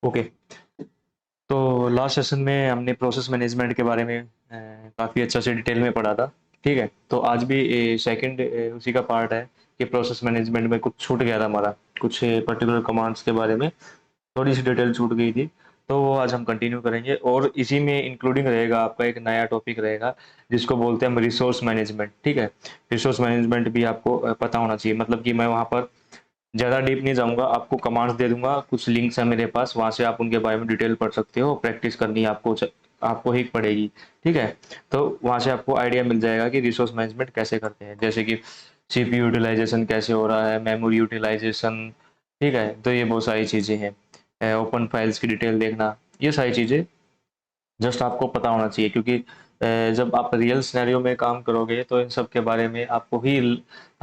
Okay. तो last session में हमने प्रोसेस मैनेजमेंट के बारे में काफ़ी अच्छा से डिटेल में पढ़ा था। ठीक है, तो आज भी सेकंड उसी का पार्ट है कि प्रोसेस मैनेजमेंट में कुछ छूट गया था हमारा, कुछ पर्टिकुलर कमांड्स के बारे में थोड़ी सी डिटेल छूट गई थी। तो वो आज हम कंटिन्यू करेंगे और इसी में इंक्लूडिंग रहेगा आपका एक नया टॉपिक रहेगा जिसको बोलते हैं हम रिसोर्स मैनेजमेंट। ठीक है, रिसोर्स मैनेजमेंट भी आपको पता होना चाहिए। मतलब कि मैं वहाँ पर ज़्यादा डीप नहीं जाऊँगा, आपको कमांड्स दे दूँगा, कुछ लिंक्स हैं मेरे पास, वहाँ से आप उनके बारे में डिटेल पढ़ सकते हो, प्रैक्टिस करनी है आपको आपको ही पड़ेगी। ठीक है, तो वहाँ से आपको आइडिया मिल जाएगा कि रिसोर्स मैनेजमेंट कैसे करते हैं, जैसे कि सीपीयू यूटिलाइजेशन कैसे हो रहा है, मेमोरी यूटिलाइजेशन। ठीक है, तो ये बहुत सारी चीज़ें हैं, ओपन फाइल्स की डिटेल देखना, ये सारी चीज़ें जस्ट आपको पता होना चाहिए, क्योंकि जब आप रियल सिनेरियो में काम करोगे तो इन सब के बारे में आपको ही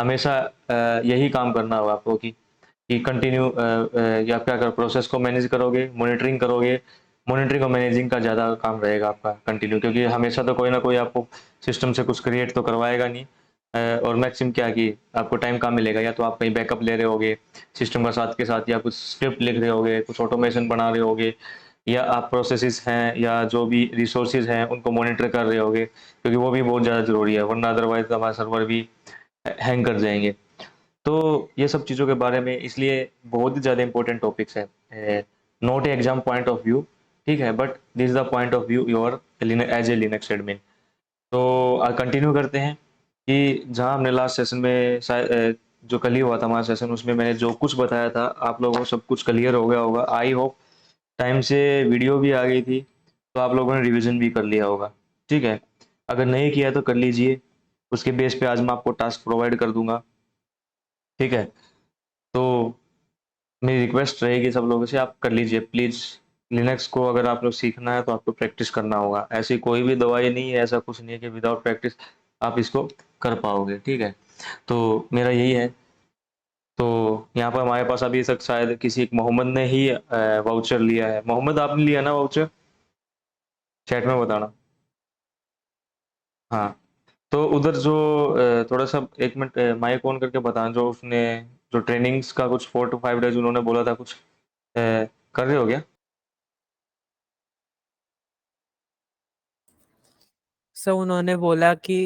हमेशा यही काम करना होगा आपको कि कंटिन्यू या क्या कर प्रोसेस को मैनेज करोगे, मॉनिटरिंग करोगे। मॉनिटरिंग और मैनेजिंग का ज़्यादा काम रहेगा आपका कंटिन्यू, क्योंकि हमेशा तो कोई ना कोई आपको सिस्टम से कुछ क्रिएट तो करवाएगा नहीं। और मैक्सिमम क्या कि आपको टाइम कहाँ मिलेगा, या तो आप कहीं बैकअप ले रहे होगे सिस्टम का साथ के साथ, या कुछ स्क्रिप्ट लिख रहे होगे, कुछ ऑटोमेशन बना रहे होगे, या आप प्रोसेसेस हैं या जो भी रिसोर्सेज हैं उनको मॉनिटर कर रहे होगे, क्योंकि वो भी बहुत ज़्यादा ज़रूरी है, वरना अदरवाइज हमारा सर्वर भी हैंग कर जाएंगे। तो ये सब चीज़ों के बारे में इसलिए बहुत ही ज़्यादा इंपॉर्टेंट टॉपिक्स है, not exam point of view. ठीक है, but this is the point of view your as a Linux admin. तो कंटिन्यू करते हैं कि जहाँ हमने लास्ट सेशन में जो कल ही हुआ था हमारा सेशन, उसमें मैंने जो कुछ बताया था आप लोगों को सब कुछ क्लियर हो गया होगा आई होप। टाइम से वीडियो भी आ गई थी, तो आप लोगों ने रिवीजन भी कर लिया होगा। ठीक है, अगर नहीं किया तो कर लीजिए, उसके बेस पे आज मैं आपको टास्क प्रोवाइड कर दूंगा। ठीक है, तो मेरी रिक्वेस्ट रहेगी सब लोगों से, आप कर लीजिए प्लीज़। लिनक्स को अगर आप लोग सीखना है तो आपको प्रैक्टिस करना होगा, ऐसी कोई भी दवाई नहीं है, ऐसा कुछ नहीं है कि विदाउट प्रैक्टिस आप इसको कर पाओगे। ठीक है, तो मेरा यही है। तो यहाँ पर हमारे पास अभी तक शायद किसी एक मोहम्मद ने ही वाउचर लिया है। मोहम्मद, आपने लिया ना वाउचर? चैट में बताना। हाँ, तो उधर जो थोड़ा सा एक मिनट माइक ऑन करके बताना, जो उसने जो ट्रेनिंग्स का कुछ 4 to 5 डेज उन्होंने बोला था, कुछ कर रहे हो क्या? सर उन्होंने बोला कि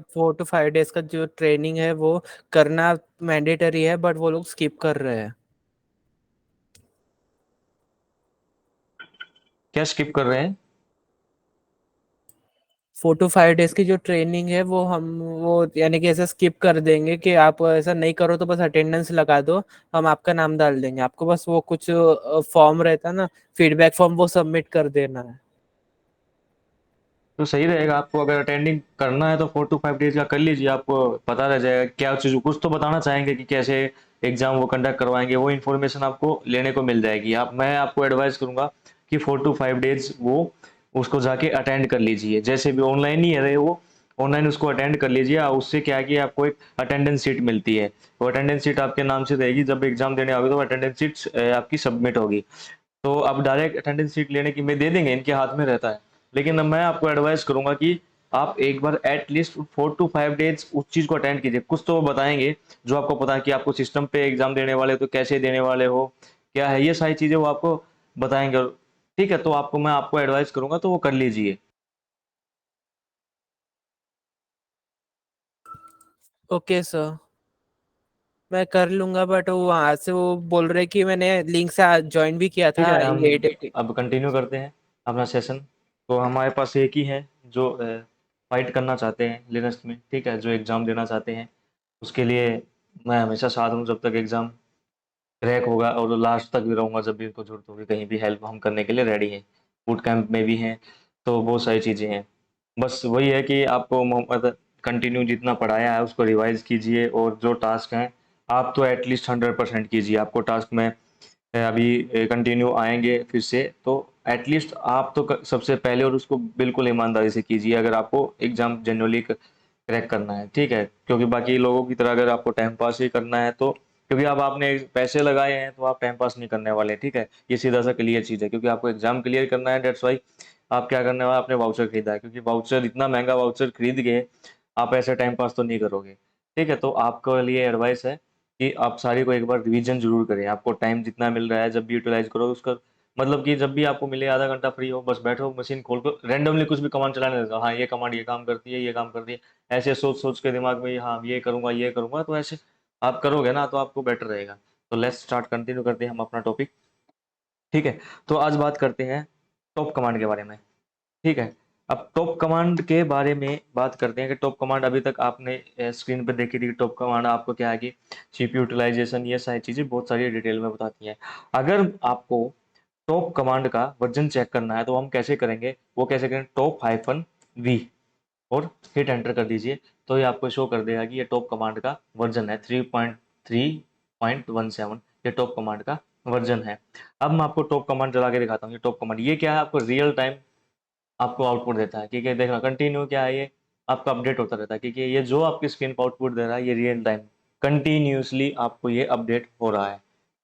4 to 5 डेज का जो ट्रेनिंग है वो करना मैंडेटरी है, बट वो लोग स्किप कर रहे हैं। क्या स्किप कर रहे हैं? 4 to 5 डेज की जो ट्रेनिंग है वो यानी कि ऐसा स्किप कर देंगे कि आप ऐसा नहीं करो तो बस अटेंडेंस लगा दो, हम आपका नाम डाल देंगे। आपको बस वो कुछ फॉर्म रहता है ना, फीडबैक फॉर्म, वो सबमिट कर देना है। तो सही रहेगा, आपको अगर अटेंडिंग करना है तो 4 to 5 डेज का कर लीजिए, आपको पता रह जाएगा क्या चीज़, कुछ तो बताना चाहेंगे कि कैसे एग्जाम वो कंडक्ट करवाएंगे, वो इन्फॉर्मेशन आपको लेने को मिल जाएगी। मैं आपको एडवाइस करूंगा कि 4 to 5 डेज वो उसको जाके अटेंड कर लीजिए, जैसे भी ऑनलाइन ही है रहे वो, ऑनलाइन उसको अटेंड कर लीजिए। उससे क्या है कि आपको एक अटेंडेंस सीट मिलती है, वो अटेंडेंस सीट आपके नाम से रहेगी, जब एग्जाम देने आओगे तो अटेंडेंस सीट आपकी सबमिट होगी। तो आप डायरेक्ट अटेंडेंस सीट लेने की मैं दे देंगे, इनके हाथ में रहता है। लेकिन अब मैं आपको एडवाइस करूंगा कि आप एक बार एटलीस्ट 4 to 5 डेज उस चीज़ को अटेंड कीजिए, कुछ तो वो बताएंगे जो आपको पता है कि आपको सिस्टम पे एग्जाम देने वाले हो तो कैसे देने वाले हो, क्या है, ये सारी चीज़ें वो आपको बताएंगे। ठीक है, तो मैं आपको एडवाइस करूंगा तो वो कर लीजिए। ओके सर, मैं कर लूंगा, बट वो वहां से वो बोल रहे कि मैंने लिंक से ज्वाइन भी किया ठीक था है, हम ये। अब कंटिन्यू करते हैं अपना सेशन। तो हमारे पास एक ही है जो फाइट करना चाहते हैं लिनक्स में, ठीक है, जो एग्ज़ाम देना चाहते हैं, उसके लिए मैं हमेशा साथ हूँ जब तक एग्ज़ाम क्रैक होगा, और लास्ट तक भी रहूँगा, जब भी उनको ज़रूरत होगी कहीं भी हेल्प हम करने के लिए रेडी हैं। बूट कैंप में भी हैं, तो बहुत सारी चीज़ें हैं। बस वही है कि आपको मोहम्मद कंटिन्यू जितना पढ़ाया है उसको रिवाइज़ कीजिए, और जो टास्क हैं आप तो एटलीस्ट 100% कीजिए। आपको टास्क में अभी कंटिन्यू आएंगे फिर से, तो एटलीस्ट आप तो सबसे पहले और उसको बिल्कुल ईमानदारी से कीजिए, अगर आपको एग्ज़ाम जनरली क्रैक करना है। ठीक है, क्योंकि बाकी लोगों की तरह अगर आपको टाइम पास ही करना है तो, क्योंकि अब आपने पैसे लगाए हैं तो आप टाइम पास नहीं करने वाले। ठीक है, ये सीधा सा क्लियर चीज़ है, क्योंकि आपको एग्जाम क्लियर करना है, डेट्स वाई आप क्या करने वाले, आपने वाउचर खरीदा है, क्योंकि वाउचर इतना महंगा वाउचर खरीद के आप ऐसे टाइम पास तो नहीं करोगे। ठीक है, तो आपके लिए एडवाइस है कि आप सारी को एक बार रिवीजन जरूर करें, आपको टाइम जितना मिल रहा है जब भी यूटिलाइज करो उसका मतलब कि जब भी आपको मिले आधा घंटा फ्री हो, बस बैठो मशीन खोल कर रैंडमली कुछ भी कमांड चलाने देता, हाँ ये कमांड ये काम करती है, ये काम करती है, ऐसे सोच सोच के दिमाग में हाँ ये करूंगा ये करूंगा, तो ऐसे आप करोगे ना तो आपको बेटर रहेगा। तो लेट्स स्टार्ट, कंटिन्यू करते हैं हम अपना टॉपिक। ठीक है, तो आज बात करते हैं टॉप कमांड के बारे में। ठीक है, अब टॉप कमांड के बारे में बात करते हैं कि टॉप कमांड अभी तक आपने स्क्रीन पर देखी थी। टॉप कमांड आपको क्या है कि सीपीयू यूटिलाइजेशन, ये सारी चीज़ें बहुत सारी डिटेल में बताती हैं। अगर आपको टॉप कमांड का वर्जन चेक करना है तो हम कैसे करेंगे, वो कैसे करें, टॉप हाइफन वी और हिट एंटर कर दीजिए, तो ये आपको शो कर देगा कि ये टॉप कमांड का वर्जन है 3.3.17, ये टॉप कमांड का वर्जन है। अब मैं आपको टॉप कमांड चला के दिखाता हूँ। ये टॉप कमांड ये क्या है, आपको रियल टाइम आपको आउटपुट देता है। क्योंकि देखना कंटिन्यू क्या है, ये आपका अपडेट होता रहता है, क्योंकि ये जो आपकी स्क्रीन पर आउटपुट दे रहा है ये रियल टाइम कंटिन्यूसली आपको ये अपडेट हो रहा है।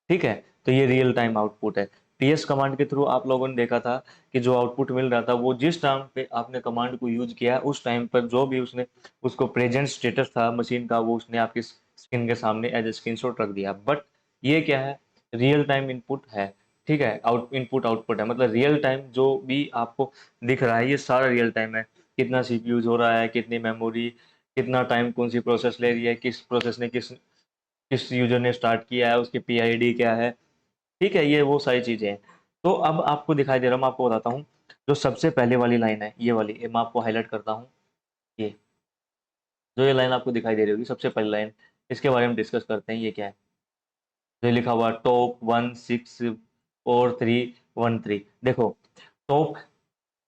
ठीक है, तो ये रियल टाइम आउटपुट है। टीएस कमांड के थ्रू आप लोगों ने देखा था कि जो आउटपुट मिल रहा था वो जिस टाइम पे आपने कमांड को यूज किया उस टाइम पर जो भी उसने उसको प्रेजेंट स्टेटस था मशीन का, वो उसने आपकी स्क्रीन के सामने एज ए स्क्रीनशॉट रख दिया। बट ये क्या है, रियल टाइम इनपुट है। ठीक है, इनपुट आउटपुट है, मतलब रियल टाइम जो भी आपको दिख रहा है ये सारा रियल टाइम है। कितना सीपीयू यूज हो रहा है, कितनी मेमोरी, कितना टाइम कौन सी प्रोसेस ले रही है, किस प्रोसेस ने किस किस यूजर ने स्टार्ट किया है, उसकी पीआईडी क्या है। ठीक है, ये वो सारी चीजें हैं। तो अब आपको दिखाई दे रहा, मैं आपको बताता हूँ। जो सबसे पहले वाली लाइन है ये वाली, ये मैं आपको हाईलाइट करता हूँ। ये जो ये लाइन आपको दिखाई दे रही होगी सबसे पहली लाइन, इसके बारे में डिस्कस करते हैं। ये क्या है, जो लिखा हुआ टॉप 1 6 4 3 1 3। देखो, टॉप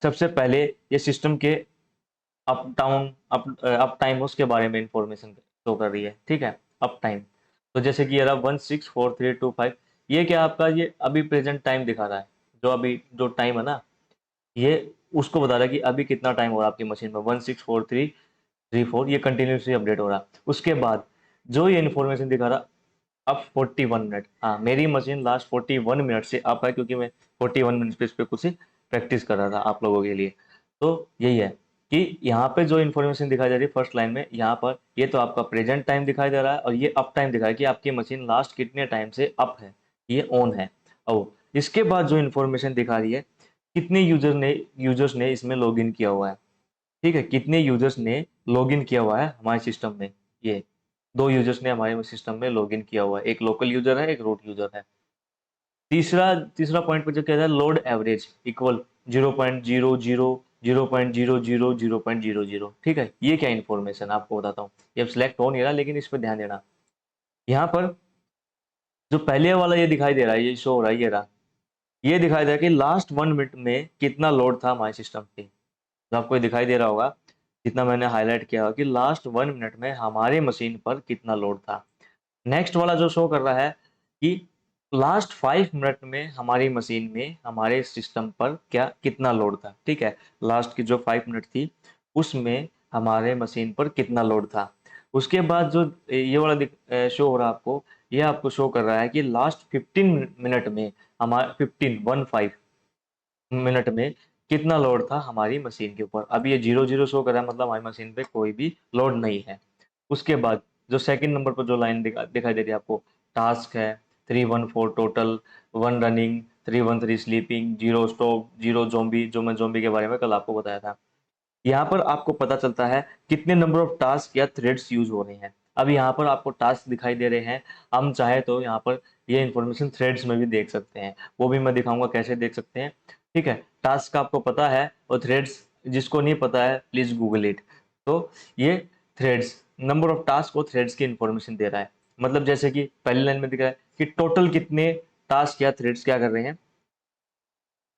सबसे पहले ये सिस्टम के अप डाउन अप टाइम उसके बारे में इंफॉर्मेशन शो कर रही है। ठीक है, अप टाइम। तो जैसे कि ये रहा 1 6 4 3 2 5, ये क्या आपका ये अभी प्रेजेंट टाइम दिखा रहा है। जो अभी जो टाइम है ना, ये उसको बता रहा है कि अभी कितना टाइम हो रहा है आपकी मशीन में, 1 6 4 3 3 4, ये कंटिन्यूसली अपडेट हो रहा है। उसके बाद जो ये इन्फॉर्मेशन दिखा रहा अब 41 मिनट, हाँ मेरी मशीन लास्ट 41 मिनट से अप है, क्योंकि मैं 41 मिनट पे इस पे कुछ प्रैक्टिस कर रहा था आप लोगों के लिए। तो यही है कि यहाँ पे जो इन्फॉर्मेशन दिखाई दे रही है फर्स्ट लाइन में, यहाँ पर ये तो आपका प्रेजेंट टाइम दिखाई दे रहा है और ये अप टाइम दिखा है कि आपकी मशीन लास्ट कितने टाइम से अप है, ये ऑन है। और इसके बाद जो इन्फॉर्मेशन दिखा रही है कितने यूजर्स ने इसमें लॉग इन किया हुआ है। ठीक है, कितने यूजर्स ने लॉग इन किया हुआ है हमारे सिस्टम में, ये 2 यूजर्स ने हमारे सिस्टम में लॉग इन किया हुआ है, एक लोकल यूजर है एक रूट यूजर है। तीसरा तीसरा पॉइंट पर जो कहता है लोड एवरेज इक्वल 0.00 0.00 0.00। ठीक है, ये क्या इन्फॉर्मेशन आपको बताता हूँ, ये अब सिलेक्ट हो नहीं रहा लेकिन इस पर ध्यान देना। यहाँ पर जो पहले वाला ये दिखाई दे रहा है, ये शो हो रहा है, ये रहा, ये दिखाई दे रहा है कि लास्ट 1 मिनट में कितना लोड था हमारे सिस्टम पे। तो आपको ये दिखाई दे रहा होगा, जितना मैंने हाईलाइट किया कि लास्ट 1 मिनट में हमारे मशीन पर कितना लोड था। नेक्स्ट वाला जो शो कर रहा है कि लास्ट 5 मिनट में हमारी मशीन में हमारे सिस्टम पर क्या कितना लोड था। ठीक है, लास्ट की जो 5 मिनट थी उसमें हमारे मशीन पर कितना लोड था। उसके बाद जो ये वाला शो हो रहा है आपको, ये आपको शो कर रहा है कि लास्ट 15 मिनट में हमारे 15 में कितना लोड था हमारी मशीन के ऊपर। अब ये 0 0 शो कर रहा है, मतलब हमारी मशीन पे कोई भी लोड नहीं है। उसके बाद जो सेकंड नंबर पर जो लाइन दिखाई दे रही है आपको, टास्क है 314 total, 1 running, 313 sleeping, 0 stop, 0 zombie, जो मैं ज़ॉम्बी के बारे में कल आपको बताया था। यहाँ पर आपको पता चलता है कितने नंबर ऑफ टास्क या थ्रेड्स यूज हो रहे हैं। अब यहाँ पर आपको टास्क दिखाई दे रहे हैं, हम चाहे तो यहाँ पर ये इन्फॉर्मेशन थ्रेड्स में भी देख सकते हैं, वो भी मैं दिखाऊंगा कैसे देख सकते हैं। ठीक है, टास्क का आपको पता है और थ्रेड्स जिसको नहीं पता है प्लीज गूगल इट। तो ये थ्रेड्स नंबर ऑफ टास्क और थ्रेड्स की इन्फॉर्मेशन दे रहा है। मतलब जैसे कि पहली लाइन में दिख रहा है कि टोटल कितने टास्क या थ्रेड्स क्या कर रहे हैं,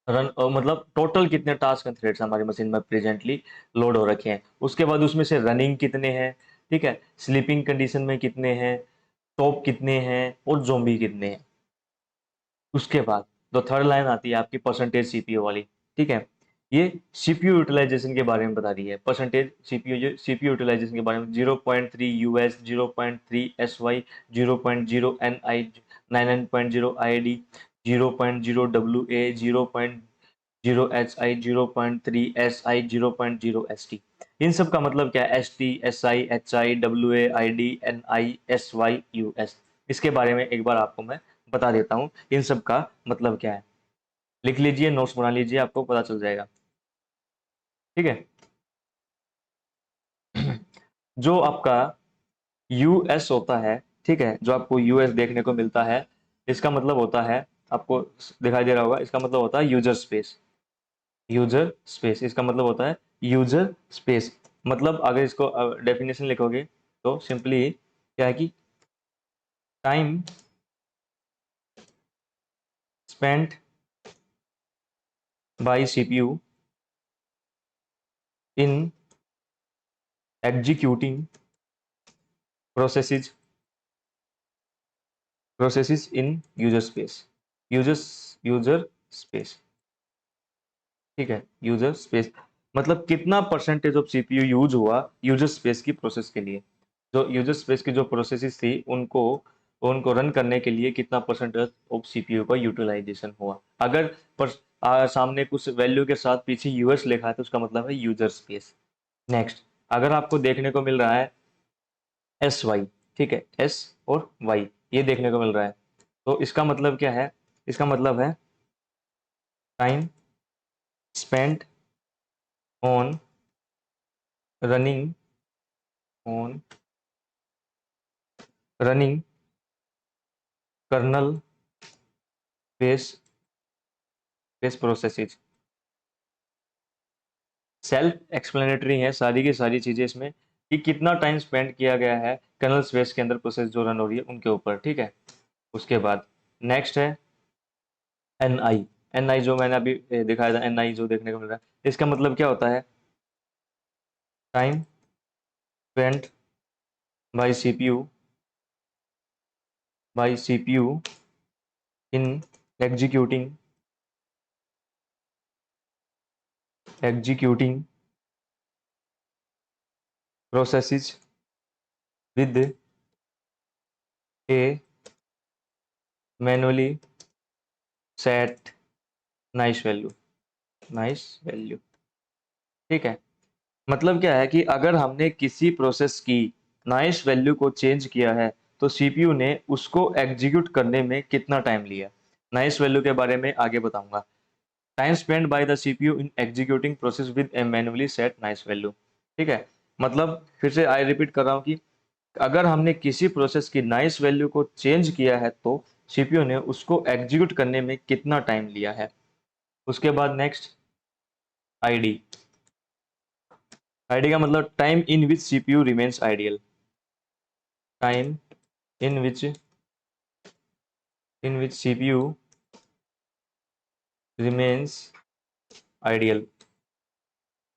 मतलब टोटल कितने टास्क एंड थ्रेड्स हमारी मशीन में प्रेजेंटली लोड हो रखे हैं। उसके बाद उसमें से रनिंग कितने हैं, ठीक है, स्लीपिंग कंडीशन में कितने हैं, टॉप कितने हैं और ज़ॉम्बी कितने हैं। उसके बाद जो थर्ड लाइन आती है आपकी परसेंटेज सीपीयू वाली। ठीक है, ये सीपीयू यूटिलाइजेशन के बारे में बता रही है। परसेंटेज सीपीयू यूटिलाइजेशन के बारे में 0.3 US, 0.3 SY, 0.0 NI, 99.0 ID, 0.0 WA, 0.0 H I, 0.3 S I, 0.0 S T. इन सब का मतलब क्या है, S T, S I, H I, W A, I D, N I, S Y, U S. इसके बारे में एक बार आपको मैं बता देता हूँ इन सब का मतलब क्या है। लिख लीजिए, नोट्स बना लीजिए, आपको पता चल जाएगा। ठीक है। जो आपका यूएस होता है, ठीक है, जो आपको यूएस देखने को मिलता है, इसका मतलब होता है, आपको दिखाई दे रहा होगा, इसका मतलब होता है यूजर स्पेस। यूजर स्पेस इसका मतलब होता है यूजर स्पेस। मतलब अगर इसको डेफिनेशन लिखोगे तो सिंपली क्या है कि टाइम स्पेंट बाय सीपीयू इन एग्जीक्यूटिंग प्रोसेसेस इन user space. User user space, ठीक है, यूजर स्पेस मतलब कितना परसेंटेज ऑफ सीपीयू यूज हुआ यूजर स्पेस की प्रोसेस के लिए। जो यूजर स्पेस की जो प्रोसेसेस थी उनको उनको रन करने के लिए कितना परसेंटेज ऑफ सीपीयू का यूटिलाइजेशन हुआ। अगर सामने कुछ वैल्यू के साथ पीछे यूएस लिखा है तो उसका मतलब है यूजर स्पेस। नेक्स्ट, अगर आपको देखने को मिल रहा है एस वाई, ठीक है, एस और वाई ये देखने को मिल रहा है, तो इसका मतलब क्या है, इसका मतलब है time spent on running on running kernel base base processes. Self explanatory है सारी की सारी चीजें इसमें, कि कितना टाइम स्पेंड किया गया है कर्नल स्पेस के अंदर प्रोसेस जो रन हो रही है उनके ऊपर, ठीक है। उसके बाद नेक्स्ट है एन आई। एन आई जो मैंने अभी दिखाया था, एन आई जो देखने को मिल रहा है, इसका मतलब क्या होता है, time spent bye CPU in executing executing processes with A manually set nice value ठीक है। मतलब क्या है कि अगर हमने किसी प्रोसेस की नाइस वैल्यू को चेंज किया है तो सीपीयू ने उसको एग्जीक्यूट करने में कितना टाइम लिया। नाइस वैल्यू के बारे में आगे बताऊंगा। Time spend by the CPU in executing process with A manually set nice value, ठीक है। मतलब फिर से आई रिपीट कर रहा हूँ कि अगर हमने किसी प्रोसेस की नाइस वैल्यू को चेंज किया है तो सीपीयू ने उसको एग्जीक्यूट करने में कितना टाइम लिया है। उसके बाद नेक्स्ट आईडी। आईडी का मतलब time in which CPU remains ideal. Time in which CPU remains ideal,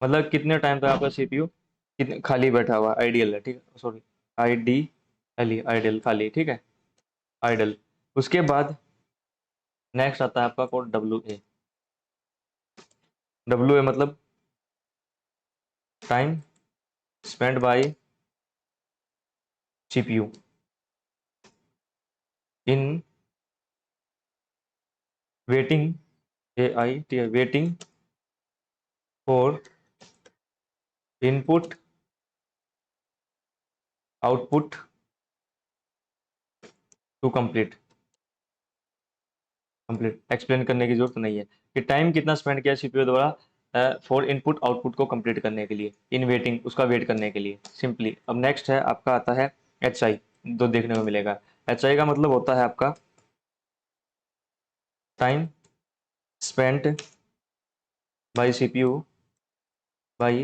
मतलब कितने टाइम तक आपका सीपीयू कितने खाली बैठा हुआ आइडियल है, ठीक है, सॉरी, आईडी आइडियल खाली, ठीक है, आइडल। उसके बाद नेक्स्ट आता है आपका code W A. W A मतलब time spend by CPU in waiting, A I T waiting for input output to complete. Complete explain करने की जरूरत नहीं है कि टाइम कितना स्पेंड किया सीपीयू द्वारा फॉर इनपुट आउटपुट को कंप्लीट करने के लिए, इन वेटिंग उसका वेट करने के लिए सिंपली। अब नेक्स्ट है आपका आता है एच आई, जो देखने को मिलेगा। एच आई का मतलब होता है आपका time spent bye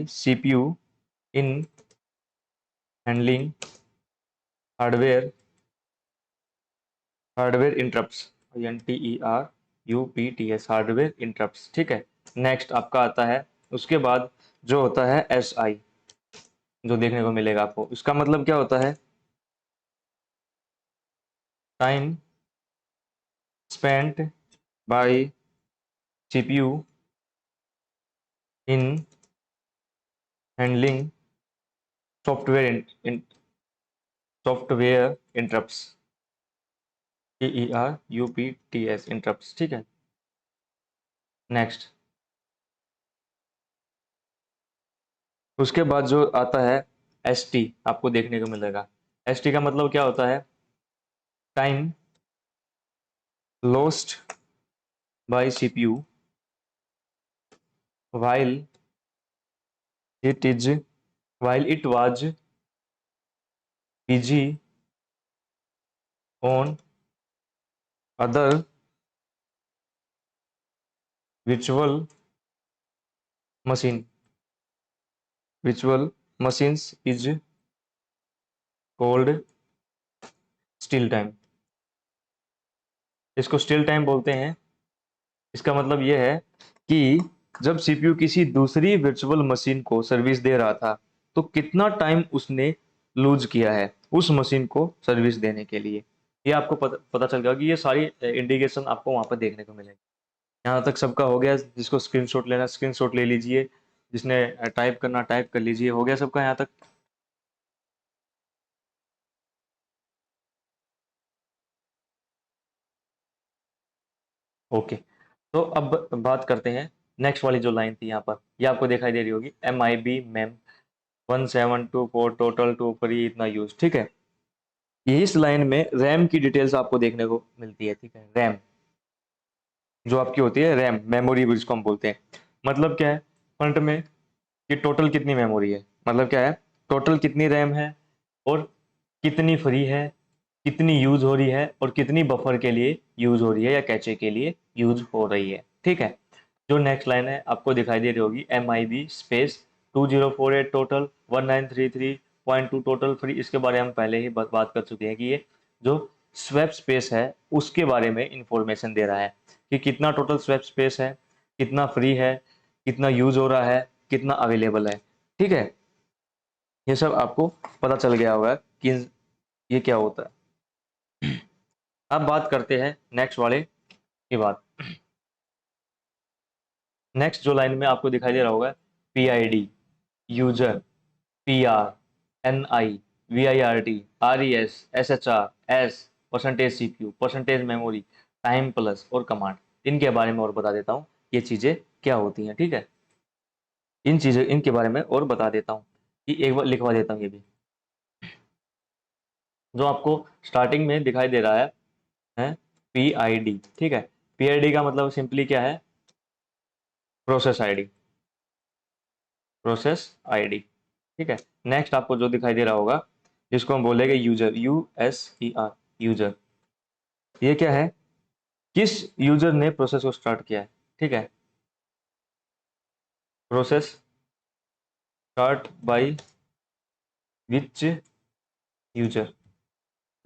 CPU in handling hardware hardware interrupts, INTERUPTS hardware interrupts, ठीक है। नेक्स्ट आपका आता है उसके बाद जो होता है एस आई, जो देखने को मिलेगा आपको, इसका मतलब क्या होता है, time spent bye CPU in handling software software interrupts, INTERUPTS interrupts, ठीक है। नेक्स्ट उसके बाद जो आता है एस टी आपको देखने को मिलेगा। एस टी का मतलब क्या होता है, time lost by CPU while it is while it was busy on other virtual machine. Virtual machines is called still time. इसको स्टिल टाइम बोलते हैं। इसका मतलब यह है कि जब सीपीयू किसी दूसरी वर्चुअल मशीन को सर्विस दे रहा था तो कितना टाइम उसने लूज किया है उस मशीन को सर्विस देने के लिए। ये आपको पता चल गया कि ये सारी इंडिकेशन आपको वहां पर देखने को मिलेगी। यहाँ तक सबका हो गया। जिसको स्क्रीनशॉट लेना स्क्रीनशॉट ले लीजिए, जिसने टाइप करना टाइप कर लीजिए। हो गया सबका यहाँ तक? ओके। तो अब बात करते हैं नेक्स्ट वाली जो लाइन थी यहाँ पर, ये आपको दिखाई दे रही होगी, MIB MEM 1724 total two free इतना यूज। ठीक है, ये इस लाइन में रैम की डिटेल्स आपको देखने को मिलती है। ठीक है, रैम जो आपकी होती है, रैम मेमोरी जिसको हम बोलते हैं। मतलब क्या है फ्रंट में कि टोटल कितनी मेमोरी है, मतलब क्या है टोटल कितनी रैम है और कितनी फ्री है, कितनी यूज हो रही है और कितनी बफर के लिए यूज हो रही है या कैचे के लिए यूज हो रही है। ठीक है, जो नेक्स्ट लाइन है आपको दिखाई दे रही होगी, MIB space 2048 total 1933.2 total free. इसके बारे में हम पहले ही बात कर चुके हैं कि ये जो स्वैप स्पेस है उसके बारे में इंफॉर्मेशन दे रहा है कि कितना टोटल स्वैप स्पेस है, कितना फ्री है, कितना यूज हो रहा है, कितना अवेलेबल है। ठीक है, ये सब आपको पता चल गया होगा कि ये क्या होता है। अब बात करते हैं नेक्स्ट वाले की बात। नेक्स्ट जो लाइन में आपको दिखाई दे रहा होगा, PID user, PR, NI, VIRT, RES, SHR, S, percentage CPU, percentage memory, time plus और कमांड। इनके बारे में और बता देता हूँ ये चीजें क्या होती हैं। ठीक है, इन चीजें इनके बारे में और बता देता हूँ कि एक बार लिखवा देता हूँ ये भी। जो आपको स्टार्टिंग में दिखाई दे रहा है PID। ठीक है, PID का मतलब सिंपली क्या है, प्रोसेस आईडी, प्रोसेस आईडी। ठीक है, नेक्स्ट आपको जो दिखाई दे रहा होगा जिसको हम बोलेंगे यूजर, USER, यूजर। ये क्या है, किस यूजर ने प्रोसेस को स्टार्ट किया है। ठीक है, process start by which user,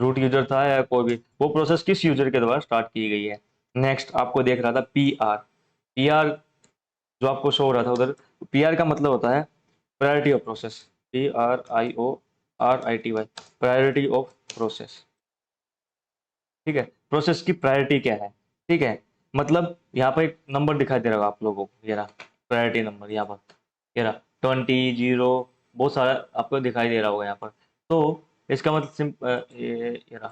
root user था या कोई भी, वो प्रोसेस किस यूजर के द्वारा स्टार्ट की गई है। नेक्स्ट आपको देख रहा था PR। PR जो आपको शो हो रहा था उधर, PR का मतलब होता है priority of process, PRIORITY, priority of process. ठीक है, प्रोसेस की प्रायोरिटी क्या है। ठीक है, मतलब यहाँ पर एक नंबर दिखाई दे रहा होगा आप लोगों को, ये रहा प्रायोरिटी नंबर यहाँ पर, ये रहा 20 0, बहुत सारा आपको दिखाई दे रहा होगा यहाँ पर। तो इसका मतलब ये रहा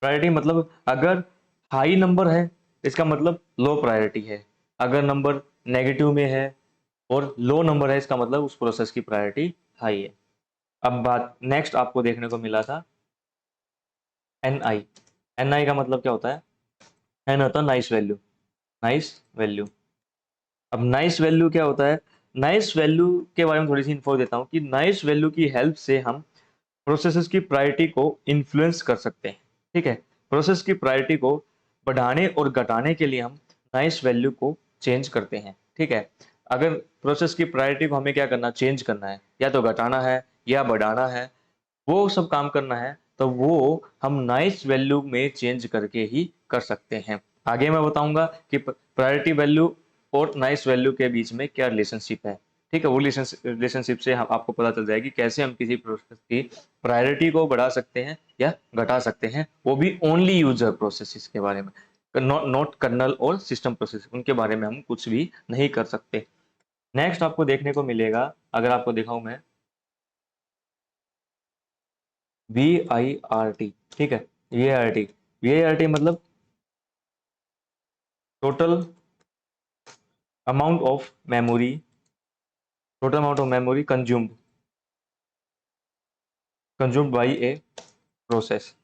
प्रायोरिटी, मतलब अगर हाई नंबर है इसका मतलब लो प्रायोरिटी है, अगर नंबर नेगेटिव में है और लो नंबर है इसका मतलब उस प्रोसेस की प्रायोरिटी हाई है। अब बात नेक्स्ट आपको देखने को मिला था NI। NI का मतलब क्या होता है, एन होता है नाइस वैल्यू, नाइस वैल्यू। अब नाइस वैल्यू क्या होता है, नाइस वैल्यू के बारे में थोड़ी सी इन्फो देता हूँ कि नाइस वैल्यू की हेल्प से हम प्रोसेसेस की प्रायोरिटी को इन्फ्लुएंस कर सकते हैं। ठीक है, प्रोसेस की प्रायोरिटी को बढ़ाने और घटाने के लिए हम नाइस वैल्यू को चेंज करते हैं। ठीक है, अगर प्रोसेस की प्रायोरिटी को हमें क्या करना, चेंज करना है, या तो घटाना है या बढ़ाना है, वो सब काम करना है, तो वो हम नाइस वैल्यू में चेंज करके ही कर सकते हैं। आगे मैं बताऊंगा कि प्रायोरिटी वैल्यू और नाइस वैल्यू के बीच में क्या रिलेशनशिप है। ठीक है, वो रिलेशनशिप से हम आपको पता चल जाएगी कैसे हम किसी प्रोसेस की प्रायोरिटी को बढ़ा सकते हैं या घटा सकते हैं, वो भी ओनली यूजर प्रोसेसेस के बारे में, नॉट कर्नल और सिस्टम प्रोसेस, उनके बारे में हम कुछ भी नहीं कर सकते। नेक्स्ट आपको देखने को मिलेगा, अगर आपको दिखाऊं मैं, VIRT। ठीक है, VIRT, VIRT मतलब total amount of memory, total amount of memory consumed by a process.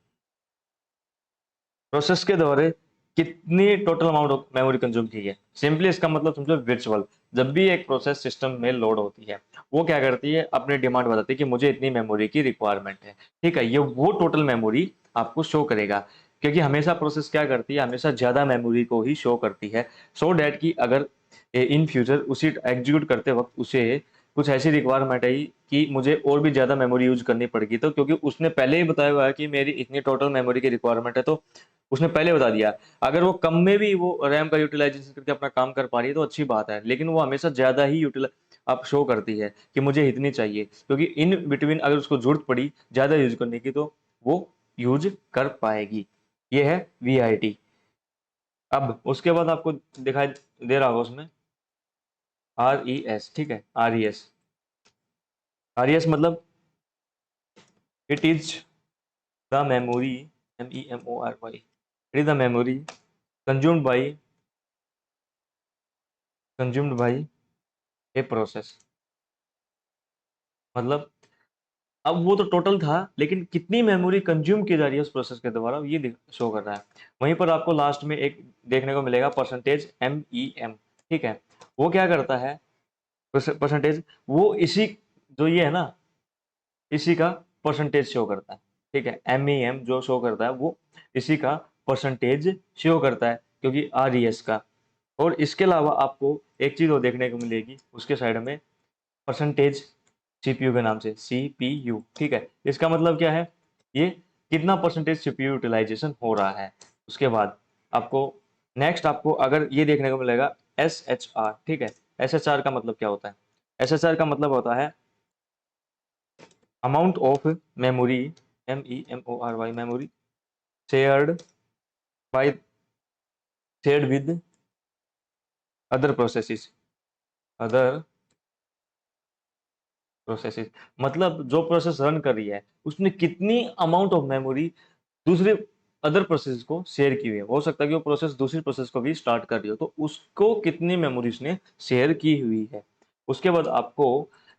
Process के द्वारा कितनी total amount of memory consume की है। सिंपली इसका मतलब समझो वर्चुअल। जब भी एक प्रोसेस सिस्टम में लोड होती है, वो क्या करती है, अपनी डिमांड बताती है कि मुझे इतनी मेमोरी की रिक्वायरमेंट है। ठीक है, ये वो टोटल मेमोरी आपको शो करेगा, क्योंकि हमेशा प्रोसेस क्या करती है, हमेशा ज्यादा मेमोरी को ही शो करती है, सो डैट कि अगर इन फ्यूचर उसी एग्जीक्यूट करते वक्त उसे कुछ ऐसी रिक्वायरमेंट आई कि मुझे और भी ज्यादा मेमोरी यूज करनी पड़ेगी, तो क्योंकि उसने पहले ही बताया हुआ है कि मेरी इतनी टोटल मेमोरी की रिक्वायरमेंट है, तो उसने पहले बता दिया। अगर वो कम में भी वो रैम का यूटिलाइजेशन करके अपना काम कर पा रही है तो अच्छी बात है, लेकिन वो हमेशा ज्यादा ही यूटिलाइज आप शो करती है कि मुझे इतनी चाहिए, क्योंकि इन बिटवीन अगर उसको जरूरत पड़ी ज्यादा यूज करने की तो वो यूज कर पाएगी। ये है वीआईटी। अब उसके बाद आपको दिखाई दे रहा होगा उसमें आर ई एस। ठीक है, R E S. R E S मतलब it is the memory, M E M O R Y, it is the memory consumed by consumed by a process. मतलब अब वो तो टोटल था, लेकिन कितनी मेमोरी कंज्यूम की जा रही है उस प्रोसेस के द्वारा, ये शो कर रहा है। वहीं पर आपको लास्ट में एक देखने को मिलेगा परसेंटेज, एम ई एम। ठीक है, वो क्या करता है, परसेंटेज, वो इसी, जो ये है ना, इसी का परसेंटेज शो करता है। ठीक है, एम ई एम जो शो करता है वो इसी का परसेंटेज शो करता है, क्योंकि आर ई एस का। और इसके अलावा आपको एक चीज और देखने को मिलेगी उसके साइड में, परसेंटेज सीपीयू के नाम से, सीपीयू। ठीक है, इसका मतलब क्या है, ये कितना परसेंटेज सीपीयू यूटिलाइजेशन हो रहा है। उसके बाद आपको नेक्स्ट आपको अगर ये देखने को मिलेगा एस एच आर। ठीक है, एस एच आर का मतलब क्या होता है, एस एच आर का मतलब होता है amount of memory, M E M O R Y, memory shared by, shared with other processes, other processes. मतलब जो प्रोसेस रन कर रही है उसने कितनी अमाउंट ऑफ मेमोरी दूसरे अदर प्रोसेस को शेयर की हुई है। हो सकता है कि वो प्रोसेस दूसरी प्रोसेस को भी स्टार्ट कर रही हो, तो उसको कितनी मेमोरी उसने शेयर की हुई है। उसके बाद आपको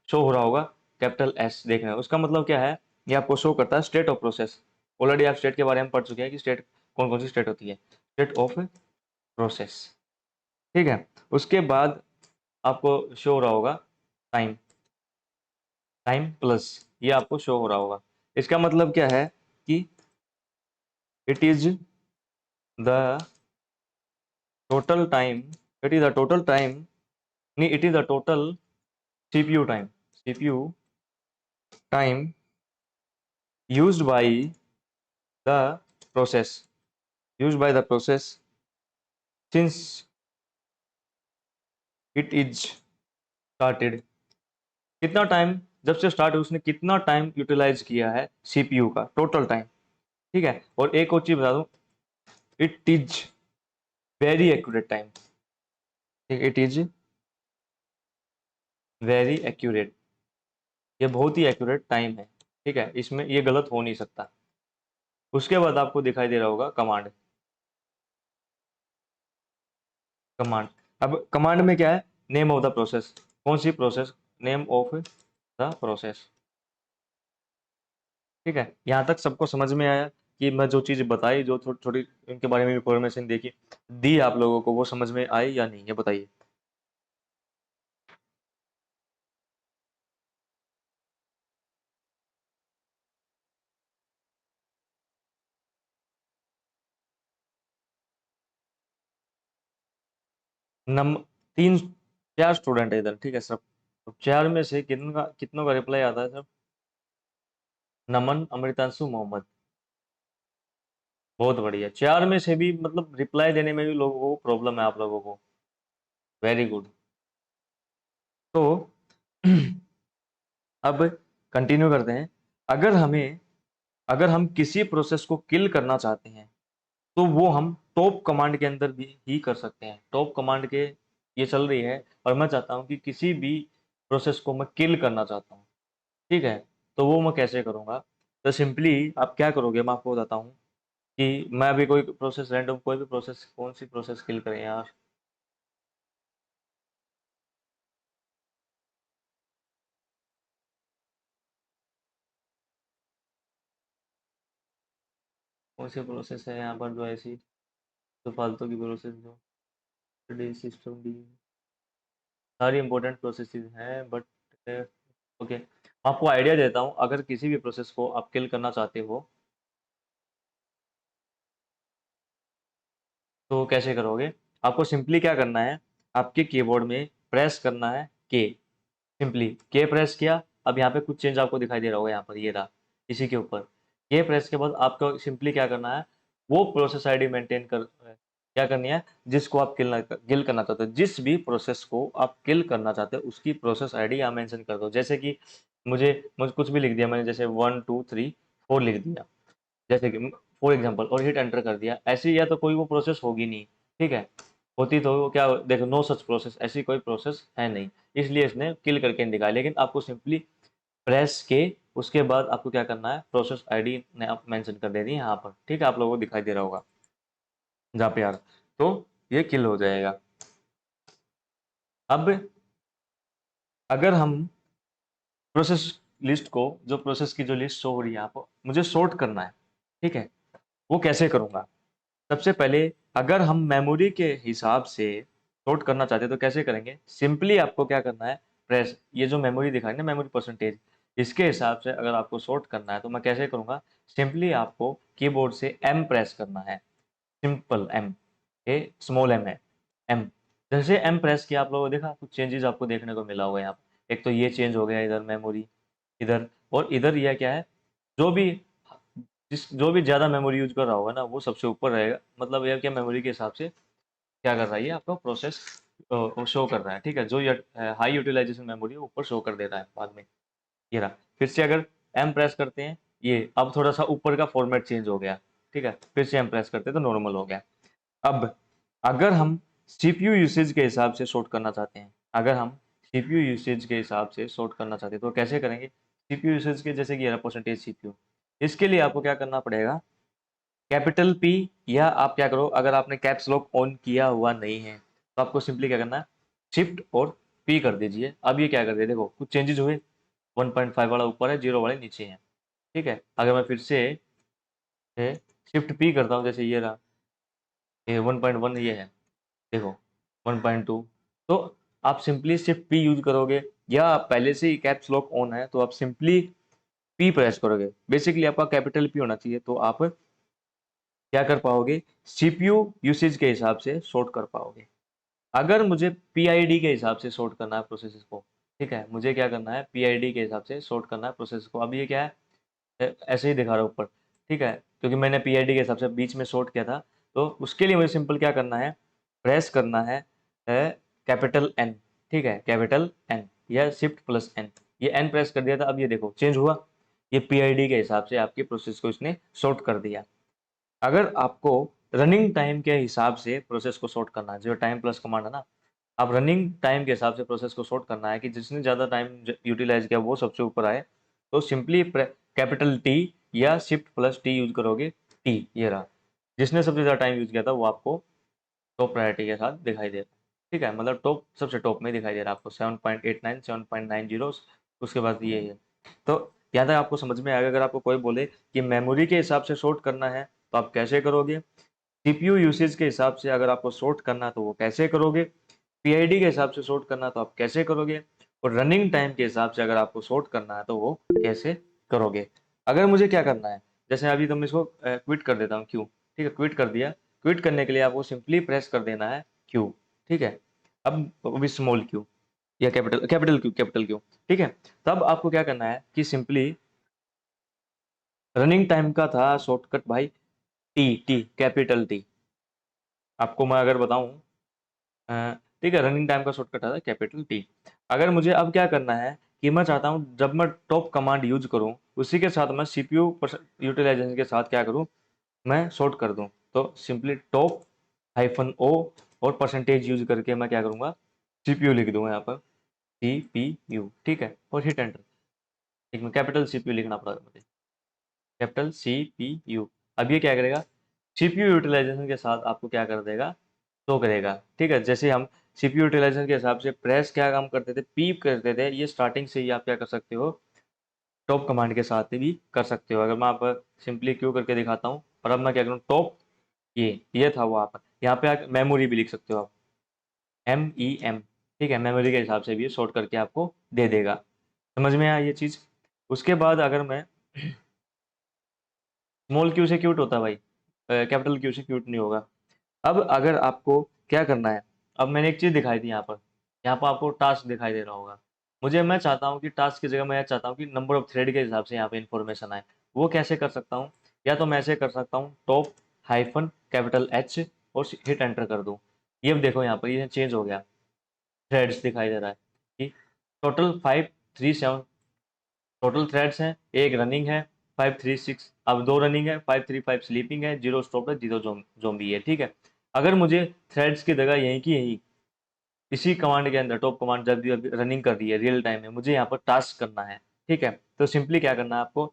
शो हो रहा होगा कैपिटल एस, देखना है उसका मतलब क्या है। ये आपको शो करता है स्टेट ऑफ प्रोसेस। ऑलरेडी आप स्टेट के बारे में पढ़ चुके हैं कि स्टेट कौन कौन सी स्टेट होती है, स्टेट ऑफ प्रोसेस। ठीक है, उसके बाद आपको शो हो रहा होगा टाइम, टाइम प्लस, ये आपको शो हो रहा होगा। इसका मतलब क्या है कि it is the total time, it is the total time, नहीं, it is the total CPU time, CPU time used by the process, used by the process since it is started। कितना टाइम जब से start हुई उसने कितना time utilize किया है CPU का टोटल टाइम। ठीक है, और एक और चीज बता दूं, it is very accurate time. ठीक, इट इज वेरी एक्यूरेट, ये बहुत ही एक्यूरेट टाइम है। ठीक है, इसमें ये गलत हो नहीं सकता। उसके बाद आपको दिखाई दे रहा होगा कमांड, कमांड। अब कमांड में क्या है, नेम ऑफ द प्रोसेस, कौन सी process, name of the process. ठीक है, यहाँ तक सबको समझ में आया कि मैं जो चीज बताई, जो छोटी छोटी इनके बारे में इंफॉर्मेशन देखी दी आप लोगों को, वो समझ में आई या नहीं, ये बताइए। नम तीन, चार स्टूडेंट है इधर। ठीक है सब, तो चार में से कितनों का रिप्लाई आता है सर। नमन, अमृतांशु, मोहम्मद। बहुत बढ़िया, चार में से भी मतलब रिप्लाई देने में भी लोगों को प्रॉब्लम है आप लोगों को। Very good. तो अब कंटिन्यू करते हैं। अगर हमें, अगर हम किसी प्रोसेस को किल करना चाहते हैं तो वो हम टॉप कमांड के अंदर भी ही कर सकते हैं। टॉप कमांड के ये चल रही है और मैं चाहता हूँ कि किसी भी प्रोसेस को मैं किल करना चाहता हूँ। ठीक है, तो वो मैं कैसे करूँगा, तो सिंपली आप क्या करोगे, मैं आपको बताता हूँ कि मैं अभी कोई प्रोसेस रैंडम, कोई भी प्रोसेस, कौन सी प्रोसेस किल करें यार, कौन सी प्रोसेस है यहाँ पर जो ऐसी, तो फालतू की प्रोसेस जो सिस्टम दी सारी इंपॉर्टेंट प्रोसेसेस हैं, बट ओके, आपको आइडिया देता हूँ। अगर किसी भी प्रोसेस को आप किल करना चाहते हो तो कैसे करोगे? आपको सिंपली क्या करना है, आपके कीबोर्ड में प्रेस करना है के, सिंपली के प्रेस किया। अब यहाँ पे कुछ चेंज आपको दिखाई दे रहा होगा, यहाँ पर ये रहा, इसी के ऊपर के प्रेस के बाद आपको सिंपली क्या करना है, वो प्रोसेस आईडी मेंटेन कर क्या करनी है, जिसको आप किल करना चाहते हो, जिस भी प्रोसेस को आप किल करना चाहते हो उसकी प्रोसेस आईडी यहाँ मेंशन कर दो। जैसे कि मुझे कुछ भी लिख दिया मैंने, जैसे 1 2 3 4 लिख दिया, जैसे कि फॉर एग्जांपल, और हिट एंटर कर दिया। ऐसी या तो कोई वो प्रोसेस होगी नहीं, ठीक है, होती तो वो क्या, देखो नो सच प्रोसेस, ऐसी कोई प्रोसेस है नहीं, इसलिए इसने किल करके नहीं दिखाया। लेकिन आपको सिंपली प्रेस के उसके बाद आपको क्या करना है, प्रोसेस आईडी ने आप मेंशन कर देनी है यहाँ पर, ठीक है, आप लोगों को दिखाई दे रहा होगा जहाँ पे यार, तो ये किल हो जाएगा। अब अगर हम प्रोसेस लिस्ट को, जो प्रोसेस की जो लिस्ट शो हो रही है यहाँ पर, मुझे सॉर्ट करना है, ठीक है, वो कैसे करूँगा? सबसे पहले अगर हम मेमोरी के हिसाब से सॉर्ट करना चाहते हैं तो कैसे करेंगे? सिंपली आपको क्या करना है, प्रेस, ये जो मेमोरी दिखाई ना, मेमोरी परसेंटेज, इसके हिसाब से अगर आपको सॉर्ट करना है तो मैं कैसे करूंगा, सिंपली आपको कीबोर्ड से एम प्रेस करना है, सिंपल एम, ये स्मॉल एम है, एम। जैसे एम प्रेस किया, आप लोगों ने देखा कुछ चेंजेस आपको देखने को मिला होगा यहाँ पर। एक तो ये चेंज हो गया इधर मेमोरी, इधर, और इधर यह क्या है, जो भी जो भी ज़्यादा मेमोरी यूज कर रहा होगा ना वो सबसे ऊपर रहेगा, मतलब यह क्या, मेमोरी के हिसाब से क्या कर रहा है, ये आपको प्रोसेस शो कर रहा है, ठीक है, जो हाई यूटिलाइजेशन मेमोरी है ऊपर शो कर देता है बाद में। ये रहा, फिर से अगर एम प्रेस करते हैं, ये अब थोड़ा सा ऊपर का फॉर्मेट चेंज हो गया, ठीक है, फिर से एम प्रेस करते हैं तो नॉर्मल हो गया। अब अगर हम सीपीयू यूसेज के हिसाब से सॉर्ट करना चाहते हैं, अगर हम सीपीयू यूसेज के हिसाब से सॉर्ट करना चाहते हैं तो कैसे करेंगे? सीपीयू यूसेज के, जैसे कि 11% सीपीयू, इसके लिए आपको क्या करना पड़ेगा, कैपिटल पी, या आप क्या करो, अगर आपने कैप्स लॉक ऑन किया हुआ नहीं है तो आपको सिंपली क्या करना है, शिफ्ट और पी कर दीजिए। अब ये क्या कर दिया, देखो कुछ चेंजेस हुए, 1.5 वाला ऊपर है, 0 वाले नीचे है, ठीक है। अगर मैं फिर से शिफ्ट पी करता हूँ, जैसे ये रहा, ये 1.1 ये है, देखो 1.2, तो आप सिंपली शिफ्ट पी यूज करोगे, या आप पहले से ही कैप्स लॉक ऑन है तो आप सिंपली पी प्रेस करोगे। बेसिकली आपका कैपिटल पी होना चाहिए, तो आप क्या कर पाओगे, सीपीयू यूसेज के हिसाब से सॉर्ट कर पाओगे। अगर मुझे पीआईडी के हिसाब से सॉर्ट करना है प्रोसेस को, ठीक है, मुझे क्या करना है, पीआईडी के हिसाब से सॉर्ट करना है प्रोसेस को। अब ये क्या है, ऐसे ही दिखा रहा है ऊपर, ठीक है, क्योंकि मैंने पीआईडी के हिसाब से बीच में सॉर्ट किया था, तो उसके लिए मुझे सिंपल क्या करना है, प्रेस करना है कैपिटल एन, ठीक है, कैपिटल एन या शिफ्ट प्लस एन, ये एन प्रेस कर दिया था। अब ये देखो चेंज हुआ, ये पीआईडी के हिसाब से आपकी प्रोसेस को इसने सॉर्ट कर दिया। अगर आपको रनिंग टाइम के हिसाब से प्रोसेस को सॉर्ट करना है, जो टाइम प्लस कमांड है ना, आप रनिंग टाइम के हिसाब से प्रोसेस को सॉर्ट करना है कि जिसने ज़्यादा टाइम यूटिलाइज किया वो सबसे ऊपर आए, तो सिंपली कैपिटल टी या शिफ्ट प्लस टी यूज करोगे, टी ये रहा, जिसने सबसे ज़्यादा टाइम यूज किया था वो आपको टॉप प्रायोरिटी के साथ दिखाई दे रहा है, ठीक है, मतलब टॉप, सबसे टॉप में दिखाई दे रहा है आपको 7.89 7.90, उसके बाद ये है। तो यहाँ तक आपको समझ में आएगा। अगर आपको कोई बोले कि मेमोरी के हिसाब से सॉर्ट करना है तो आप कैसे करोगे, सीपीयू यूसेज के हिसाब से अगर आपको सॉर्ट करना है तो वो कैसे करोगे, पीआईडी के हिसाब से सॉर्ट करना है तो आप कैसे करोगे, और रनिंग टाइम के हिसाब से अगर आपको सॉर्ट करना है तो वो कैसे करोगे। अगर मुझे क्या करना है, जैसे अभी तो मैं इसको क्विट कर देता हूँ, क्यू, ठीक है, क्विट कर दिया। क्विट करने के लिए आपको सिंपली प्रेस कर देना है क्यू, ठीक है, अब भी स्मॉल क्यू या कैपिटल क्यू, ठीक है। तब आपको क्या करना है कि सिंपली रनिंग टाइम का था शॉर्टकट भाई, टी टी कैपिटल टी, आपको मैं अगर बताऊं, ठीक है, रनिंग टाइम का शॉर्टकट आता है कैपिटल टी। अगर मुझे अब क्या करना है कि मैं चाहता हूँ जब मैं टॉप कमांड यूज करूँ उसी के साथ मैं सीपीयू यूटिलाइजेशन के साथ क्या करूँ, मैं शॉर्ट कर दूँ, तो सिंपली टॉप हाइफन ओ और परसेंटेज यूज करके मैं क्या करूँगा, सीपीयू लिख दूंगा यहाँ पर, सीपीयू, ठीक है, और हिट एंटर। एक में कैपिटल सीपीयू लिखना पड़ेगा मुझे, कैपिटल सीपीयू। अब ये क्या करेगा, सीपीयू यूटिलाइजेशन के साथ आपको क्या कर देगा, शो करेगा, ठीक है। जैसे हम सीपीयू यूटिलाइजेशन के हिसाब से प्रेस क्या काम करते थे, पीप करते थे, ये स्टार्टिंग से ही आप क्या कर सकते हो, टॉप कमांड के साथ भी कर सकते हो। अगर मैं आप सिंपली क्यों करके दिखाता हूँ, और अब मैं क्या करूँ, टॉप, ये था वो आप यहाँ पे मेमोरी भी लिख सकते हो आप, MEM, ठीक है, मेमोरी के हिसाब से भी शॉर्ट करके आपको दे देगा। समझ में आया ये चीज़? उसके बाद अगर मैं स्मॉल क्यू से क्यूट होता है भाई, कैपिटल क्यू से क्यूट नहीं होगा। अब अगर आपको क्या करना है, अब मैंने एक चीज़ दिखाई थी यहाँ पर आपको टास्क दिखाई दे रहा होगा। मैं चाहता हूँ कि टास्क की जगह मैं चाहता हूँ कि नंबर ऑफ थ्रेड के हिसाब से यहाँ पे इंफॉर्मेशन आए। वो कैसे कर सकता हूँ? या तो मैं ऐसे कर सकता हूँ, टॉप हाइफन कैपिटल एच और हिट एंटर कर दूँ। ये देखो यहाँ पर ये चेंज हो गया, थ्रेड्स दिखाई दे रहा है कि टोटल 537 टोटल थ्रेड्स हैं, एक रनिंग है, 536, अब 2 रनिंग है, 535 स्लीपिंग है, 0 स्टॉप है, 0 ज़ॉम्बी है, ठीक है। अगर मुझे थ्रेड्स की जगह यहीं की यहीं इसी कमांड के अंदर टॉप कमांड जब भी अभी रनिंग कर रही है रियल टाइम में, मुझे यहाँ पर टास्क करना है, ठीक है। तो सिंपली क्या करना है आपको,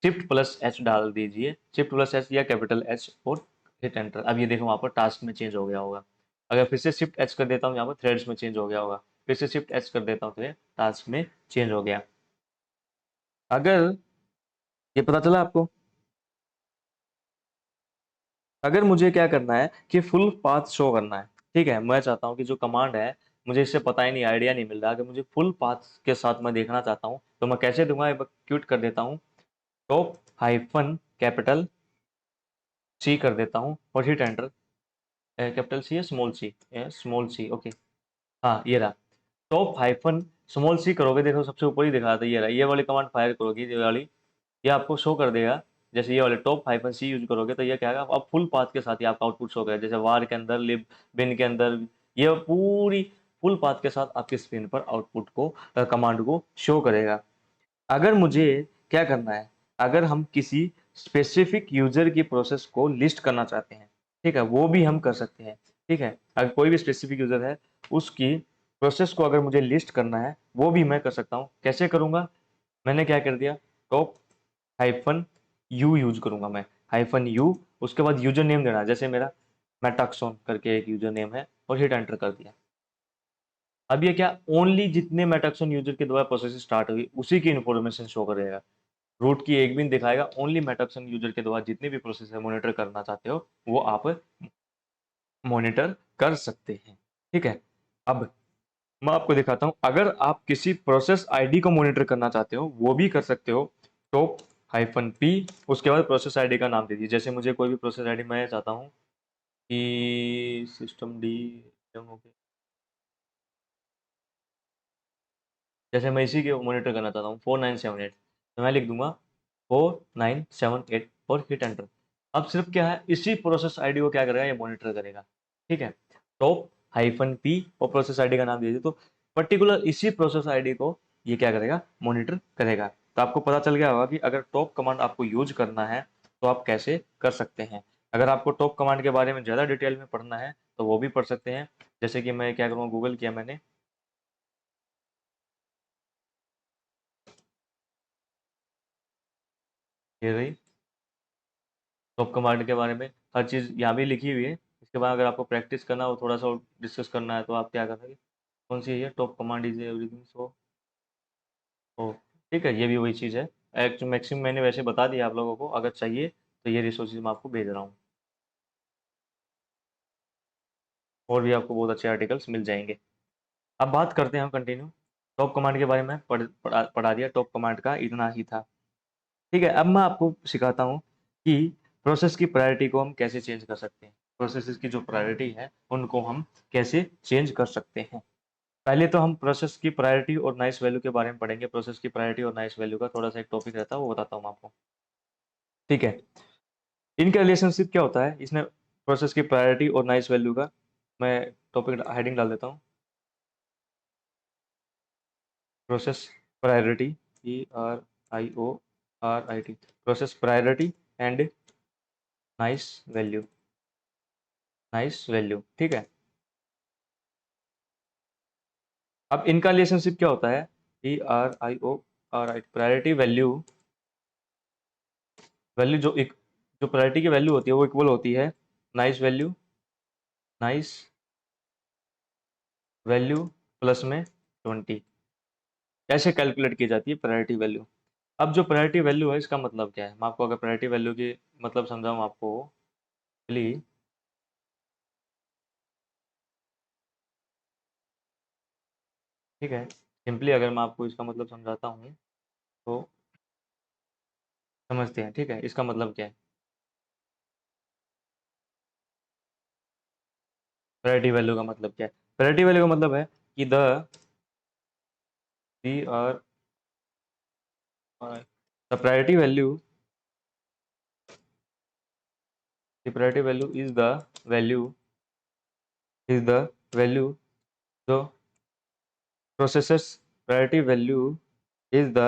शिफ्ट प्लस एच डाल दीजिए, शिफ्ट प्लस एच या कैपिटल एच और हिट एंटर। अब ये देखो वहाँ पर टास्क में चेंज हो गया होगा। अगर फिर से शिफ्ट एच कर देता हूँ यहाँ पर थ्रेड्स में चेंज हो गया होगा, फिर से शिफ्ट एच कर देता हूँ तो ये टास्क में चेंज हो गया। अगर ये पता चला आपको? अगर मुझे क्या करना है कि फुल पाथ शो करना है, ठीक है, मैं चाहता हूँ कि जो कमांड है मुझे इससे पता ही नहीं, आइडिया नहीं मिल रहा, अगर मुझे फुल पाथ के साथ मैं देखना चाहता हूँ तो मैं कैसे दूंगा, क्यूट कर देता हूँ, टॉप हाइफन कैपिटल सी कर देता हूँ और हिट एंटर। कैपिटल सी है small C, small C, okay, हाँ ये रहा, टॉप हाइफन स्मॉल सी करोगे, देखो सबसे ऊपर ही दिखा था, ये रहा, ये वाली कमांड फायर करोगे, ये वाली, ये आपको शो कर देगा। जैसे ये वाले टॉप हाइफन सी यूज करोगे तो ये क्या है, आप फुल पाथ के साथ ही आपका आउटपुट शो करेगा, जैसे वार के अंदर, लिब बिन के अंदर, ये पूरी फुल पाथ के साथ आपकी स्क्रीन पर आउटपुट को, कमांड को शो करेगा। अगर मुझे क्या करना है, अगर हम किसी स्पेसिफिक यूजर की प्रोसेस को लिस्ट करना चाहते हैं, ठीक है, वो भी हम कर सकते हैं, ठीक है। अगर कोई भी स्पेसिफिक यूजर है उसकी प्रोसेस को अगर मुझे लिस्ट करना है वो भी मैं कर सकता हूँ। कैसे करूँगा? मैंने क्या कर दिया, टॉप हाइफन यू यूज करूंगा मैं, हाइफन यू, उसके बाद यूजर नेम देना, जैसे मेरा मेटाक्सोन करके एक यूजर नेम है, और हिट एंटर कर दिया। अब ये क्या, ओनली जितने मेटाक्सोन यूजर के द्वारा प्रोसेस स्टार्ट हुई उसी की इन्फॉर्मेशन शो करेगा, रूट की एक भी नहीं दिखाएगा, ओनली मेटाक्सोन यूजर के द्वारा जितने भी प्रोसेस है मॉनिटर करना चाहते हो वो आप मॉनिटर कर सकते हैं, ठीक है। अब मैं आपको दिखाता हूं, अगर आप किसी प्रोसेस आईडी को मॉनिटर करना चाहते हो वो भी कर सकते हो। टॉप हाइफन पी, उसके बाद प्रोसेस आईडी का नाम दे दीजिए, जैसे मुझे कोई भी प्रोसेस आईडी मैं चाहता हूँ कि सिस्टम डी, जैसे मैं इसी के मॉनिटर करना चाहता हूँ 4978, तो मैं लिख दूंगा 4978 और हिट एंटर। अब सिर्फ क्या है, इसी प्रोसेस आईडी को क्या करेगा, ये मॉनिटर करेगा, ठीक है। टॉप हाइफन पी और प्रोसेस आईडी का नाम दे दीजिए, तो पर्टिकुलर इसी प्रोसेस आईडी को ये क्या करेगा, मॉनिटर करेगा। तो आपको पता चल गया होगा कि अगर टॉप कमांड आपको यूज करना है तो आप कैसे कर सकते हैं। अगर आपको टॉप कमांड के बारे में ज़्यादा डिटेल में पढ़ना है तो वो भी पढ़ सकते हैं। जैसे कि मैं क्या करूँगा, गूगल किया मैंने, ये रही टॉप कमांड के बारे में हर चीज़ यहाँ भी लिखी हुई है। इसके बाद अगर आपको प्रैक्टिस करना हो, थोड़ा सा डिस्कस करना है, तो आप क्या करेंगे, कौन सी है ये, top command is everything so, oh, ठीक है, ये भी वही चीज़ है। मैक्सिमम मैंने वैसे बता दिया आप लोगों को, अगर चाहिए तो ये रिसोर्सेज मैं आपको भेज रहा हूँ, और भी आपको बहुत अच्छे आर्टिकल्स मिल जाएंगे। अब बात करते हैं हम कंटिन्यू, टॉप कमांड के बारे में पढ़ा दिया, टॉप कमांड का इतना ही था, ठीक है। अब मैं आपको सिखाता हूँ कि प्रोसेस की प्रायोरिटी को हम कैसे चेंज कर सकते हैं, प्रोसेसेस की जो प्रायोरिटी है उनको हम कैसे चेंज कर सकते हैं। पहले तो हम प्रोसेस की प्रायोरिटी और नाइस वैल्यू के बारे में पढ़ेंगे। प्रोसेस की प्रायोरिटी और नाइस वैल्यू का थोड़ा सा एक टॉपिक रहता है, वो बताता हूँ आपको, ठीक है। इनका रिलेशनशिप क्या होता है, इसमें प्रोसेस की प्रायोरिटी और नाइस वैल्यू का, मैं टॉपिक हेडिंग डाल देता हूँ, process priority, PRIORIT, process priority and nice value, nice value, ठीक है। अब इनका रिलेशनशिप क्या होता है, PRIORIT, प्रायोरिटी वैल्यू, वैल्यू जो एक, जो प्रायोरिटी की वैल्यू होती है वो इक्वल होती है nice value, nice value plus में 20। कैसे कैलकुलेट की जाती है प्रायोरिटी वैल्यू? अब जो प्रायोरिटी वैल्यू है इसका मतलब क्या है, मैं आपको अगर प्रायोरिटी वैल्यू की मतलब समझाऊँ आपको, चलिए ठीक है। सिंपली अगर मैं आपको इसका मतलब समझाता हूँ तो समझते हैं। ठीक है, इसका मतलब क्या है? प्रायोरिटी वैल्यू का मतलब क्या है? प्रायोरिटी वैल्यू का मतलब है कि the R the priority value the priority value is the value जो processor's priority value is the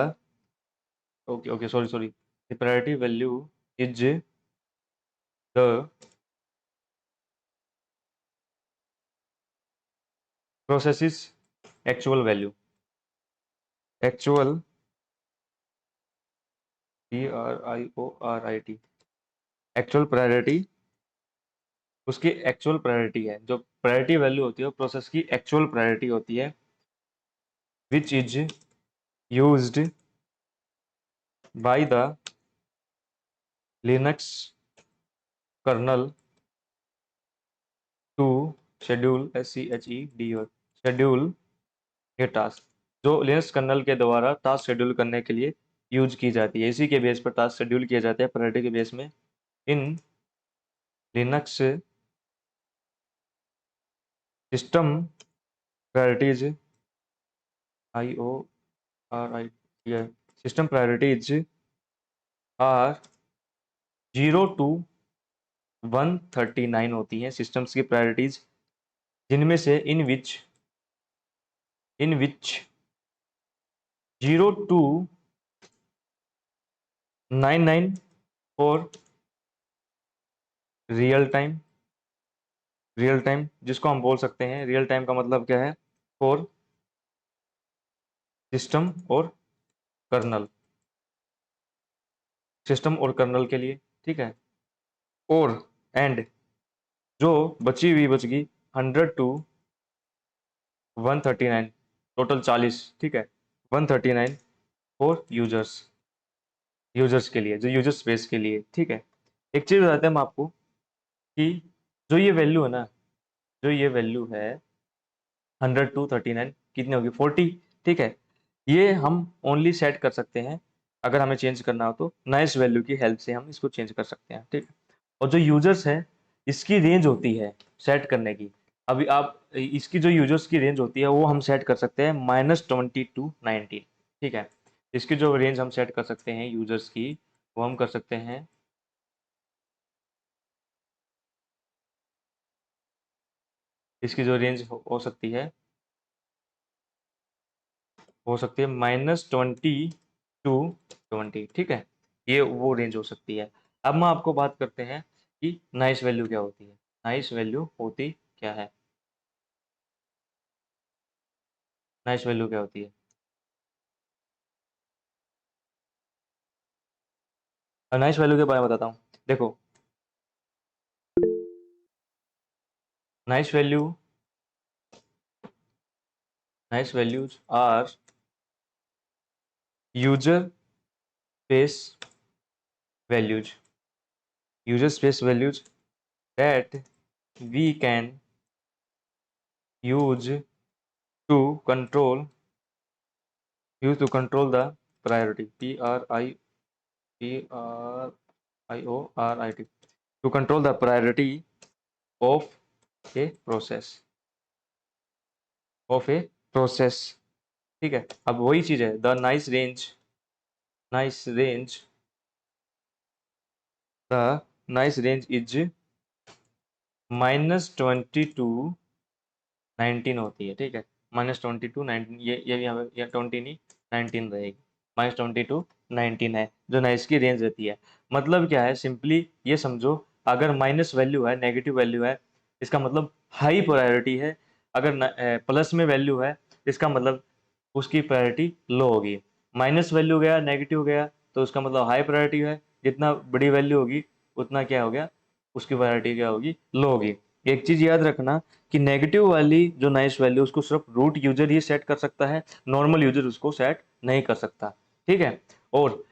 okay sorry the priority value is the process's actual value actual priority actual priority उसकी actual priority है। जो priority value होती है वो process की actual priority होती है which is used by the Linux kernel to schedule schedule ये टास्क जो लिनक्स कर्नल के द्वारा टास्क शेड्यूल करने के लिए यूज की जाती है। इसी के बेस पर टास्क शेड्यूल किया जाता है प्रायोरिटी के बेस में। In Linux system priorities IORI system priorities are 0 to 139 होती हैं सिस्टम्स की प्रायोरिटीज, जिनमें से इन विच 0 to 99 फॉर रियल टाइम जिसको हम बोल सकते हैं रियल टाइम का मतलब क्या है? फॉर सिस्टम और कर्नल, सिस्टम और कर्नल के लिए। ठीक है। और एंड जो बची हुई बचगी 100 to 139 टोटल 40। ठीक है। 139 फॉर यूजर्स के लिए, जो यूजर स्पेस के लिए। ठीक है। एक चीज बताते हैं हम आपको कि जो ये वैल्यू है ना, जो ये वैल्यू है 100 to 39 कितनी होगी? 40। ठीक है। ये हम ओनली सेट कर सकते हैं अगर हमें चेंज करना हो तो नाइस वैल्यू की हेल्प से हम इसको चेंज कर सकते हैं। ठीक है। और जो यूजर्स है इसकी रेंज होती है सेट करने की। अभी आप इसकी जो यूजर्स की रेंज होती है वो हम सेट कर सकते हैं -20 to 19। ठीक है। इसकी जो रेंज हम सेट कर सकते हैं यूजर्स की वो हम कर सकते हैं इसकी जो रेंज हो सकती है -20 to 20। ठीक है। ये वो रेंज हो सकती है। अब मैं आपको बात करते हैं कि नाइस वैल्यू क्या होती है। नाइस वैल्यू होती क्या है? नाइस वैल्यू क्या होती है? और नाइस वैल्यू के बारे में बताता हूँ। देखो, nice value nice values are user space values that we can use to control the priority PRIORIT to control the priority of a process। ठीक है। अब वही चीज है the nice range is -20 to 19 होती है। ठीक है। -20 to 19 ये यहाँ पे 20 नहीं 19 रहेगी। -20 to 19 है जो नाइस की रेंज रहती है। मतलब क्या है? सिंपली ये समझो, अगर माइनस वैल्यू है, नेगेटिव वैल्यू है, इसका मतलब हाई प्रायोरिटी है। अगर प्लस में वैल्यू है इसका मतलब उसकी प्रायोरिटी लो होगी। माइनस वैल्यू गया, नेगेटिव गया, तो उसका मतलब हाई प्रायोरिटी है। जितना बड़ी वैल्यू होगी उतना क्या हो गया? उसकी प्रायोरिटी क्या होगी? लो होगी। एक चीज याद रखना कि नेगेटिव वाली जो नाइस वैल्यू उसको सिर्फ रूट यूजर ही सेट कर सकता है, नॉर्मल यूजर उसको सेट नहीं कर सकता। ठीक है। और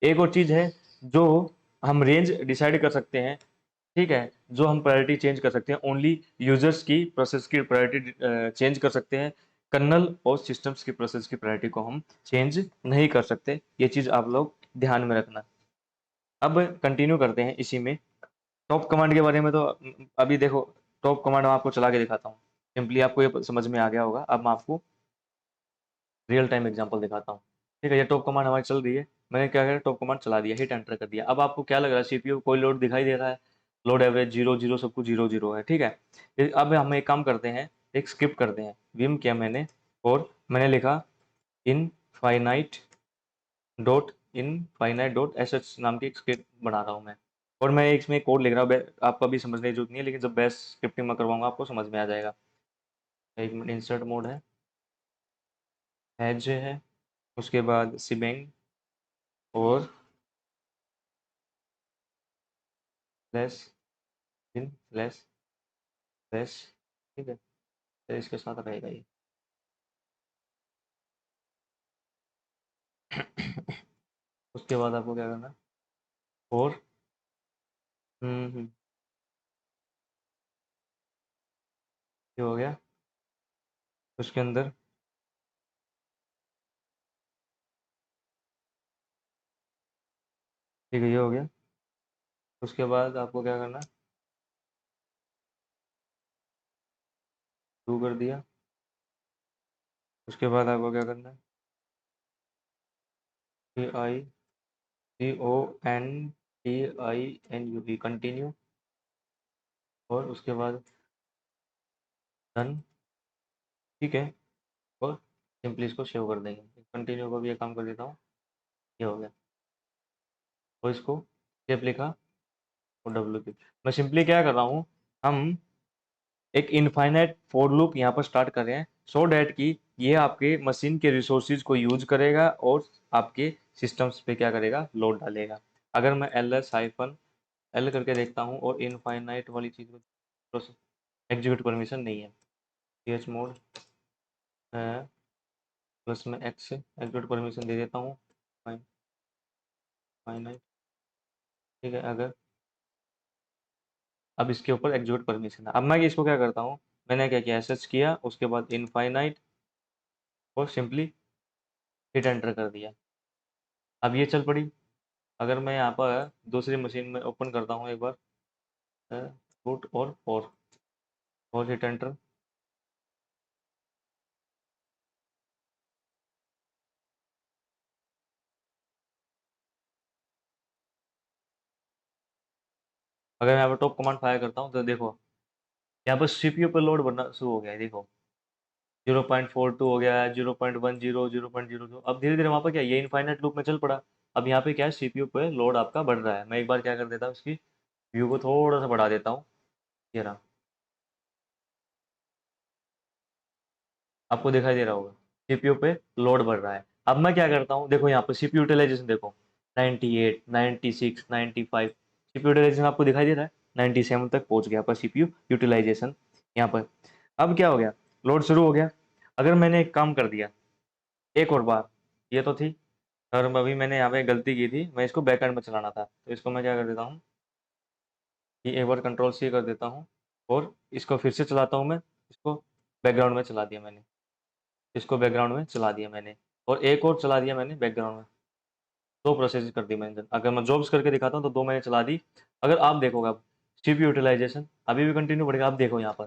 एक और चीज है जो हम रेंज डिसाइड कर सकते हैं। ठीक है। जो हम प्रायोरिटी चेंज कर सकते हैं ओनली यूजर्स की प्रोसेस की प्रायोरिटी चेंज कर सकते हैं कर्नल और सिस्टम्स की प्रोसेस की प्रायोरिटी को हम चेंज नहीं कर सकते, ये चीज़ आप लोग ध्यान में रखना। अब कंटिन्यू करते हैं इसी में। टॉप कमांड के बारे में तो अभी देखो, टॉप कमांड मैं आपको चला के दिखाता हूँ, सिंपली आपको ये समझ में आ गया होगा। अब मैं आपको रियल टाइम एग्जांपल दिखाता हूँ। ठीक है, ये टॉप कमांड हमारी चल रही है, मैंने क्या किया, टॉप कमांड चला दिया, हिट एंटर कर दिया। अब आपको क्या लग रहा है, सीपीयू कोई लोड दिखाई दे रहा है, लोड एवरेज 0 0 सब कुछ 0 0 है। ठीक है, अब हम एक काम करते हैं, एक स्किप करते हैं। विम किया मैंने और मैंने लिखा इनफाइनाइट डॉट एस एच नाम की एक स्क्रिप्ट बना रहा हूँ मैं, और मैं इसमें कोड लिख रहा हूँ। आपको अभी समझने की जरूरत नहीं है, लेकिन जब बेस्ट स्क्रिप्टिंग मैं करवाऊंगा आपको समझ में आ जाएगा। एक मिनट, इंसर्ट मोड है जो है, उसके बाद सिबेंग और लेस इन लेस लेस। ठीक है, तो इसके साथ रहेगा ये। उसके बाद आपको क्या करना है, और हम्म, ये हो गया। उसके अंदर ठीक है, ये हो गया। उसके बाद आपको क्या करना है, शुरू कर दिया। उसके बाद आपको क्या करना है, CONTINUE कंटिन्यू, और उसके बाद डन। ठीक है, और सिंपली इसको सेव कर देंगे। कंटिन्यू का भी ये काम कर देता हूँ, ये हो गया। और इसको स्टेप लिखा और WP। मैं सिंपली क्या कर रहा हूँ, हम एक इनफाइनाइट फॉर लूप यहाँ पर स्टार्ट कर रहे हैं, सो डैट कि ये आपके मशीन के रिसोर्सेज को यूज करेगा और आपके सिस्टम्स पे क्या करेगा, लोड डालेगा। अगर मैं ls हाइफन एल करके देखता हूँ और इनफाइनाइट वाली चीज़ को, एग्जीक्यूट परमिशन नहीं है, ch मोड प्लस में x से एग्जीक्यूट परमिशन दे देता हूँ, फाइनाइट। ठीक है, अगर अब इसके ऊपर एग्जीक्यूट परमिशन है। अब मैं इसको क्या करता हूँ, मैंने क्या किया, एसएच किया, उसके बाद इनफाइनाइट और सिंपली हिट एंटर कर दिया। अब ये चल पड़ी। अगर मैं यहाँ पर दूसरी मशीन में ओपन करता हूँ एक बार, रूट और हिट एंटर। अगर मैं यहाँ पर टॉप कमांड फायर करता हूँ तो देखो, यहाँ पर सीपीयू पर लोड बनना शुरू हो गया है। देखो 0.42 हो गया है, 0.10, 0.02। अब धीरे धीरे वहाँ पर क्या, ये इनफाइनाइट लूप में चल पड़ा। अब यहाँ पे क्या है, सीपीयू पे लोड आपका बढ़ रहा है। मैं एक बार क्या कर देता हूँ, इसकी व्यू को थोड़ा सा बढ़ा देता हूँ, ये रहा, आपको दिखाई दे रहा होगा, सीपीयू पे लोड बढ़ रहा है। अब मैं क्या करता हूँ, देखो यहाँ पर सीपीयू यूटिलाइजेशन देखो, 98, 96, 95। सीपीयू यूटिलाइजेशन आपको दिखाई दे रहा है, 97 तक पहुंच गया पर सीपीयू यूटिलाइजेशन यहाँ पर। अब क्या हो गया, लोड शुरू हो गया। अगर मैंने एक काम कर दिया, एक और बार, ये तो थी, और अभी मैंने यहाँ पे गलती की थी, मैं इसको बैकएंड में चलाना था, तो इसको मैं क्या कर देता हूँ कि एक बार कंट्रोल C कर देता हूँ, और इसको फिर से चलाता हूँ मैं, इसको बैकग्राउंड में चला दिया मैंने, इसको बैकग्राउंड में चला दिया मैंने, और एक और चला दिया मैंने बैकग्राउंड में। दो प्रोसेस कर दी मैंने। अगर मैं जॉब्स करके दिखाता हूँ तो दो मैंने चला दी। अगर आप देखोगे, अब सीपीयू यूटिलाइजेशन अभी भी कंटिन्यू बढ़ेगा। आप देखो यहाँ पर,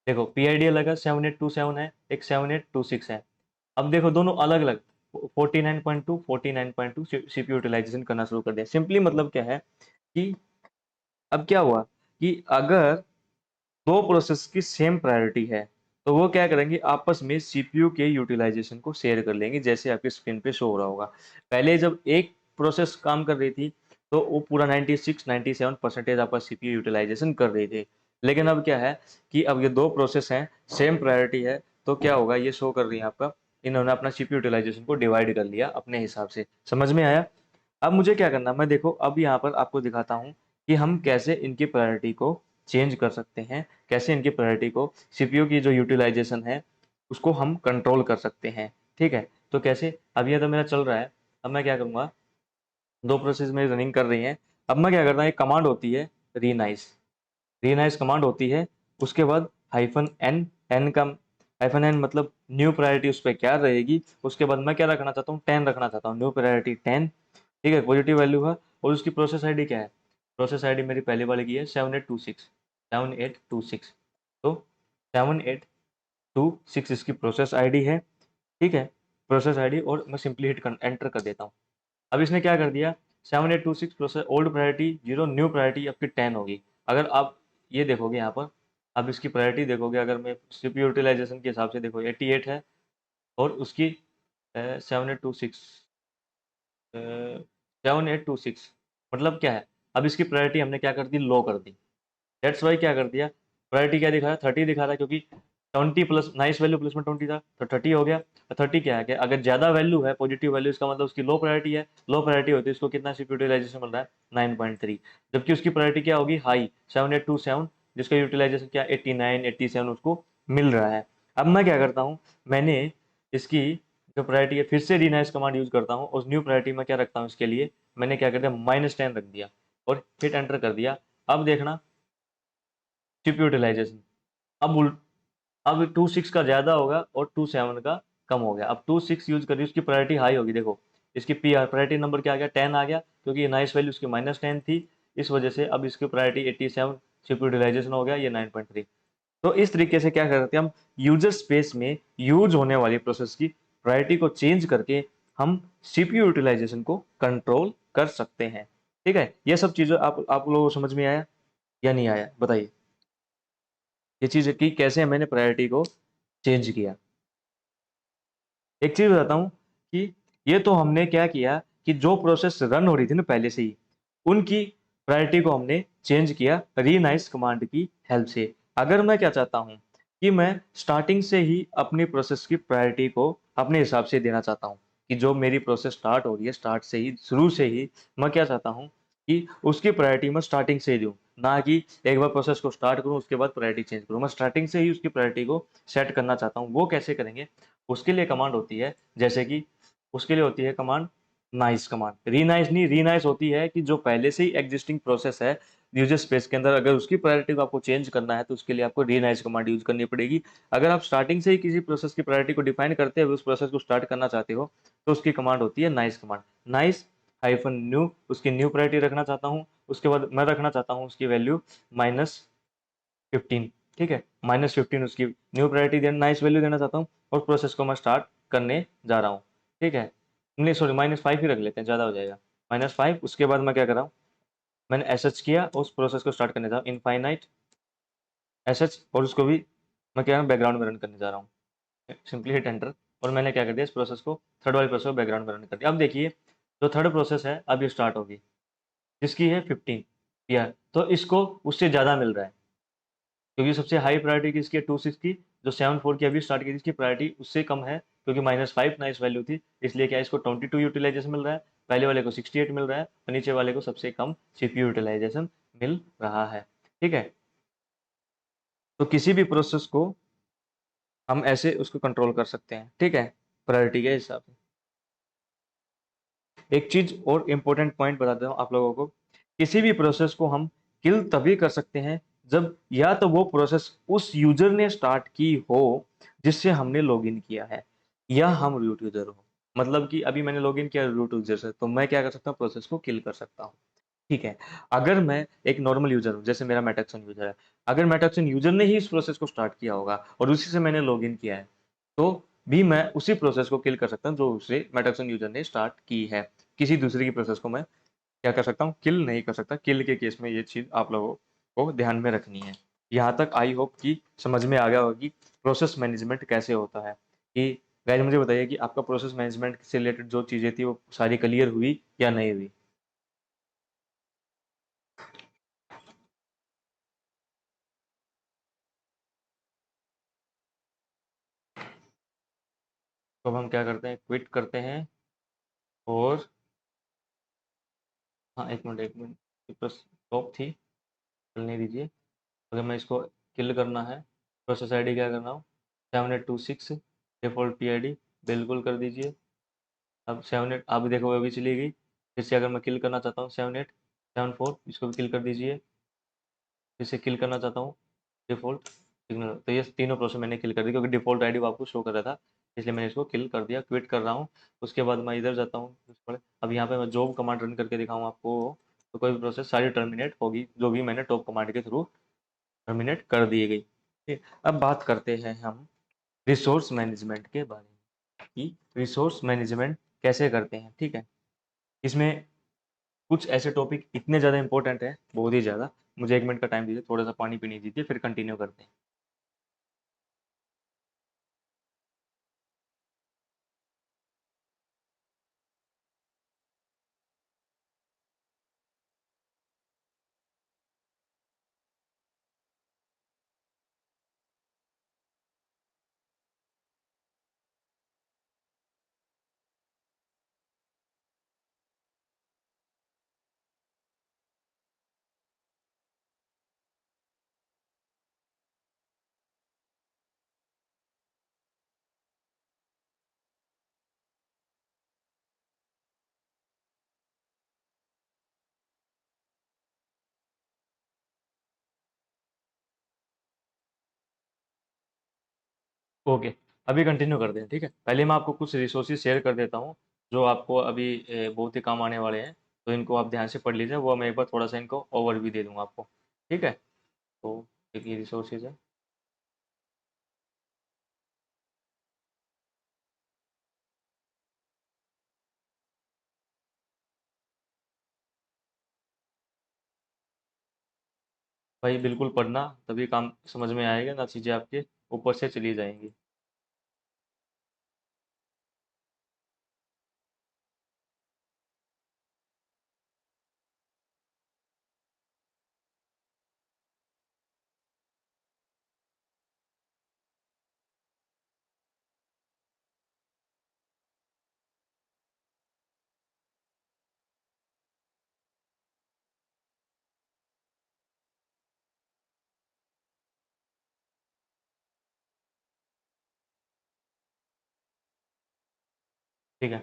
देखो पीआईडी अलग है, 7827 है, एक 7826 है। अब देखो दोनों अलग अलग, 49.2 49.2 सीपीयू यूटिलाइजेशन करना शुरू कर दिया। सिंपली मतलब क्या है कि अब क्या हुआ कि अगर दो प्रोसेस की सेम प्रायोरिटी है तो वो क्या करेंगे, आपस में सीपीयू के यूटिलाइजेशन को शेयर कर लेंगे, जैसे आपके स्क्रीन पे शो हो रहा होगा। पहले जब एक प्रोसेस काम कर रही थी तो वो पूरा 96-97% आपका सीपीयू यूटिलाइजेशन कर रही थी। लेकिन अब क्या है कि अब ये दो प्रोसेस हैं, सेम प्रायोरिटी है, तो क्या होगा, ये शो कर रही है आपका, इन्होंने अपना सीपीयू यूटिलाइजेशन को डिवाइड कर लिया अपने हिसाब से। समझ में आया? अब मुझे क्या करना, मैं देखो अब यहाँ पर आपको दिखाता हूँ कि हम कैसे इनकी प्रायोरिटी को चेंज कर सकते हैं, कैसे इनकी प्रायोरिटी को, सीपीयू की जो यूटिलाइजेशन है उसको हम कंट्रोल कर सकते हैं। ठीक है, तो कैसे, अब ये तो मेरा चल रहा है। अब मैं क्या करूँगा, दो प्रोसेस मेरी रनिंग कर रही हैं। अब मैं क्या करता हूँ, एक कमांड होती है रीनाइस, रीनाइस कमांड होती है। उसके बाद हाइफन एन, एन का हाइफन एन मतलब न्यू प्रायोरिटी उस पर क्या रहेगी, उसके बाद मैं क्या रखना चाहता हूँ, 10 रखना चाहता हूँ, न्यू प्रायोरिटी 10। ठीक है, पॉजिटिव वैल्यू है। और उसकी प्रोसेस आईडी क्या है, प्रोसेस आईडी मेरी पहले वाली की है 7826। तो 7826 इसकी प्रोसेस आईडी है। ठीक है, प्रोसेस आईडी, और मैं सिंपली एंटर कर देता हूँ। अब इसने क्या कर दिया, 7826 process old priority 0, new priority आपकी 10 होगी। अगर आप ये देखोगे यहाँ पर, अब इसकी प्रायोरिटी देखोगे, अगर मैं सीपीयू यूटिलाइजेशन के हिसाब से देखो 88 है, और उसकी 7826 7826 मतलब क्या है, अब इसकी प्रायोरिटी हमने क्या कर दी, लो कर दी। दैट्स वाई क्या कर दिया, प्रायोरिटी क्या दिखा रहा है, 30 दिखा रहा है, क्योंकि 20 प्लस नाइस वैल्यू प्लस में 20 था, तो 30 हो गया। 30 क्या है कि अगर ज्यादा वैल्यू है, पॉजिटिव वैल्यू, इसका मतलब उसकी लो प्रायोरिटी है। लो प्रायोरिटी होती है, इसको कितना सीपीयू यूटिलाइजेशन मिल रहा है, 9.3। जबकि उसकी प्रायोरिटी क्या होगी, हाई, 7827, जिसका यूटिलाइजेशन क्या 89 87 उसको मिल रहा है। अब मैं क्या करता हूँ, मैंने इसकी जो प्रायोरिटी है, फिर से रीनाइज कमांड यूज करता हूँ। उस न्यू प्रायोरिटी में क्या रखता हूँ, इसके लिए मैंने क्या कर दिया, -10 रख दिया, और फिर एंटर कर दिया। अब देखना चिप यूटिलाइजेशन, अब अब 26 का ज्यादा होगा और 27 का कम हो गया। अब 26 यूज करिए, उसकी प्रायोरिटी हाई होगी। देखो इसकी पी आर प्रायोरिटी नंबर क्या आ गया, 10 आ गया, क्योंकि ये नाइस वैल्यू उसकी -10 थी, इस वजह से अब इसकी प्रायोरिटी 87, चिप यूटिलाइजेशन हो गया ये 9.3। तो इस तरीके से क्या करते हैं हम, यूजर स्पेस में यूज होने वाली प्रोसेस की प्रायोरिटी को चेंज करके हम सीपीयू यूटिलाइजेशन को कंट्रोल कर सकते हैं। ठीक है, ये सब चीजें आप लोगों को समझ में आया या नहीं आया, बताइए। ये चीज की कैसे मैंने प्रायोरिटी को चेंज किया। एक चीज बताता हूँ कि ये तो हमने क्या किया कि जो प्रोसेस रन हो रही थी ना पहले से ही, उनकी प्रायोरिटी को हमने चेंज किया रीनाइस कमांड की हेल्प से। अगर मैं क्या चाहता हूँ कि मैं स्टार्टिंग से ही अपनी प्रोसेस की प्रायोरिटी को अपने हिसाब से देना चाहता हूँ, कि जो मेरी प्रोसेस स्टार्ट हो रही है, स्टार्ट से ही, शुरू से ही मैं क्या चाहता हूँ कि उसकी प्रायोरिटी मैं स्टार्टिंग से ही दूँ, ना कि एक बार प्रोसेस को स्टार्ट करूँ उसके बाद प्रायोरिटी चेंज करूँ। मैं स्टार्टिंग से ही उसकी प्रायोरिटी को सेट करना चाहता हूँ। वो कैसे करेंगे, उसके लिए कमांड होती है, जैसे कि उसके लिए होती है कमांड नाइस कमांड। रीनाइस नहीं, रीनाइस होती है कि जो पहले से ही एग्जिस्टिंग प्रोसेस है यूजर स्पेस के अंदर, अगर उसकी प्रायोरिटी को आपको चेंज करना है तो उसके लिए आपको रीनाइस कमांड यूज करनी पड़ेगी। अगर आप स्टार्टिंग से ही किसी प्रोसेस की प्रायोरिटी को डिफाइन करते हुए उस प्रोसेस को स्टार्ट करना चाहते हो तो उसकी कमांड होती है nice command. Nice hyphen new, उसकी न्यू प्रायोरिटी रखना चाहता हूँ, उसके बाद मैं रखना चाहता हूँ उसकी वैल्यू -15। ठीक है, -15 उसकी न्यू प्रायोरिटी देना, नाइस वैल्यू देना चाहता हूँ, और प्रोसेस को मैं स्टार्ट करने जा रहा हूँ। ठीक है, नहीं सॉरी, -5 ही रख लेते हैं, ज़्यादा हो जाएगा। -5, उसके बाद मैं क्या कर रहा हूँ, मैंने एसएच किया, उस प्रोसेस को स्टार्ट करने जा रहा हूँ, इनफाइनाइट एसएच, और उसको भी मैं क्या बैकग्राउंड में रन करने जा रहा हूँ, सिंपली हिट एंटर। और मैंने क्या कर दिया, इस प्रोसेस को, थर्ड वाली प्रोसेस को बैकग्राउंड में रन कर दिया। अब देखिए जो थर्ड प्रोसेस है अब ये स्टार्ट होगी, जिसकी है 15 या, तो इसको उससे ज़्यादा मिल रहा है, क्योंकि सबसे हाई प्रायोरिटी किसकी है, 26 की, जो 74 की अभी स्टार्ट की थी इसकी प्रायोरिटी उससे कम है, क्योंकि -5 नाइस वैल्यू थी, इसलिए क्या इसको 22 यूटिलाइजेशन मिल रहा है, पहले वाले को 68 मिल रहा है, और नीचे वाले को सबसे कम सीपीयू यूटिलाइजेशन मिल रहा है। ठीक है, तो किसी भी प्रोसेस को हम ऐसे उसको कंट्रोल कर सकते हैं। ठीक है, प्रायोरिटी के हिसाब से। एक चीज और इम्पोर्टेंट पॉइंट बताता हूँ आप लोगों को, किसी भी प्रोसेस को हम किल तभी कर सकते हैं जब या तो वो प्रोसेस उस यूजर ने स्टार्ट की हो जिससे हमने लॉगिन किया है, या हम रूट यूजर हो। मतलब कि अभी मैंने लॉगिन किया रूट यूजर से, तो मैं क्या कर सकता हूँ, प्रोसेस को किल कर सकता हूँ। ठीक है, अगर मैं एक नॉर्मल यूजर हूँ, जैसे मेरा मेटाक्सन यूजर है, अगर मेटाक्सन यूजर ने ही इस प्रोसेस को स्टार्ट किया होगा और उसी से मैंने लॉगिन किया है, तो भी मैं उसी प्रोसेस को किल कर सकता हूँ जो उसे मेटाक्सन यूजर ने स्टार्ट की है। किसी दूसरे की प्रोसेस को मैं क्या कर सकता हूँ, किल नहीं कर सकता। किल के केस में ये चीज आप लोगों को ध्यान में रखनी है। यहाँ तक आई होप कि समझ में आ गया होगा कि प्रोसेस मैनेजमेंट कैसे होता है। कि गाइस मुझे बताइए कि आपका प्रोसेस मैनेजमेंट से रिलेटेड जो चीजें थी वो सारी क्लियर हुई या नहीं हुई। तो अब हम क्या करते हैं, क्विट करते हैं, और हाँ एक मिनट बस, टॉप थी, चलने दीजिए। अगर मैं इसको किल करना है, प्रोसेस आईडी क्या करना हो, 7826 डिफॉल्ट पी आई डी बिल्कुल कर दीजिए। अब 78 आप देखो अभी चली गई। फिर से अगर मैं किल करना चाहता हूँ 7874, इसको भी किल कर दीजिए। फिर से किल करना चाहता हूँ डिफॉल्ट तो ये तीनों प्रोसेस मैंने किल कर दी, क्योंकि डिफ़ॉल्ट आईडी वो आपको शो कर रहा था, इसलिए मैंने इसको किल कर दिया, क्विट कर रहा हूँ। उसके बाद मैं इधर जाता हूँ, अब यहाँ पे मैं जॉब कमांड रन करके दिखाऊँ आपको, तो कोई भी प्रोसेस सारी टर्मिनेट होगी, जो भी मैंने टॉप कमांड के थ्रू टर्मिनेट कर दी गई। ठीक, अब बात करते हैं हम रिसोर्स मैनेजमेंट के बारे में, कि रिसोर्स मैनेजमेंट कैसे करते हैं। ठीक है, इसमें कुछ ऐसे टॉपिक इतने ज़्यादा इंपॉर्टेंट है, बहुत ही ज़्यादा। मुझे 1 मिनट का टाइम दीजिए, थोड़ा सा पानी पीने दीजिए, फिर कंटिन्यू करते हैं। ओके, अभी कंटिन्यू करते हैं। ठीक है, पहले मैं आपको कुछ रिसोर्सेज शेयर कर देता हूँ, जो आपको अभी बहुत ही काम आने वाले हैं, तो इनको आप ध्यान से पढ़ लीजिए। वो मैं एक बार थोड़ा सा इनको ओवरव्यू दे दूंगा आपको। ठीक है, तो एक ये रिसोर्सेज है। भाई बिल्कुल पढ़ना, तभी काम समझ में आएगा, ना चीज़ें आपके ऊपर से चली जाएंगी। ठीक है,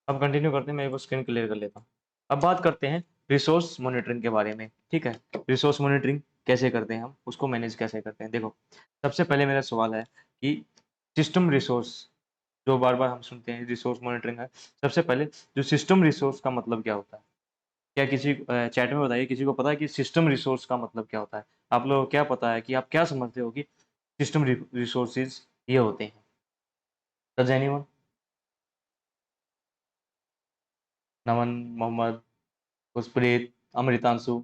अब कंटिन्यू करते हैं, मैं एक बार स्क्रीन क्लियर कर लेता हूँ। अब बात करते हैं रिसोर्स मॉनिटरिंग के बारे में। ठीक है, रिसोर्स मॉनिटरिंग कैसे करते हैं, हम उसको मैनेज कैसे करते हैं। देखो, सबसे पहले मेरा सवाल है कि सिस्टम रिसोर्स, जो बार बार हम सुनते हैं रिसोर्स मॉनिटरिंग है, सबसे पहले जो सिस्टम रिसोर्स का मतलब क्या होता है? क्या किसी चैट में बताइए, किसी को पता है कि सिस्टम रिसोर्स का मतलब क्या होता है? आप लोगों को क्या पता है, कि आप क्या समझते हो कि सिस्टम रिसोर्सेज ये होते हैं? Does anyone? Naman, Mohammad, Khushpreet, Amritanshu?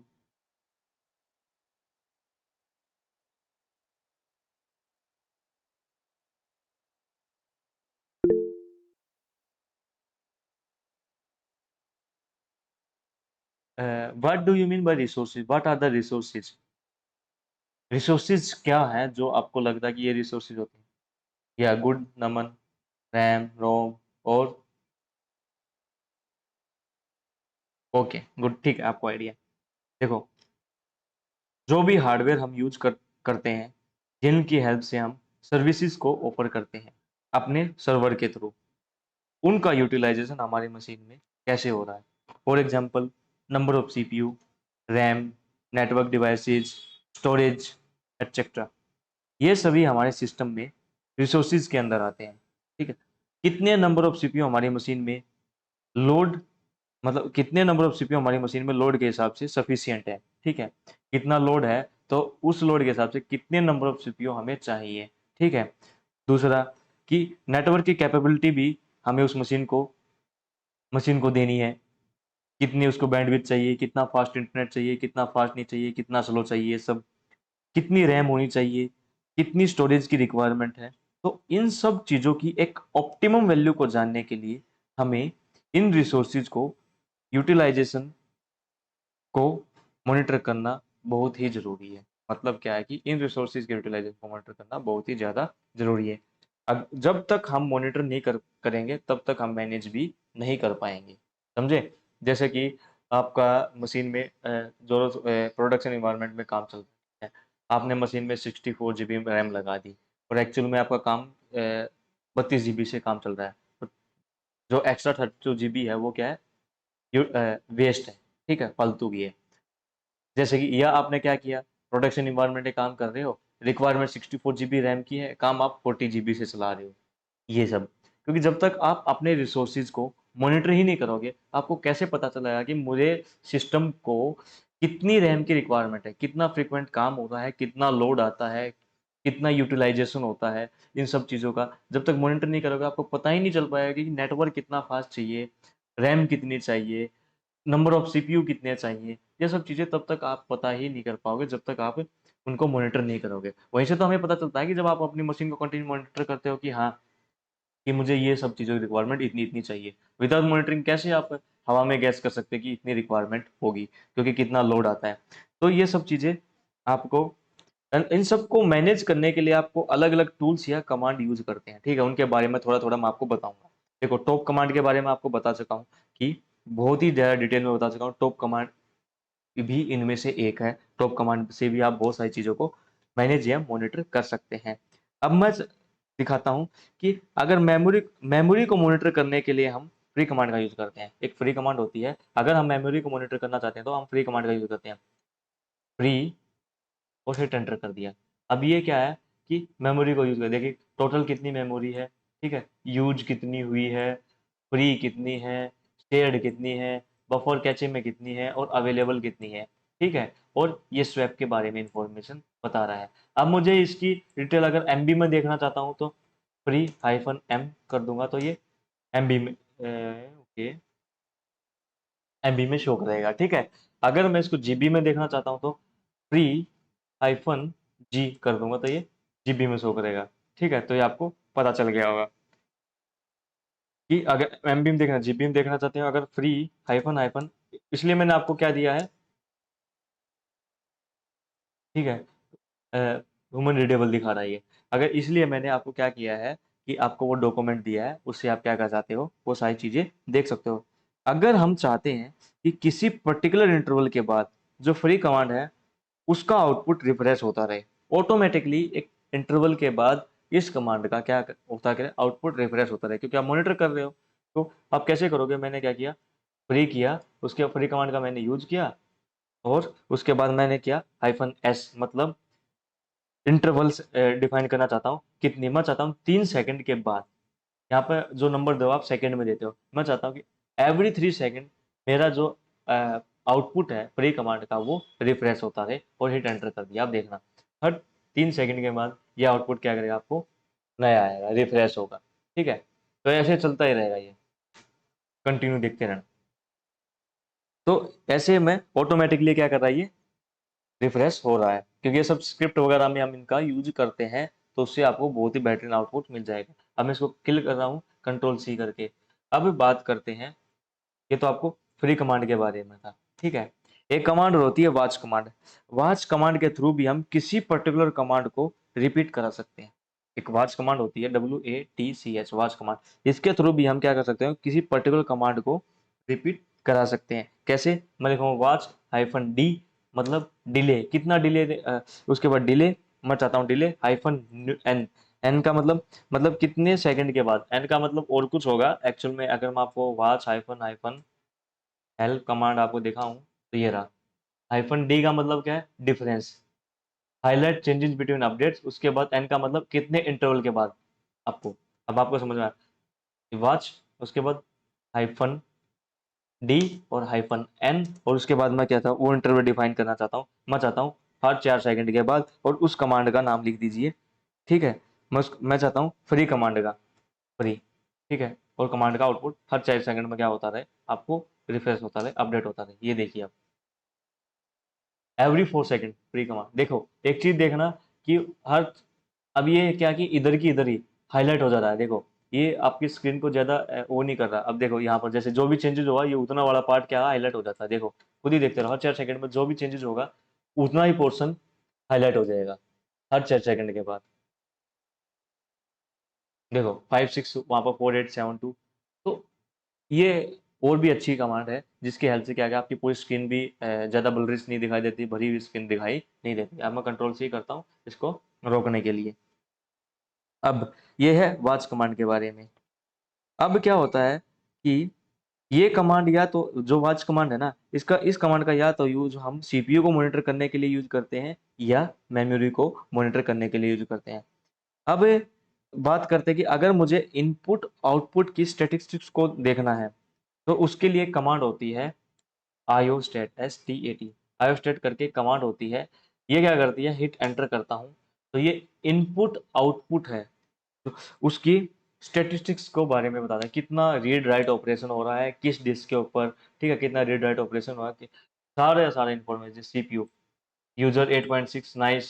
What do you mean by resources? What are the resources? Resources क्या है जो आपको लगता है कि ये रिसोर्सेज होते हैं? या गुड नमन, रैम, रोम, और ओके गुड, ठीक है, आपको आइडिया। देखो, जो भी हार्डवेयर हम यूज करते हैं, जिनकी हेल्प से हम सर्विसेज को ऑफर करते हैं अपने सर्वर के थ्रू, उनका यूटिलाइजेशन हमारी मशीन में कैसे हो रहा है? For example, number of CPU, RAM, network devices, storage, etcetera, ये सभी हमारे सिस्टम में रिसोर्सेज के अंदर आते हैं। ठीक है, कितने नंबर ऑफ सीपीयू हमारी मशीन में लोड, मतलब कितने नंबर ऑफ सीपीयू हमारी मशीन में लोड के हिसाब से सफिशिएंट है। ठीक है, कितना लोड है, तो उस लोड के हिसाब से कितने नंबर ऑफ सीपीयू हमें चाहिए। ठीक है, दूसरा, कि नेटवर्क की कैपेबिलिटी भी हमें उस मशीन को देनी है, कितनी उसको बैंडविड्थ चाहिए, कितना फास्ट इंटरनेट चाहिए, कितना फास्ट नहीं चाहिए, कितना स्लो चाहिए, सब, कितनी रैम होनी चाहिए, कितनी स्टोरेज की रिक्वायरमेंट है। तो इन सब चीज़ों की एक ऑप्टिमम वैल्यू को जानने के लिए हमें इन रिसोर्सेज को यूटिलाइजेशन को मॉनिटर करना बहुत ही ज़रूरी है। मतलब क्या है कि इन रिसोर्सेज के यूटिलाइजेशन को मॉनिटर करना बहुत ही ज़्यादा ज़रूरी है। अब जब तक हम मॉनिटर नहीं करेंगे, तब तक हम मैनेज भी नहीं कर पाएंगे। समझे? जैसे कि आपका मशीन में जो प्रोडक्शन इन्वायरमेंट में काम चल रहा है, आपने मशीन में 64 GB रैम लगा दी, और एक्चुअल में आपका काम 32 GB से काम चल रहा है, तो जो एक्स्ट्रा 32 GB है वो क्या है, वेस्ट है। ठीक है, फालतू की है। जैसे कि, या आपने क्या किया, प्रोडक्शन इन्वायरमेंट में काम कर रहे हो, रिक्वायरमेंट 64 GB रैम की है, काम आप 40 GB से चला रहे हो, ये सब। क्योंकि जब तक आप अपने रिसोर्सेज को मॉनिटर ही नहीं करोगे, आपको कैसे पता चलेगा कि मुझे सिस्टम को कितनी रैम की रिक्वायरमेंट है, कितना फ्रीक्वेंट काम हो रहा है, कितना लोड आता है, कितना यूटिलाइजेशन होता है, इन सब चीज़ों का जब तक मॉनिटर नहीं करोगे आपको पता ही नहीं चल पाएगा कि नेटवर्क कितना फास्ट चाहिए, रैम कितनी चाहिए, नंबर ऑफ सीपीयू कितने चाहिए। ये सब चीज़ें तब तक आप पता ही नहीं कर पाओगे जब तक आप उनको मॉनिटर नहीं करोगे। वहीं से तो हमें पता चलता है कि जब आप अपनी मशीन को कंटिन्यू मॉनिटर करते हो कि हाँ, कि मुझे ये सब चीज़ों की रिक्वायरमेंट इतनी इतनी चाहिए। विदाउट मॉनिटरिंग कैसे आप हवा में गैस कर सकते हैं कि इतनी रिक्वायरमेंट होगी, क्योंकि कितना लोड आता है। तो ये सब चीज़ें आपको इन सबको मैनेज करने के लिए आपको अलग अलग टूल्स या कमांड यूज करते हैं, ठीक है। उनके बारे में थोड़ा थोड़ा मैं आपको बताऊंगा। देखो, टॉप कमांड के बारे में आपको बता चुका हूँ कि बहुत ही ज़्यादा डिटेल में बता चुका हूँ। टॉप कमांड भी इनमें से एक है। टॉप कमांड से भी आप बहुत सारी चीज़ों को मैनेज या मॉनिटर कर सकते हैं। अब मैं दिखाता हूँ कि अगर मेमोरी मेमोरी को मॉनिटर करने के लिए हम फ्री कमांड का यूज करते हैं। एक फ्री कमांड होती है, अगर हम मेमोरी को मॉनिटर करना चाहते हैं तो हम फ्री कमांड का यूज करते हैं। फ्री और हिट एंटर कर दिया। अब ये क्या है कि मेमोरी को यूज कर, देखिए टोटल कितनी मेमोरी है, ठीक है, यूज कितनी हुई है, फ्री कितनी है, शेयर्ड कितनी है, बफर कैचे में कितनी है और अवेलेबल कितनी है, ठीक है। और ये स्वैप के बारे में इंफॉर्मेशन बता रहा है। अब मुझे इसकी डिटेल अगर एमबी में देखना चाहता हूँ तो फ्री हाइफन एम कर दूंगा तो ये एमबी में ओके एमबी में शो करेगा, ठीक है। अगर मैं इसको जीबी में देखना चाहता हूँ तो फ्री हाइफन जी कर दूंगा तो ये जीबी में शो करेगा, ठीक है। तो ये आपको पता चल गया होगा कि अगर एमबी में देखना, जीबी में देखना चाहते हो, अगर फ्री हाइफन हाइफन, इसलिए मैंने आपको क्या दिया है, ठीक है, ह्यूमन रीडेबल दिखा रहा है ये। अगर इसलिए मैंने आपको क्या किया है कि आपको वो डॉक्यूमेंट दिया है, उससे आप क्या कर चाहते हो वो सारी चीज़ें देख सकते हो। अगर हम चाहते हैं कि किसी पर्टिकुलर इंटरवल के बाद जो फ्री कमांड है उसका आउटपुट रिफ्रेश होता रहे ऑटोमेटिकली, एक इंटरवल के बाद इस कमांड का क्या होता है, आउटपुट रिफ्रेश होता रहे, क्योंकि आप मॉनिटर कर रहे हो। तो आप कैसे करोगे, मैंने क्या किया, फ्री किया, उसके फ्री कमांड का मैंने यूज किया और उसके बाद मैंने किया हाइफन एस, मतलब इंटरवल्स डिफाइन करना चाहता हूँ कितनी, मैं चाहता हूँ 3 सेकंड के बाद। यहाँ पर जो नंबर दो आप सेकंड में देते हो, मैं चाहता हूँ कि एवरी 3 सेकंड मेरा जो आउटपुट है फ्री कमांड का वो रिफ्रेश होता रहे, और हिट एंटर कर दिया। आप देखना हर 3 सेकंड के बाद ये आउटपुट क्या करेगा, आपको नया आएगा, रिफ्रेश होगा, ठीक है। तो ऐसे चलता ही रहेगा, ये कंटिन्यू देखते रहना। तो ऐसे में ऑटोमेटिकली क्या कर रहा है, ये रिफ्रेश हो रहा है, क्योंकि ये सब स्क्रिप्ट वगैरह में हम इनका यूज करते हैं, तो उससे आपको बहुत ही बेहतरीन आउटपुट मिल जाएगा। अब मैं इसको किल कर रहा हूँ कंट्रोल सी करके। अब बात करते हैं, ये तो आपको फ्री कमांड के बारे में था, ठीक है। एक कमांड होती है वॉच कमांड। वॉच कमांड के थ्रू भी हम किसी पर्टिकुलर कमांड को रिपीट करा सकते हैं। एक वॉच कमांड होती है WATCH, वॉच कमांड। इसके थ्रू भी हम क्या कर सकते हैं, किसी पर्टिकुलर कमांड को रिपीट करा सकते हैं। कैसे, मैं लिखूंगा वॉच हाइफन डी, मतलब डिले, कितना डिले, उसके बाद डिले, मैं चाहता हूँ डिले हाइफन एन। एन का मतलब कितने सेकंड के बाद, एन का मतलब और कुछ होगा एक्चुअल में। अगर मैं आपको watch hyphen hyphen help command आपको दिखाऊं तो ये रहा। हाइफन डी का मतलब क्या है, difference, highlight changes between updates, उसके बाद एन का मतलब कितने इंटरवल के बाद आपको। अब आपको समझ में आया, वॉच, उसके बाद हाइफन डी और हाइफन एन, और उसके बाद मैं क्या था, वो इंटरवल डिफाइन करना चाहता हूँ। मैं चाहता हूँ हर 4 सेकंड के बाद, और उस कमांड का नाम लिख दीजिए, ठीक है। मैं चाहता हूँ फ्री कमांड का, फ्री, ठीक है। और कमांड का आउटपुट हर 4 सेकंड में क्या होता रहे, आपको रिफ्रेश होता रहे, अपडेट होता रहे। ये देखिए आप, एवरी 4 सेकंड फ्री कमांड। देखो एक चीज देखना कि हर, अब ये क्या कि इधर की इधर ही हाईलाइट हो जा रहा है, देखो ये आपकी स्क्रीन को ज्यादा वो नहीं कर रहा। अब देखो यहाँ पर जैसे जो भी चेंजेस होगा, ये उतना वाला पार्ट क्या हाईलाइट हो जाता है, देखो खुद ही देखते रहो, हर 4 सेकंड में जो भी चेंजेस होगा उतना ही पोर्शन हाईलाइट हो जाएगा हर 4 सेकंड के बाद। देखो 5 6, वहाँ पर 4 8 7 2। तो ये और भी अच्छी कमांड है, जिसकी हेल्प से क्या है, आपकी पूरी स्क्रीन भी ज़्यादा ब्लरिश नहीं दिखाई देती, भरी हुई स्क्रीन दिखाई नहीं देती। अब मैं कंट्रोल से ही करता हूँ इसको रोकने के लिए। अब ये है वॉच कमांड के बारे में। अब क्या होता है कि ये कमांड या तो जो वॉच कमांड है ना, इसका इस कमांड का या तो यूज हम सीपीयू को मॉनिटर करने के लिए यूज करते हैं या मेमोरी को मॉनिटर करने के लिए यूज करते हैं। अब बात करते हैं कि अगर मुझे इनपुट आउटपुट की स्टैटिस्टिक्स को देखना है तो उसके लिए कमांड होती है आईओस्टेट, STAT। आईओस्टेट करके कमांड होती है। ये क्या करती है, हिट एंटर करता हूँ तो ये इनपुट आउटपुट है, तो उसकी स्टेटिस्टिक्स को बारे में बताता है, कितना रीड राइट ऑपरेशन हो रहा है किस डिस्क के ऊपर, ठीक है, कितना रीड राइट ऑपरेशन हो रहा है, सारे सारे information, CPU user 8.6 nice,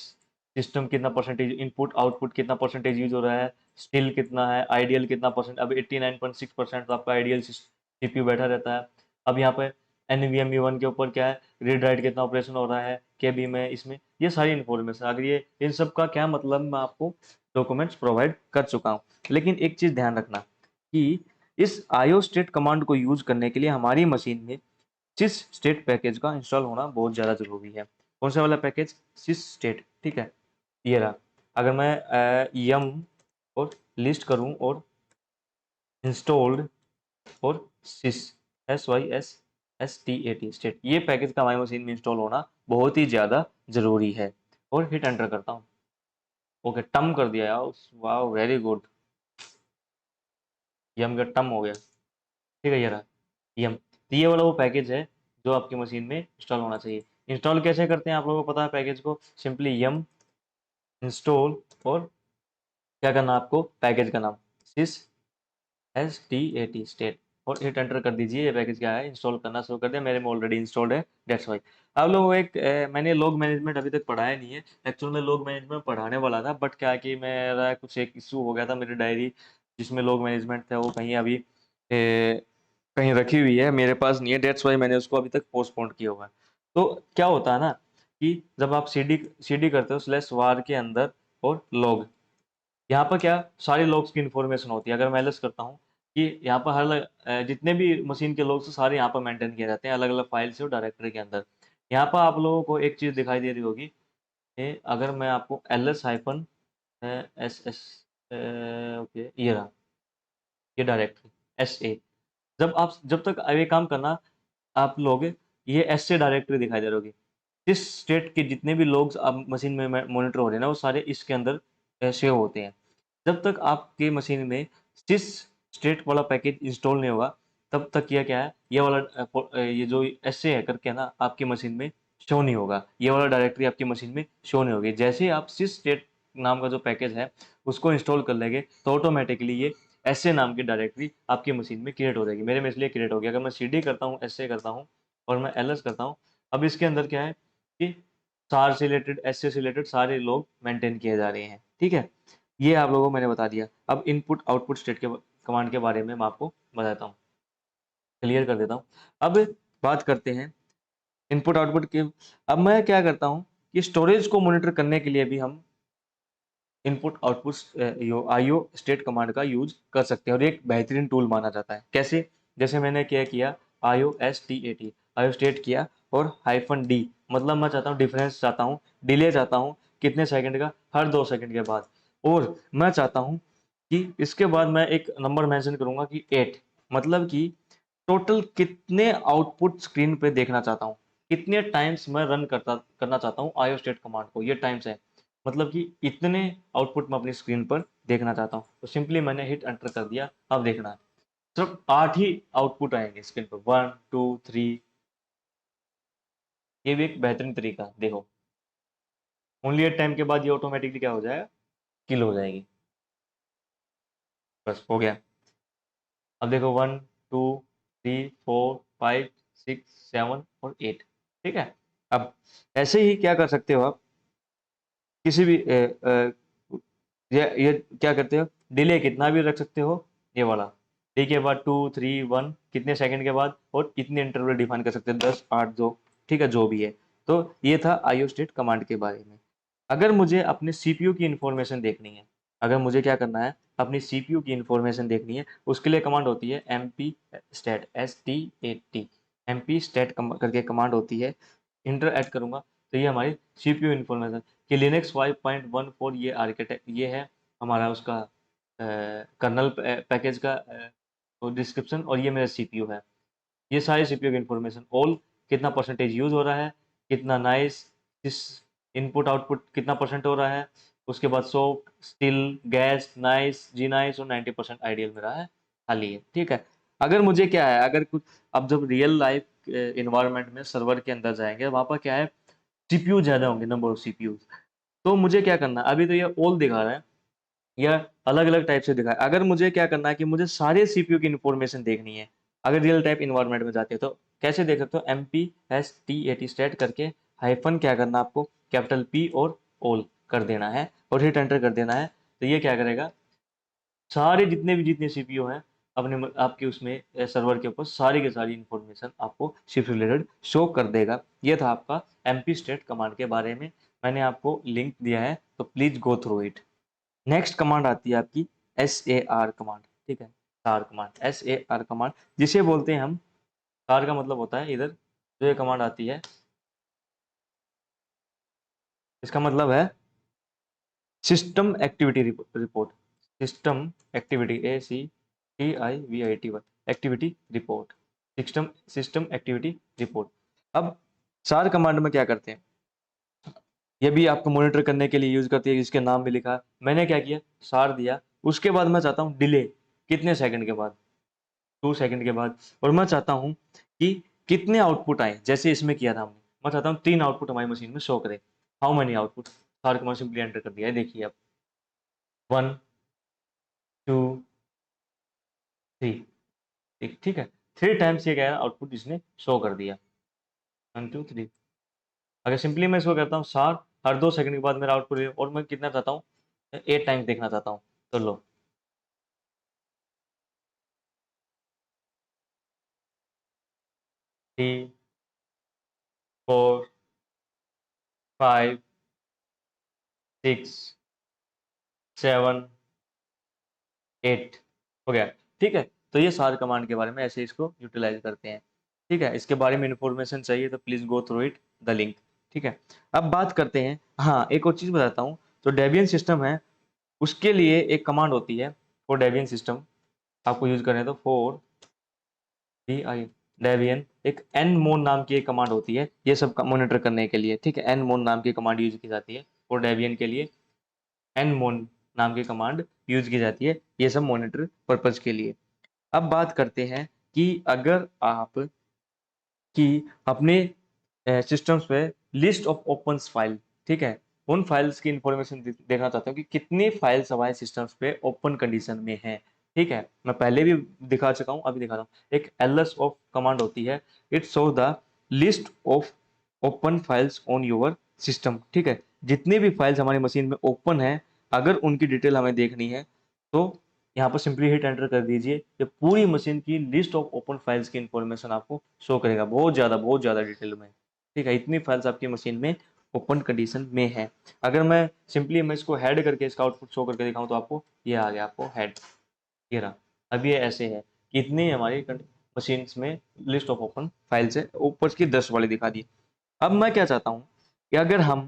system कितना परसेंटेज, इनपुट आउटपुट कितना परसेंटेज यूज हो रहा है, स्टिल कितना है, आइडियल कितना परसेंट, अब 89.6% तो आपका आइडियल सीपीयू बैठा रहता है। अब यहाँ पे NVMe1 के ऊपर क्या है, रीड राइट कितना ऑपरेशन हो रहा है केबी में, इसमें ये सारी इन्फॉर्मेशन। अगर ये इन सब का क्या मतलब, मैं आपको डॉक्यूमेंट्स प्रोवाइड कर चुका हूँ। लेकिन एक चीज़ ध्यान रखना कि इस आईओ स्टेट कमांड को यूज करने के लिए हमारी मशीन में सिस स्टेट पैकेज का इंस्टॉल होना बहुत ज़्यादा जरूरी है। कौन सा वाला पैकेज, सिस स्टेट, ठीक है, ये रहा। अगर मैं यम और लिस्ट करूं और इंस्टॉल्ड और सिस, SYS स्टेट, ये पैकेज का हमारी मशीन में इंस्टॉल होना बहुत ही ज़्यादा जरूरी है। और हिट एंटर करता हूँ, ओके टम कर दिया यार, वाह वेरी गुड, यम का टम हो गया, ठीक है, ये रहा यम। तो ये वाला वो पैकेज है जो आपकी मशीन में इंस्टॉल होना चाहिए। इंस्टॉल कैसे करते हैं आप लोगों को पता है पैकेज को, सिंपली यम इंस्टॉल और क्या करना आपको, पैकेज का नाम सिस STAT स्टेट, और हिट एंटर कर दीजिए। ये पैकेज क्या है, इंस्टॉल करना शुरू कर दिया, मेरे में ऑलरेडी इंस्टॉल्ड है, दैट्स वाई। आप लोगों को मैंने लॉग मैनेजमेंट अभी तक पढ़ाया नहीं है, एक्चुअल में लॉग मैनेजमेंट पढ़ाने वाला था, बट क्या है कि मेरा कुछ एक इशू हो गया था, मेरी डायरी जिसमें लॉग मैनेजमेंट था वो कहीं अभी कहीं रखी हुई है, मेरे पास नहीं है, डेट्स वाई मैंने उसको अभी तक पोस्टपोन किया हुआ है। तो क्या होता है ना कि जब आप सीडी करते हो स्लैश वार के अंदर और लॉग, यहाँ पर क्या सारे लॉग्स की इन्फॉर्मेशन होती है। अगर मैं एलएस करता हूँ कि यहाँ पर जितने भी मशीन के लॉग्स सारे यहाँ पर मेंटेन किए जाते हैं अलग अलग फाइल से और डायरेक्टरी के अंदर। यहाँ पर आप लोगों को एक चीज़ दिखाई दे रही होगी कि अगर मैं आपको LS-SS, ओके ये रहा, ये डायरेक्टरी SA। जब तक ये काम करना आप लोग, ये ऐसे डायरेक्टरी दिखाई दे रही होगी, इस स्टेट के जितने भी लोग आप मशीन में मॉनिटर हो रहे हैं ना वो सारे इसके अंदर सेव होते हैं। जब तक आपकी मशीन में सिस स्टेट वाला पैकेज इंस्टॉल नहीं होगा तब तक ये क्या है, ये वाला ये जो ऐसे है करके ना आपकी मशीन में शो नहीं होगा, ये वाला डायरेक्टरी आपकी मशीन में शो नहीं होगी। जैसे ही आप सिस स्टेट नाम का जो पैकेज है उसको इंस्टॉल कर लेंगे तो ऑटोमेटिकली ये ऐसे नाम की डायरेक्टरी आपकी मशीन में क्रिएट हो जाएगी। मेरे में इसलिए क्रिएट हो गया, अगर मैं CD करता हूँ, ऐसे करता हूँ और मैं LS करता हूँ, अब इसके अंदर क्या है कि सार से रिलेटेड, ऐसे से रिलेटेड सारे लोग मेंटेन किए जा रहे हैं, ठीक है। ये आप लोगों को मैंने बता दिया। अब इनपुट आउटपुट स्टेट के कमांड के बारे में मैं आपको बताता हूँ, क्लियर कर देता हूँ। अब बात करते हैं इनपुट आउटपुट के। अब मैं क्या करता हूँ कि स्टोरेज को मॉनिटर करने के लिए भी हम input output IO state command का यूज कर सकते हैं और एक बेहतरीन टूल माना जाता है। कैसे, जैसे मैंने क्या किया, आईओ स्टेट किया और -D, मतलब मैं चाहता हूँ डिफरेंस चाहता हूँ, डिले चाहता हूँ कितने सेकंड का, हर 2 सेकंड के बाद। और मैं चाहता हूँ कि इसके बाद मैं एक नंबर मेंशन करूंगा कि 8, मतलब कि टोटल कितने आउटपुट स्क्रीन पे देखना चाहता हूँ, कितने टाइम्स मैं रन करना चाहता हूँ आईओ स्टेट कमांड को, ये टाइम्स है, मतलब कि इतने आउटपुट मैं अपनी स्क्रीन पर देखना चाहता हूँ। तो सिंपली मैंने हिट एंटर कर दिया। अब देखना है सिर्फ 8 ही आउटपुट आएंगे स्क्रीन पर, 1 2 3। ये भी एक बेहतरीन तरीका है, देखो ओनली एट टाइम के बाद ये ऑटोमेटिकली क्या हो जाएगा, किल हो जाएगी, बस हो गया। अब देखो 1 2 3 4 5 6 7 और 8, ठीक है। अब ऐसे ही क्या कर सकते हो आप, किसी भी ये क्या करते हो, डिले कितना भी रख सकते हो, ये वाला डी के बाद 2 3 1 कितने सेकंड के बाद, और इतने इंटरवल डिफाइन कर सकते हैं, 10 8 जो, ठीक है, जो भी है। तो ये था आईओ स्टेट कमांड के बारे में। अगर मुझे अपने सीपीयू की इंफॉर्मेशन देखनी है, अगर मुझे क्या करना है, अपनी सीपीयू की इंफॉर्मेशन देखनी है, उसके लिए कमांड होती है MP stat, STAT, MP stat करके कमांड होती है। इंटर ऐड करूंगा तो ये हमारी सीपीयू इंफॉर्मेशन कि लिनक्स 5.14 ये आर्किटेक्ट, ये है हमारा उसका कर्नल पैकेज का डिस्क्रिप्शन, और ये मेरा सीपीयू है। ये सारे सीपीयू की इंफॉर्मेशन, ऑल कितना परसेंटेज यूज हो रहा है, कितना नाइस, किस इनपुट आउटपुट कितना परसेंट हो रहा है, उसके बाद सोक, स्टिल, गैस, नाइस, जी नाइस और 90% आइडियल मेरा है, खाली है। ठीक है, अगर मुझे क्या है, अगर कुछ, अब जब रियल लाइफ इन्वायरमेंट में सर्वर के अंदर जाएंगे, वहां पर क्या है, सीपीयू ज्यादा होंगे, नंबर ऑफ सीपीयू। तो मुझे क्या करना है, अभी तो ये ऑल दिखा रहा है या अलग अलग टाइप से दिखा है, अगर मुझे क्या करना है कि मुझे सारे सीपीयू की इंफॉर्मेशन देखनी है, अगर रियल टाइप इन्वायरमेंट में जाते हो तो कैसे देख सकते हो, M P S T A T state करके हाइफन क्या करना आपको, कैपिटल पी और ऑल कर देना है और हिट एंटर कर देना है। तो ये क्या करेगा, सारे जितने सीपीयू हैं अपने आपके उसमें सर्वर के ऊपर सारी की सारी इंफॉर्मेशन आपको शिफ्ट रिलेटेड शो कर देगा। ये था आपका एमपी स्टेट कमांड के बारे में, मैंने आपको लिंक दिया है तो please go through it. Next command आती है आपकी एस ए आर कमांड। ठीक है, सार command, S A R command जिसे बोलते हैं हम, सार का मतलब होता है इधर जो ये कमांड आती है, इसका मतलब है system activity report. System activity, A C T I V I T Y, activity report, system system activity report. अब सार कमांड में क्या करते हैं, ये भी आपको मॉनिटर करने के लिए यूज करती है, जिसके नाम भी लिखा, मैंने क्या किया, सार दिया, उसके बाद मैं चाहता हूँ डिले, कितने सेकंड के बाद, 2 सेकंड के बाद, और मैं चाहता हूँ कि कितने आउटपुट आए, जैसे इसमें किया था हमने, मैं चाहता हूँ 3 आउटपुट हमारी मशीन में शो करे। हाउ मेनी आउटपुट, सार कमांड सिंपली एंटर कर दिया है, देखिए अब 1 2 3, ठीक ठीक है, 3 टाइम्स ये क्या है आउटपुट इसने शो कर दिया, 1 2 3। अगर सिंपली मैं इसको करता हूँ सार, हर 2 सेकंड के बाद मेरा आउटपुट, और मैं कितना चाहता हूँ, 8 टाइम्स देखना चाहता हूँ, तो लो 3 4 5 6 7 8 हो गया। ठीक है, तो ये सार कमांड के बारे में ऐसे इसको यूटिलाइज करते हैं। ठीक है, इसके बारे में इंफॉर्मेशन चाहिए तो please go through it the link. ठीक है, अब बात करते हैं, हाँ एक और चीज बताता हूँ, तो डेबियन सिस्टम है, उसके लिए एक कमांड होती है फॉर डेबियन सिस्टम, आपको यूज करें तो फॉर डी आई डेबियन, एक एन मोन नाम की एक कमांड होती है ये सब मॉनिटर करने के लिए। ठीक है, एन मोन नाम की कमांड यूज की जाती है फॉर डेबियन के लिए, एन मोन नाम की कमांड यूज की जाती है ये सब मॉनिटर पर्पज के लिए। अब बात करते हैं कि अगर आप कि अपने सिस्टम्स पे लिस्ट ऑफ ओपन फाइल, ठीक है, उन फाइल्स की इंफॉर्मेशन देखना चाहते हो कि कितनी फाइल्स हमारे सिस्टम्स पे ओपन कंडीशन में हैं। ठीक है, मैं पहले भी दिखा चुका हूँ, अभी दिखा रहा हूँ, एक एलएस ऑफ कमांड होती है, it show the list of open files on your system. ठीक है, जितनी भी फाइल्स हमारी मशीन में ओपन है, अगर उनकी डिटेल हमें देखनी है तो यहाँ पर सिंपली हिट एंटर कर दीजिए, ये पूरी मशीन की लिस्ट ऑफ ओपन फाइल्स की इंफॉर्मेशन आपको शो करेगा, बहुत ज़्यादा डिटेल में। ठीक है, इतनी फाइल्स आपकी मशीन में ओपन कंडीशन में है। अगर मैं सिंपली मैं इसको हेड करके इसका आउटपुट शो करके दिखाऊं तो आपको ये आ गया, आपको हेड, ये रहा। अब ये ऐसे है कि इतनी हमारी मशीन में लिस्ट ऑफ ओपन फाइल्स है, ऊपर की 10 वाली दिखा दी। अब मैं क्या चाहता हूँ कि अगर हम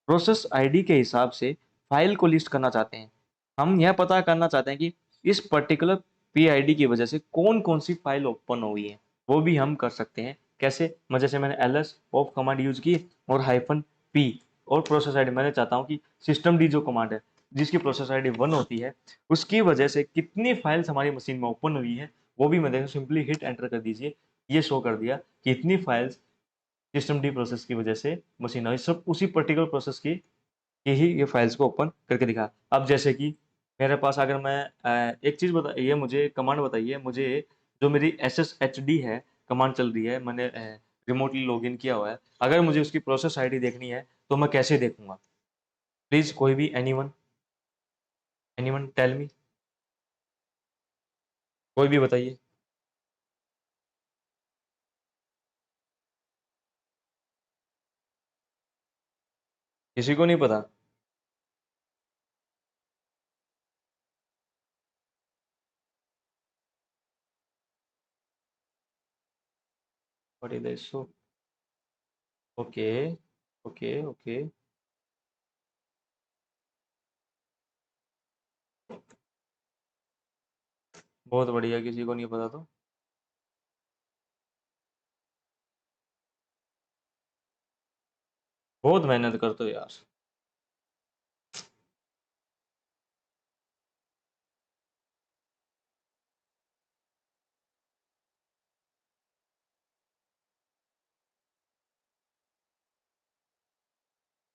प्रोसेस आईडी के हिसाब से फाइल को लिस्ट करना चाहते हैं, हम यह पता करना चाहते हैं कि इस पर्टिकुलर पीआईडी की वजह से कौन कौन सी फाइल ओपन हुई है, वो भी हम कर सकते हैं। कैसे, मैं जैसे मैंने एलएस ऑफ कमांड यूज की और हाइफन पी, और प्रोसेस आईडी मैंने चाहता हूँ कि सिस्टम डी जो कमांड है जिसकी प्रोसेस आईडी 1 होती है, उसकी वजह से कितनी फाइल्स हमारी मशीन में ओपन हुई है वो भी मैं देखूँ, सिंपली हिट एंटर कर दीजिए, ये शो कर दिया कि इतनी फाइल्स सिस्टम डी प्रोसेस की वजह से मशीन आई, सब उसी पर्टिकुलर प्रोसेस की यही ये फाइल्स को ओपन करके दिखा। अब जैसे कि मेरे पास अगर मैं एक चीज़ बताइए, मुझे कमांड बताइए, मुझे जो मेरी एस एस एच डी है कमांड चल रही है, मैंने रिमोटली लॉगिन किया हुआ है, अगर मुझे उसकी प्रोसेस आईडी देखनी है तो मैं कैसे देखूंगा, प्लीज कोई भी एनीवन, एनीवन टेल मी, कोई भी बताइए। किसी को नहीं पता? What is this, okay okay okay, बहुत बढ़िया, किसी को नहीं पता तो बहुत मेहनत करते हो यार।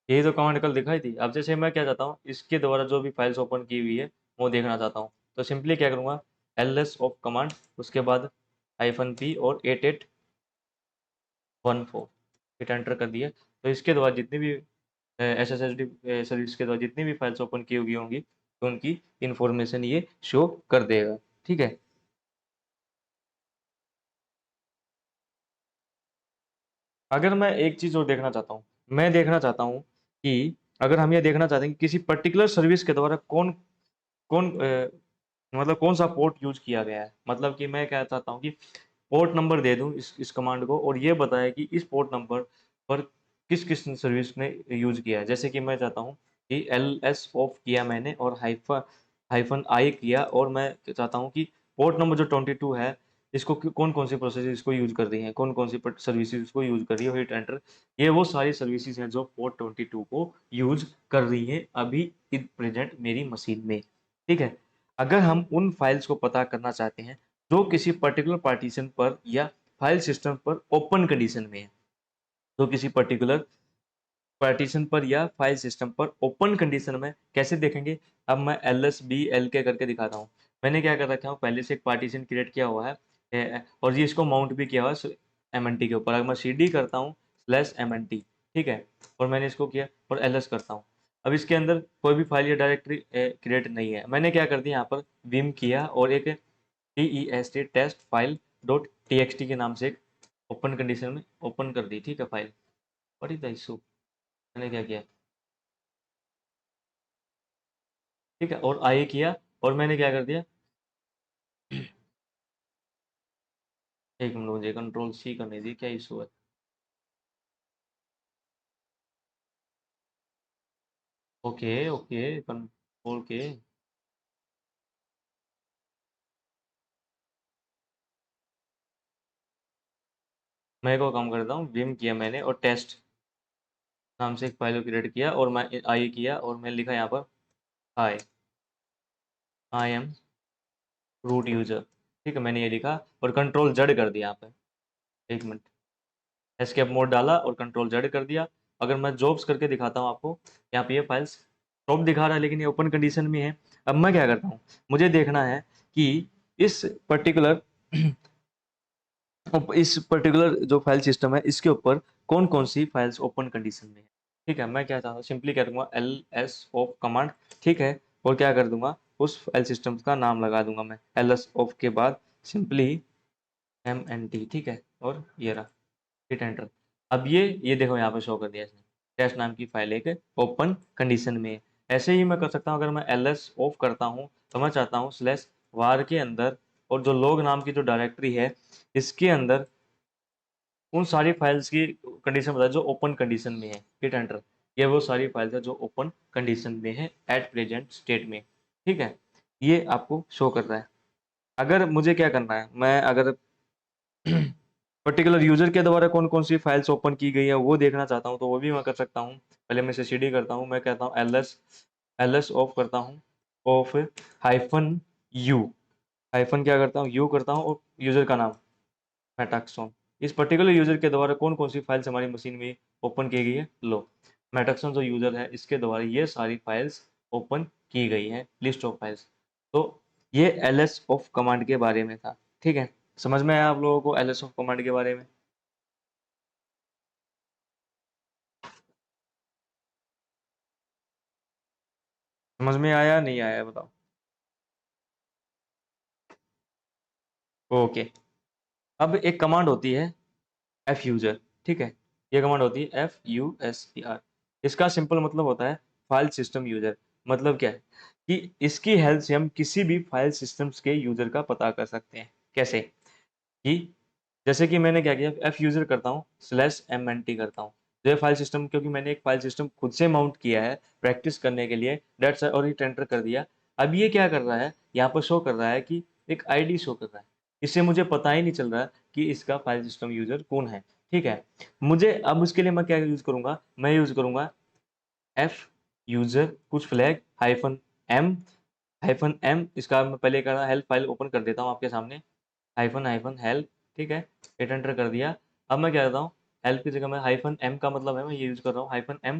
यही तो कमांड कल दिखाई थी। अब जैसे मैं क्या चाहता हूँ, इसके द्वारा जो भी फाइल्स ओपन की हुई है वो देखना चाहता हूँ, तो सिंपली क्या करूँगा, एल एस ऑफ कमांड, उसके बाद -p और 8814 हिट एंटर कर दिया। तो इसके द्वारा जितनी भी S S H D service के द्वारा जितनी भी फाइल्स ओपन की हुई होंगी, तो उनकी इंफॉर्मेशन ये शो कर देगा। ठीक है। अगर मैं एक चीज़ और देखना चाहता हूँ, मैं देखना चाहता हूँ कि अगर हम ये देखना चाहते हैं कि किसी पर्टिकुलर सर्विस के द्वारा कौन कौन मतलब कौन सा पोर्ट यूज किया गया है, मतलब कि मैं क्या चाहता हूँ कि पोर्ट नंबर दे दूँ इस कमांड को, और ये बताए कि इस पोर्ट नंबर पर किस किस सर्विस ने यूज किया है। जैसे कि मैं चाहता हूँ कि एल एस ऑफ किया मैंने और हाइफन आई किया, और मैं चाहता हूँ कि पोर्ट नंबर जो 22 है, इसको कौन कौन सी प्रोसेस इसको यूज कर रही हैं, कौन कौन सी सर्विसेज इसको यूज कर रही है, हिट एंटर। ये वो सारी सर्विसेज हैं जो पोर्ट 22 को यूज कर रही हैं अभी इन प्रेजेंट मेरी मशीन में। ठीक है। अगर हम उन फाइल्स को पता करना चाहते हैं जो किसी पर्टिकुलर पार्टीशन पर या फाइल सिस्टम पर ओपन कंडीशन में है, तो किसी पर्टिकुलर पार्टीशन पर या फाइल सिस्टम पर ओपन कंडीशन में कैसे देखेंगे। अब मैं एल एस बी एल के करके दिखाता हूँ। मैंने क्या कर रखा हूँ, पहले से एक पार्टीशन क्रिएट किया हुआ है, और ये इसको माउंट भी किया हुआ है एम एन टी के ऊपर। अगर मैं सी डी करता हूँ स्लैश एम एन टी, ठीक है, और मैंने इसको किया और एल एस करता हूँ। अब इसके अंदर कोई भी फाइल या डायरेक्टरी क्रिएट नहीं है। मैंने क्या कर दिया, यहाँ पर विम किया और एक T E S T test file dot T X T के नाम से एक ओपन कंडीशन में ओपन कर दी। ठीक है file, what is the issue, मैंने क्या किया, ठीक है, और आई किया, और मैंने क्या कर दिया, एक मिनट मुझे कंट्रोल सी करने दी, क्या इशू है। ओके ओके, कंट्रोल के, मैं को काम करता हूँ, विम किया मैंने और टेस्ट नाम से एक फाइल क्रिएट किया, और मैं आई किया और मैं लिखा यहाँ पर हाय आई एम रूट यूजर। ठीक है, मैंने ये लिखा और कंट्रोल जेड कर दिया यहाँ पे। एक मिनट, एस्केप मोड डाला और कंट्रोल जेड कर दिया। अगर मैं जॉब्स करके दिखाता हूँ आपको, यहाँ पे ये फाइल्स टॉप दिखा रहा है लेकिन ये ओपन कंडीशन में है। अब मैं क्या करता हूँ, मुझे देखना है कि इस पर्टिकुलर इस पर्टिकुलर जो फाइल सिस्टम है इसके ऊपर कौन कौन सी फाइल्स ओपन कंडीशन में है। ठीक है, मैं क्या चाहता हूँ, सिंपली क्या करूँगा, एल एस ऑफ कमांड, ठीक है, और क्या कर दूंगा, उस फाइल सिस्टम का नाम लगा दूंगा मैं एल एस ऑफ के बाद सिंपली एम एन टी, ठीक है, और ये रहा, हिट एंटर। अब ये देखो यहाँ पे शो कर दिया इसने, टेस्ट नाम की फाइल एक ओपन कंडीशन में है। ऐसे ही मैं कर सकता हूँ, अगर मैं एल एस ऑफ करता हूँ तो मैं चाहता हूँ स्लैश वार के अंदर, और जो लोग नाम की जो डायरेक्टरी है इसके अंदर उन सारी फाइल्स की कंडीशन बताए जो ओपन कंडीशन में है, हिट एंटर। ये वो सारी फाइल्स है जो ओपन कंडीशन में है एट प्रेजेंट स्टेट में। ठीक है, ये आपको शो कर रहा है। अगर मुझे क्या करना है, मैं अगर पर्टिकुलर यूजर के द्वारा कौन कौन सी फाइल्स ओपन की गई है वो देखना चाहता हूँ, तो वो भी मैं कर सकता हूँ। पहले मैं इसे cd करता हूँ, मैं कहता हूँ एल एस ऑफ करता हूँ ऑफ हाइफन यू, हाइफन क्या करता हूँ, यू करता हूँ, और यूजर का नाम मेटाक्सॉन। इस पर्टिकुलर यूजर के द्वारा कौन कौन सी फाइल्स हमारी मशीन में ओपन की गई है, लो, मेटाक्सॉन जो यूजर है इसके द्वारा ये सारी फाइल्स ओपन की गई है, लिस्ट ऑफ फाइल्स। तो ये एल एस ऑफ कमांड के बारे में था। ठीक है, समझ में आया आप लोगों को एल एस ऑफ कमांड के बारे में। समझ में आया नहीं आया बताओ। ओके। अब एक कमांड होती है एफ यूजर, ठीक है, ये कमांड होती है F U S E R. इसका सिंपल मतलब होता है फाइल सिस्टम यूजर। मतलब क्या है कि इसकी हेल्प से हम किसी भी फाइल सिस्टम्स के यूजर का पता कर सकते हैं। कैसे कि जैसे कि मैंने क्या किया, एफ यूजर करता हूँ स्लैश एम एन टी करता हूँ, जो फाइल सिस्टम, क्योंकि मैंने एक फाइल सिस्टम खुद से माउंट किया है प्रैक्टिस करने के लिए, डेट्स और हिट एंटर कर दिया। अब ये क्या कर रहा है, यहाँ पर शो कर रहा है कि एक आईडी शो कर रहा है, इससे मुझे पता ही नहीं चल रहा कि इसका फाइल सिस्टम यूजर कौन है। ठीक है। मुझे अब उसके लिए मैं क्या यूज़ करूँगा, मैं यूज़ करूँगा एफ यूज़र कुछ फ्लैग हाइफन एम इसका मैं पहले कर हेल्प फाइल ओपन कर देता हूँ आपके सामने, हाइफन हाइफन हेल्प, ठीक है, हिट एंटर कर दिया। अब मैं क्या करता हूँ, हेल्प की जगह मैं हाइफन एम का मतलब है मैं ये यूज़ कर रहा हूँ हाइफन एम,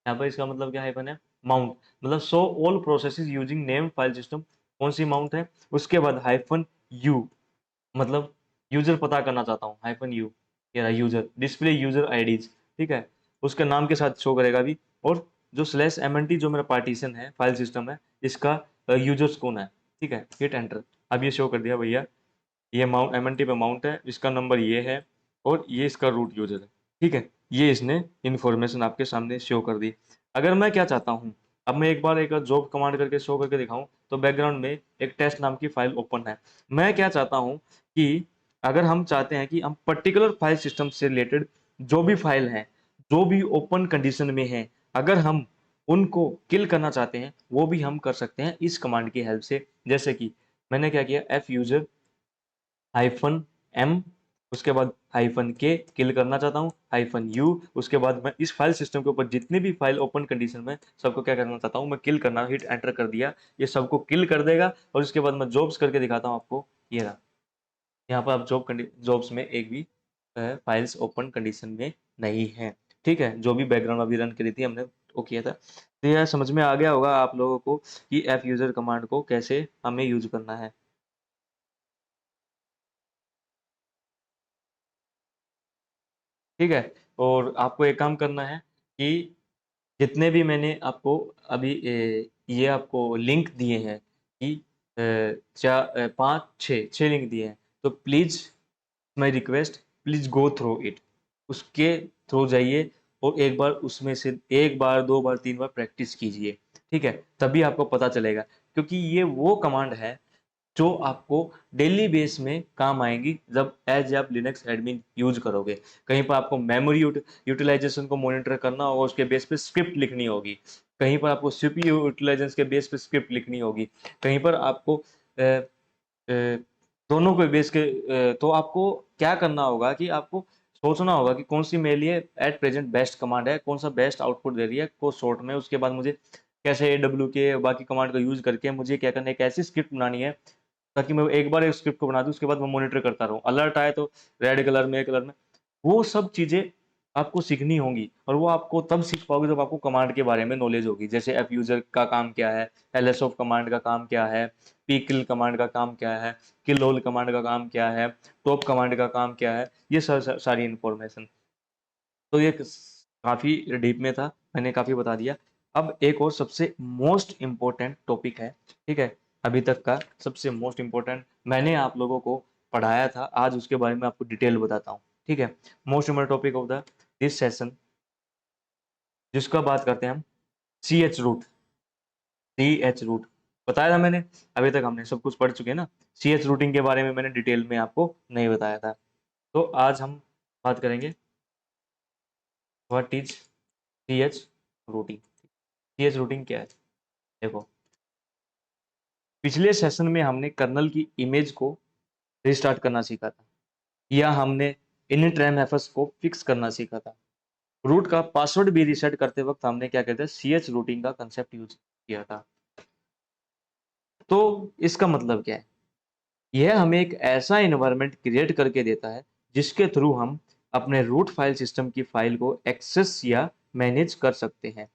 यहाँ पर इसका मतलब क्या हाइफन है माउंट, मतलब show all processes using name file system, कौन सी माउंट है। उसके बाद हाइफन यू मतलब यूजर पता करना चाहता हूँ, हाइफन यू ये रहा यूजर, डिस्प्ले यूजर आईडीज, ठीक है, उसके नाम के साथ शो करेगा अभी। और जो स्लैश एम जो मेरा पार्टीशन है फाइल सिस्टम है इसका यूजर्स कौन है, ठीक है, हिट एंटर। अब ये शो कर दिया भैया, ये माउंट एम पे माउंट है, इसका नंबर ये है और ये इसका रूट यूजर है, ठीक है, ये इसने इन्फॉर्मेशन आपके सामने शो कर दी। अगर मैं क्या चाहता हूँ, अब मैं एक बार एक जॉब कमांड करके शो करके दिखाऊं तो बैकग्राउंड में एक टेस्ट नाम की फाइल ओपन है। मैं क्या चाहता हूँ कि अगर हम चाहते हैं कि हम पर्टिकुलर फाइल सिस्टम से रिलेटेड जो भी फाइल है, जो भी ओपन कंडीशन में है, अगर हम उनको किल करना चाहते हैं वो भी हम कर सकते हैं इस कमांड की हेल्प से। जैसे कि मैंने क्या किया, एफ यूजर हाइफन एम उसके बाद हाइफन के किल करना चाहता हूँ, हाइफन यू उसके बाद मैं इस फाइल सिस्टम के ऊपर जितने भी फाइल ओपन कंडीशन में सबको क्या करना चाहता हूँ मैं किल करना, हिट एंटर कर दिया, ये सबको किल कर देगा। और उसके बाद मैं जॉब्स करके दिखाता हूँ आपको, ये रहा, यहाँ पर आप जॉब्स में एक भी फाइल्स ओपन कंडीशन में नहीं है, ठीक है, जो भी बैकग्राउंड अभी रन करी थी हमने वो किया था। तो यह समझ में आ गया होगा आप लोगों को कि एफ यूजर कमांड को कैसे हमें यूज करना है। ठीक है, और आपको एक काम करना है कि जितने भी मैंने आपको अभी ये आपको लिंक दिए हैं कि चार पाँच छः लिंक दिए हैं, तो please my request please go through it, उसके थ्रू जाइए और एक बार उसमें से एक बार दो बार तीन बार प्रैक्टिस कीजिए, ठीक है, तभी आपको पता चलेगा। क्योंकि ये वो कमांड है जो आपको डेली बेस में काम आएंगी जब एज आप लिनक्स एडमिन यूज करोगे। कहीं पर आपको मेमोरी यूटिलाइजेशन को मॉनिटर करना होगा, उसके बेस पे स्क्रिप्ट लिखनी होगी, कहीं पर आपको सीपीयू यूटिलाइजेशन के बेस पे स्क्रिप्ट लिखनी होगी, कहीं पर आपको अ, अ, दोनों के बेस के तो आपको क्या करना होगा कि आपको सोचना होगा कि कौन सी मेरे लिए एट प्रेजेंट बेस्ट कमांड है, कौन सा बेस्ट आउटपुट दे रही है को शॉर्ट में, उसके बाद मुझे कैसे AW के बाकी कमांड का यूज करके मुझे क्या करना है, एक ऐसी स्क्रिप्ट बनानी है ताकि मैं एक बार एक स्क्रिप्ट को बना दूं उसके बाद मैं मॉनिटर करता रहूं, अलर्ट आए तो रेड कलर में कलर में, वो सब चीजें आपको सीखनी होंगी। और वो आपको तब सीख पाओगे जब आपको कमांड के बारे में नॉलेज होगी, जैसे एफ यूजर का काम क्या है, lsof कमांड का काम क्या है, pkill कमांड का काम क्या है, kill all कमांड का काम क्या है, टॉप कमांड का काम क्या है, ये सारी इंफॉर्मेशन। तो ये काफी डीप में था, मैंने काफी बता दिया। अब एक और सबसे मोस्ट इम्पोर्टेंट टॉपिक है, ठीक है, अभी तक का सबसे मोस्ट इम्पोर्टेंट मैंने आप लोगों को पढ़ाया था, आज उसके बारे में आपको डिटेल बताता हूँ, ठीक है। Most important topic of the this session जिसका बात करते हैं हम, C H root. C H root बताया था मैंने, अभी तक हमने सब कुछ पढ़ चुके हैं ना। सी एच रूटिंग के बारे में मैंने डिटेल में आपको नहीं बताया था, तो आज हम बात करेंगे what is C H rooting. C H rooting क्या है, देखो, पिछले सेशन में हमने कर्नल की इमेज को रिस्टार्ट करना सीखा था, या हमने इनिट रैम एफएस को फिक्स करना सीखा था। रूट का पासवर्ड भी रीसेट करते वक्त हमने क्या कहते हैं सी एच रूटिंग का कंसेप्ट यूज किया था। तो इसका मतलब क्या है, यह हमें एक ऐसा एनवायरनमेंट क्रिएट करके देता है जिसके थ्रू हम अपने रूट फाइल सिस्टम की फाइल को एक्सेस या मैनेज कर सकते हैं,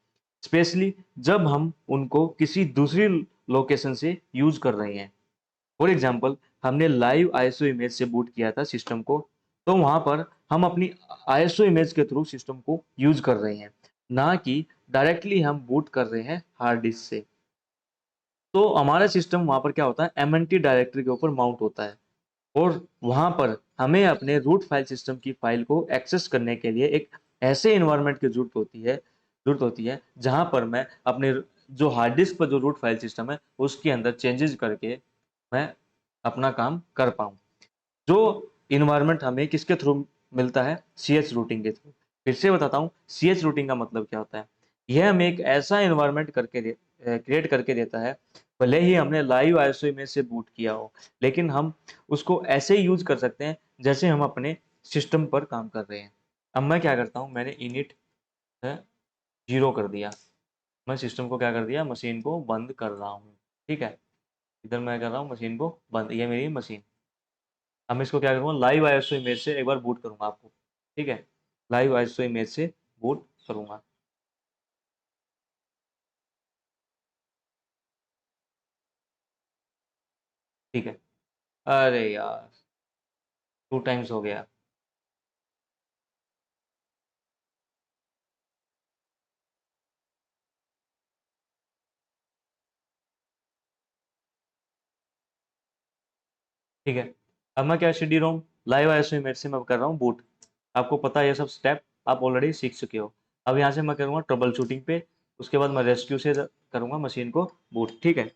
स्पेशली जब हम उनको किसी दूसरी लोकेशन से यूज कर रहे हैं। फॉर एग्जाम्पल, हमने लाइव आईएसओ इमेज से बूट किया था सिस्टम को, तो वहां पर हम अपनी आईएसओ इमेज के थ्रू सिस्टम को यूज कर रहे हैं, ना कि डायरेक्टली हम बूट कर रहे हैं हार्ड डिस्क से। तो हमारा सिस्टम वहां पर क्या होता है, एमएनटी डायरेक्टरी के ऊपर माउंट होता है, और वहां पर हमें अपने रूट फाइल सिस्टम की फाइल को एक्सेस करने के लिए एक ऐसे इन्वायरमेंट की जरूरत होती है जहां पर मैं अपने जो हार्ड डिस्क पर जो रूट फाइल सिस्टम है उसके अंदर चेंजेस करके मैं अपना काम कर पाऊँ। जो इन्वायरमेट हमें किसके थ्रू मिलता है, सी एच रूटिंग के थ्रू। फिर से बताता हूँ सी एच रूटिंग का मतलब क्या होता है, यह हमें एक ऐसा इन्वायरमेंट क्रिएट करके देता है, भले ही हमने लाइव आईएसओ इमेज से बूट किया हो, लेकिन हम उसको ऐसे यूज कर सकते हैं जैसे हम अपने सिस्टम पर काम कर रहे हैं। अब मैं क्या करता हूँ, मैंने इनिट 0 कर दिया, मैं सिस्टम को क्या कर दिया, मशीन को बंद कर रहा हूँ। ठीक है, इधर मैं कर रहा हूँ मशीन को बंद, ये मेरी मशीन। अब मैं इसको क्या करूँगा, लाइव आईएसओ इमेज से एक बार बूट करूँगा आपको। ठीक है, लाइव आईएसओ इमेज से बूट करूँगा। ठीक है, अरे यार 2 टाइम्स हो गया। ठीक है, अब मैं क्या सी रोम लाइव आईएसओ इमेज से मैं कर रहा हूँ बूट। आपको पता है ये सब स्टेप आप ऑलरेडी सीख चुके हो। अब यहाँ से मैं करूँगा ट्रबल शूटिंग पे, उसके बाद मैं रेस्क्यू से करूँगा मशीन को बूट। ठीक है,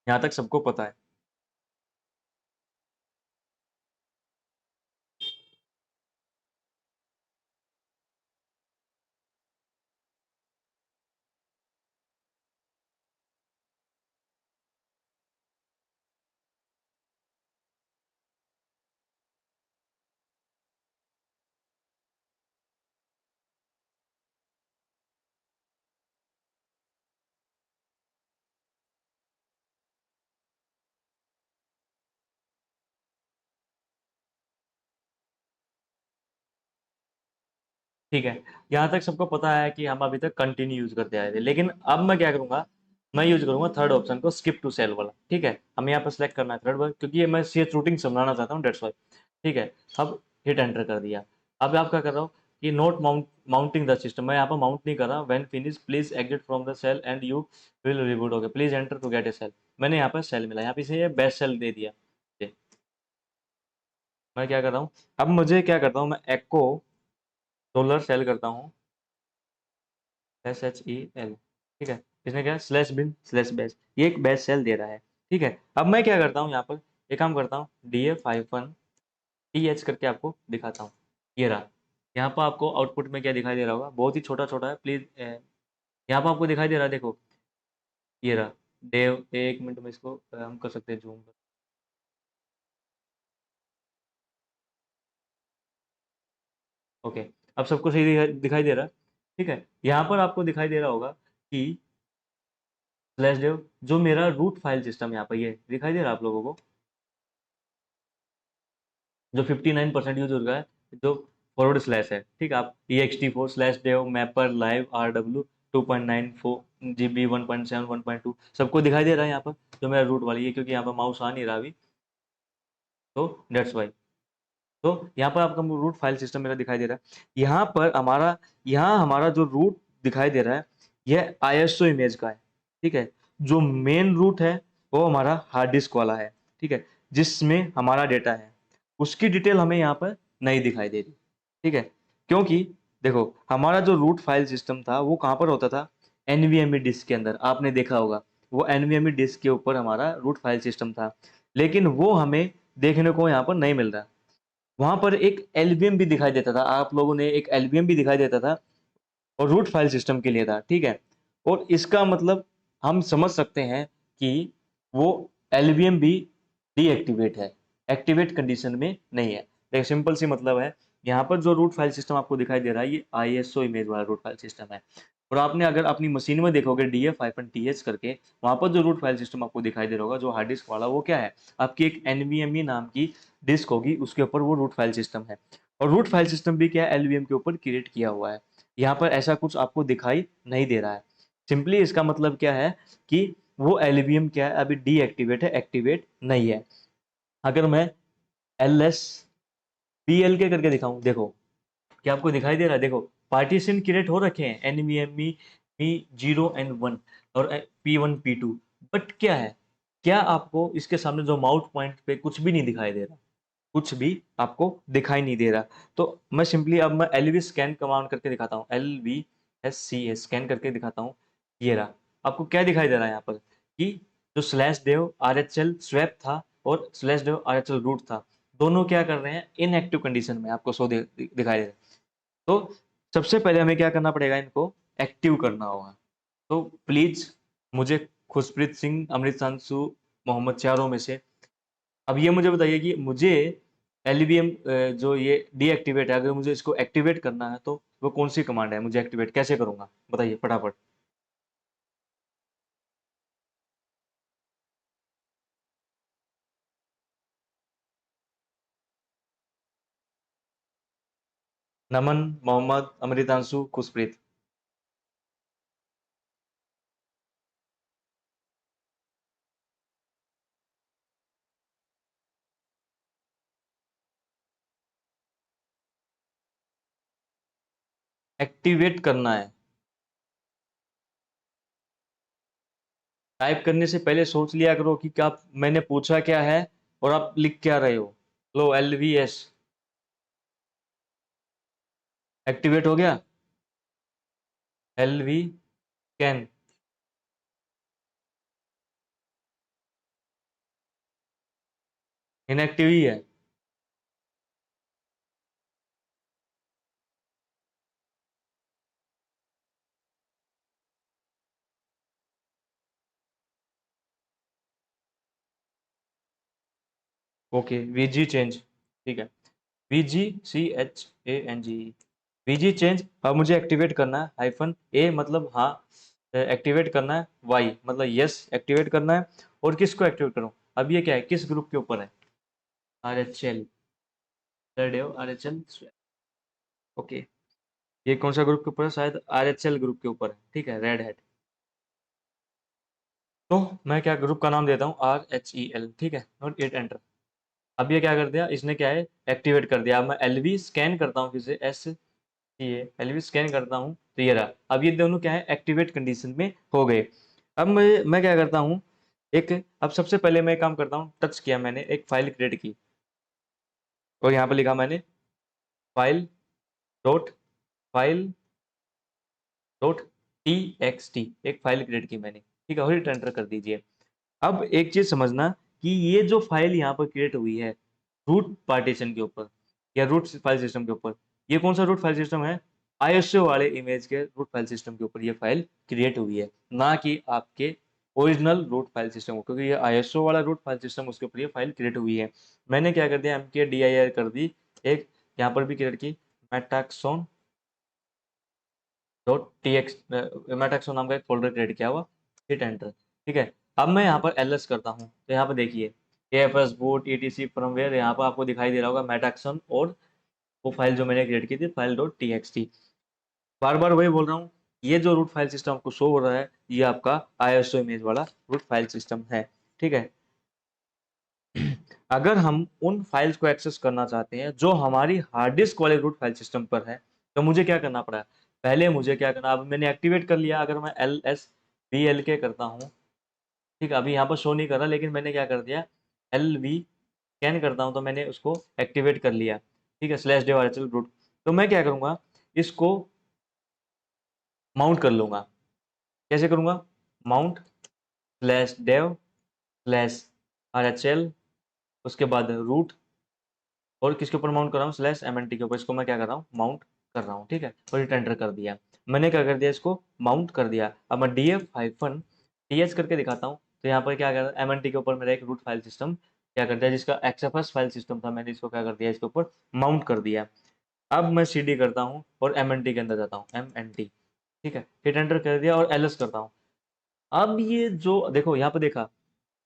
यहाँ तक सबको पता है। ठीक है, यहाँ तक सबको पता है कि हम अभी तक कंटिन्यू यूज करते आए थे, लेकिन अब मैं क्या करूँगा, मैं यूज करूँगा थर्ड ऑप्शन को, स्किप टू सेल वाला। ठीक है, हमें यहाँ पर सेलेक्ट करना है थर्ड वाला, क्योंकि ये मैं सीएच रूटिंग समझाना चाहता हूँ, डेट्स वाई। ठीक है, अब हिट एंटर कर दिया। अब आप क्या कर रहा हूँ कि नोट माउंटिंग द सिस्टम, मैं यहाँ पर माउंट नहीं कर रहा। When finish please exit from the shell and you will reboot. Okay, please enter to get a shell. मैंने यहाँ पर सेल मिला, यहाँ पे से ये बेस्ट सेल दे दिया। ये मैं क्या कर रहा हूँ, अब मुझे क्या करता हूँ, मैं एको डॉलर सेल करता हूँ, SHEL। ठीक है, इसने क्या स्लैश बिन स्लैश बैच, ये एक बैच सेल दे रहा है। ठीक है, अब मैं क्या करता हूँ यहाँ पर, एक काम करता हूँ, DF-TH करके आपको दिखाता हूँ। ये रहा, यहाँ पर आपको आउटपुट में क्या दिखाई दे रहा होगा, बहुत ही छोटा छोटा है प्लीज। यहाँ पर आपको दिखाई दे रहा है, देखो ये रहा डेव। एक मिनट में इसको हम कर सकते हैं जूम। ओके, अब सबको सही दिखाई दे रहा है। ठीक है, यहाँ पर आपको दिखाई दे रहा होगा कि स्लैश डेव जो मेरा रूट फाइल सिस्टम यहाँ पर ये दिखाई दे रहा है आप लोगों को, जो 59% यूज हो रहा है, जो फॉरवर्ड स्लैश है। ठीक है, आप ext4 slash dev mapper live RW 2.94 GB 1.7 1.2 सबको दिखाई दे रहा है यहाँ पर, जो मेरा रूट वाली है, क्योंकि यहाँ पर माउस आ नहीं रहा अभी, तो डेट्स वाई। तो यहाँ पर आपका रूट फाइल सिस्टम मेरा दिखाई दे रहा है। यहाँ हमारा जो रूट दिखाई दे रहा है, यह ISO इमेज का है। ठीक है, जो मेन रूट है वो हमारा हार्ड डिस्क वाला है। ठीक है, जिसमें हमारा डेटा है, उसकी डिटेल हमें यहाँ पर नहीं दिखाई दे रही। ठीक है, क्योंकि देखो हमारा जो रूट फाइल सिस्टम था वो कहाँ पर होता था, NVMe डिस्क के अंदर। आपने देखा होगा वो NVMe डिस्क के ऊपर हमारा रूट फाइल सिस्टम था, लेकिन वो हमें देखने को यहाँ पर नहीं मिल रहा। वहां पर एक एलबीएम भी दिखाई देता था, आप लोगों ने एक एलबीएम भी दिखाई देता था, और रूट फाइल सिस्टम के लिए था। ठीक है, और इसका मतलब हम समझ सकते हैं कि वो एलबीएम भी डीएक्टिवेट है, एक्टिवेट कंडीशन में नहीं है। देखिए सिंपल सी मतलब है, यहाँ पर जो रूट फाइल सिस्टम आपको दिखाई दे रहा है, ये आईएसओ इमेज वाला रूट फाइल सिस्टम है। और आपने अगर अपनी मशीन में देखोगे DF-TH करके, वहां पर जो रूट फाइल सिस्टम आपको दिखाई दे रहा होगा, जो हार्ड डिस्क वाला, वो क्या है, आपकी एक NVMe नाम की डिस्क होगी, उसके ऊपर वो रूट फाइल सिस्टम है। और रूट फाइल सिस्टम भी क्या है, एलवीएम के ऊपर क्रिएट किया हुआ है। यहाँ पर ऐसा कुछ आपको दिखाई नहीं दे रहा है। सिंपली इसका मतलब क्या है कि वो एलवीएम क्या है, अभी डीएक्टिवेट है, एक्टिवेट नहीं है। अगर मैं LSBLK करके दिखाऊं, देखो क्या आपको दिखाई दे रहा है, देखो पार्टीशन क्रिएट हो रखे हैं, NVMe Mi 0 and 1 और P1 P2। बट क्या है, क्या आपको इसके सामने जो माउथ पॉइंट पे कुछ भी नहीं दिखाई दे रहा, कुछ भी आपको दिखाई नहीं दे रहा। तो मैं सिंपली अब मैं LV स्कैन कमांड करके दिखाता हूँ, LVSCA स्कैन करके दिखाता हूँ। ये रहा, आपको क्या दिखाई दे रहा है यहाँ पर कि जो स्लैश देव RHL स्वैप था और स्लैश देव RHL रूट था, दोनों क्या कर रहे हैं, इनएक्टिव कंडीशन में आपको दिखाई दे रहा है। तो सबसे पहले हमें क्या करना पड़ेगा, इनको एक्टिव करना होगा। तो प्लीज मुझे खुशप्रीत सिंह, अमृत सांसू, मोहम्मद चारों में से अब ये मुझे बताइए कि मुझे LVM जो ये डीएक्टिवेट है, अगर मुझे इसको एक्टिवेट करना है तो वो कौन सी कमांड है, मुझे एक्टिवेट कैसे करूंगा, बताइए फटाफट। नमन, मोहम्मद, अमृतांशु, खुशप्रीत। एक्टिवेट करना है। टाइप करने से पहले सोच लिया करो कि क्या मैंने पूछा क्या है और आप लिख क्या रहे हो। लो, LVS एक्टिवेट हो गया। LV कैन इनएक्टिव ही है। ओके, VG चेंज, ठीक है। VGCHANG, VG change. अब मुझे एक्टिवेट करना है, -A मतलब हाँ, एक्टिवेट करना है, Y मतलब यस एक्टिवेट करना है। और किसको एक्टिवेट करूँ, अब ये क्या है, किस ग्रुप के ऊपर है? RHL, RHL। ओके, ये कौन सा ग्रुप के ऊपर है, शायद RHL ग्रुप के ऊपर है, ठीक है, रेड हैट। तो मैं क्या ग्रुप का नाम देता हूँ, RHEL, ठीक है, और हिट एंटर। अब ये क्या कर दिया इसने, क्या है, एक्टिवेट कर दिया। अब मैं LV स्कैन करता हूँ फिर से, LV स्कैन करता हूँ तो ये रहा। अब ये दोनों क्या है, एक्टिवेट कंडीशन में हो गए। अब मैं क्या करता हूँ, एक, अब सबसे पहले मैं एक काम करता हूँ, टच किया मैंने, एक फाइल क्रिएट की और यहाँ पे लिखा मैंने file dot file dot TXT, एक फाइल क्रिएट की मैंने, ठीक है, और हिट एंटर कर दीजिए। अब एक चीज समझना कि ये जो फाइल यहाँ पर क्रिएट हुई है रूट पार्टीशन के ऊपर या रूट फाइल सिस्टम के ऊपर, ये कौन सा रूट फाइल सिस्टम है, ISO वाले इमेज के रूट फाइल सिस्टम के ऊपर ये फाइल क्रिएट हुई है, ना कि आपके ओरिजिनल रूट फाइल सिस्टम, क्योंकि ये ISO वाला रूट फाइल सिस्टम, उसके ऊपर ये फाइल क्रिएट हुई है। मैंने क्या कर दिया, MKDIR कर दी एक, यहाँ पर भी क्रिएट की, मेटाक्सोन डॉट TX, मेटाक्सोन नाम का एक फोल्डर क्रिएट किया हुआ, हिट एंटर, ठीक है। अब मैं यहाँ पर LS करता हूँ तो यहाँ पर देखिए AFS boot etc firmware, यहाँ पर आपको दिखाई दे रहा होगा मेटाक्सन, और वो फाइल जो मैंने क्रिएट की थी, फाइल डॉट TXT। बार बार वही बोल रहा हूँ, ये जो रूट फाइल सिस्टम आपको शो हो रहा है, ये आपका ISO इमेज वाला रूट फाइल सिस्टम है, ठीक है। अगर हम उन फाइल्स को एक्सेस करना चाहते हैं जो हमारी हार्ड डिस्क वाले रूट फाइल सिस्टम पर है, तो मुझे क्या करना पड़ा, पहले मुझे क्या करना, अब मैंने एक्टिवेट कर लिया, अगर मैं LSBLK करता हूँ, ठीक है, अभी यहाँ पर शो नहीं कर रहा, लेकिन मैंने क्या कर दिया, LV स्कैन करता हूँ तो मैंने उसको एक्टिवेट कर लिया, ठीक है, /dev रूट। तो मैं क्या करूँगा, इसको माउंट कर लूँगा। कैसे करूँगा, माउंट /dev/RHL, उसके बाद रूट, और किसके ऊपर माउंट कर रहा हूँ, /MNT के ऊपर, इसको मैं क्या कर रहा हूँ, माउंट कर रहा हूँ, ठीक है, और हिट एंटर कर दिया। मैंने क्या कर दिया, इसको माउंट कर दिया। अब मैं DF-TH करके दिखाता हूँ, तो यहाँ पर क्या कर MNT के ऊपर मेरा एक रूट फाइल सिस्टम क्या कर दिया, जिसका XFS फाइल सिस्टम था, मैंने इसको क्या कर दिया, इसके ऊपर माउंट कर दिया। अब मैं CD करता हूँ और MNT के अंदर जाता हूँ, MNT, ठीक है, हिट एंटर कर दिया और LS करता हूँ। अब ये जो देखो यहाँ पे देखा,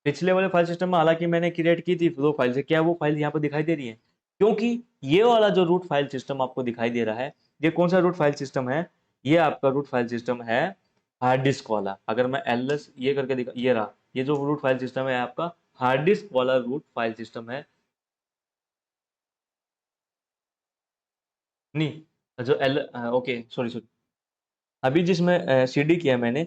पिछले वाले फाइल सिस्टम में हालांकि मैंने क्रिएट की थी दो फाइल से, क्या वो फाइल यहाँ पर दिखाई दे रही है, क्योंकि ये वाला जो रूट फाइल सिस्टम आपको दिखाई दे रहा है, ये कौन सा रूट फाइल सिस्टम है, ये आपका रूट फाइल सिस्टम है हार्ड डिस्क वाला। अगर मैं LS ये करके दिखा, ये रहा, ये जो रूट फाइल सिस्टम है आपका हार्ड डिस्क वाला रूट फाइल सिस्टम है। नहीं, जो एल ओके, सॉरी सॉरी, अभी जिसमें CD किया मैंने,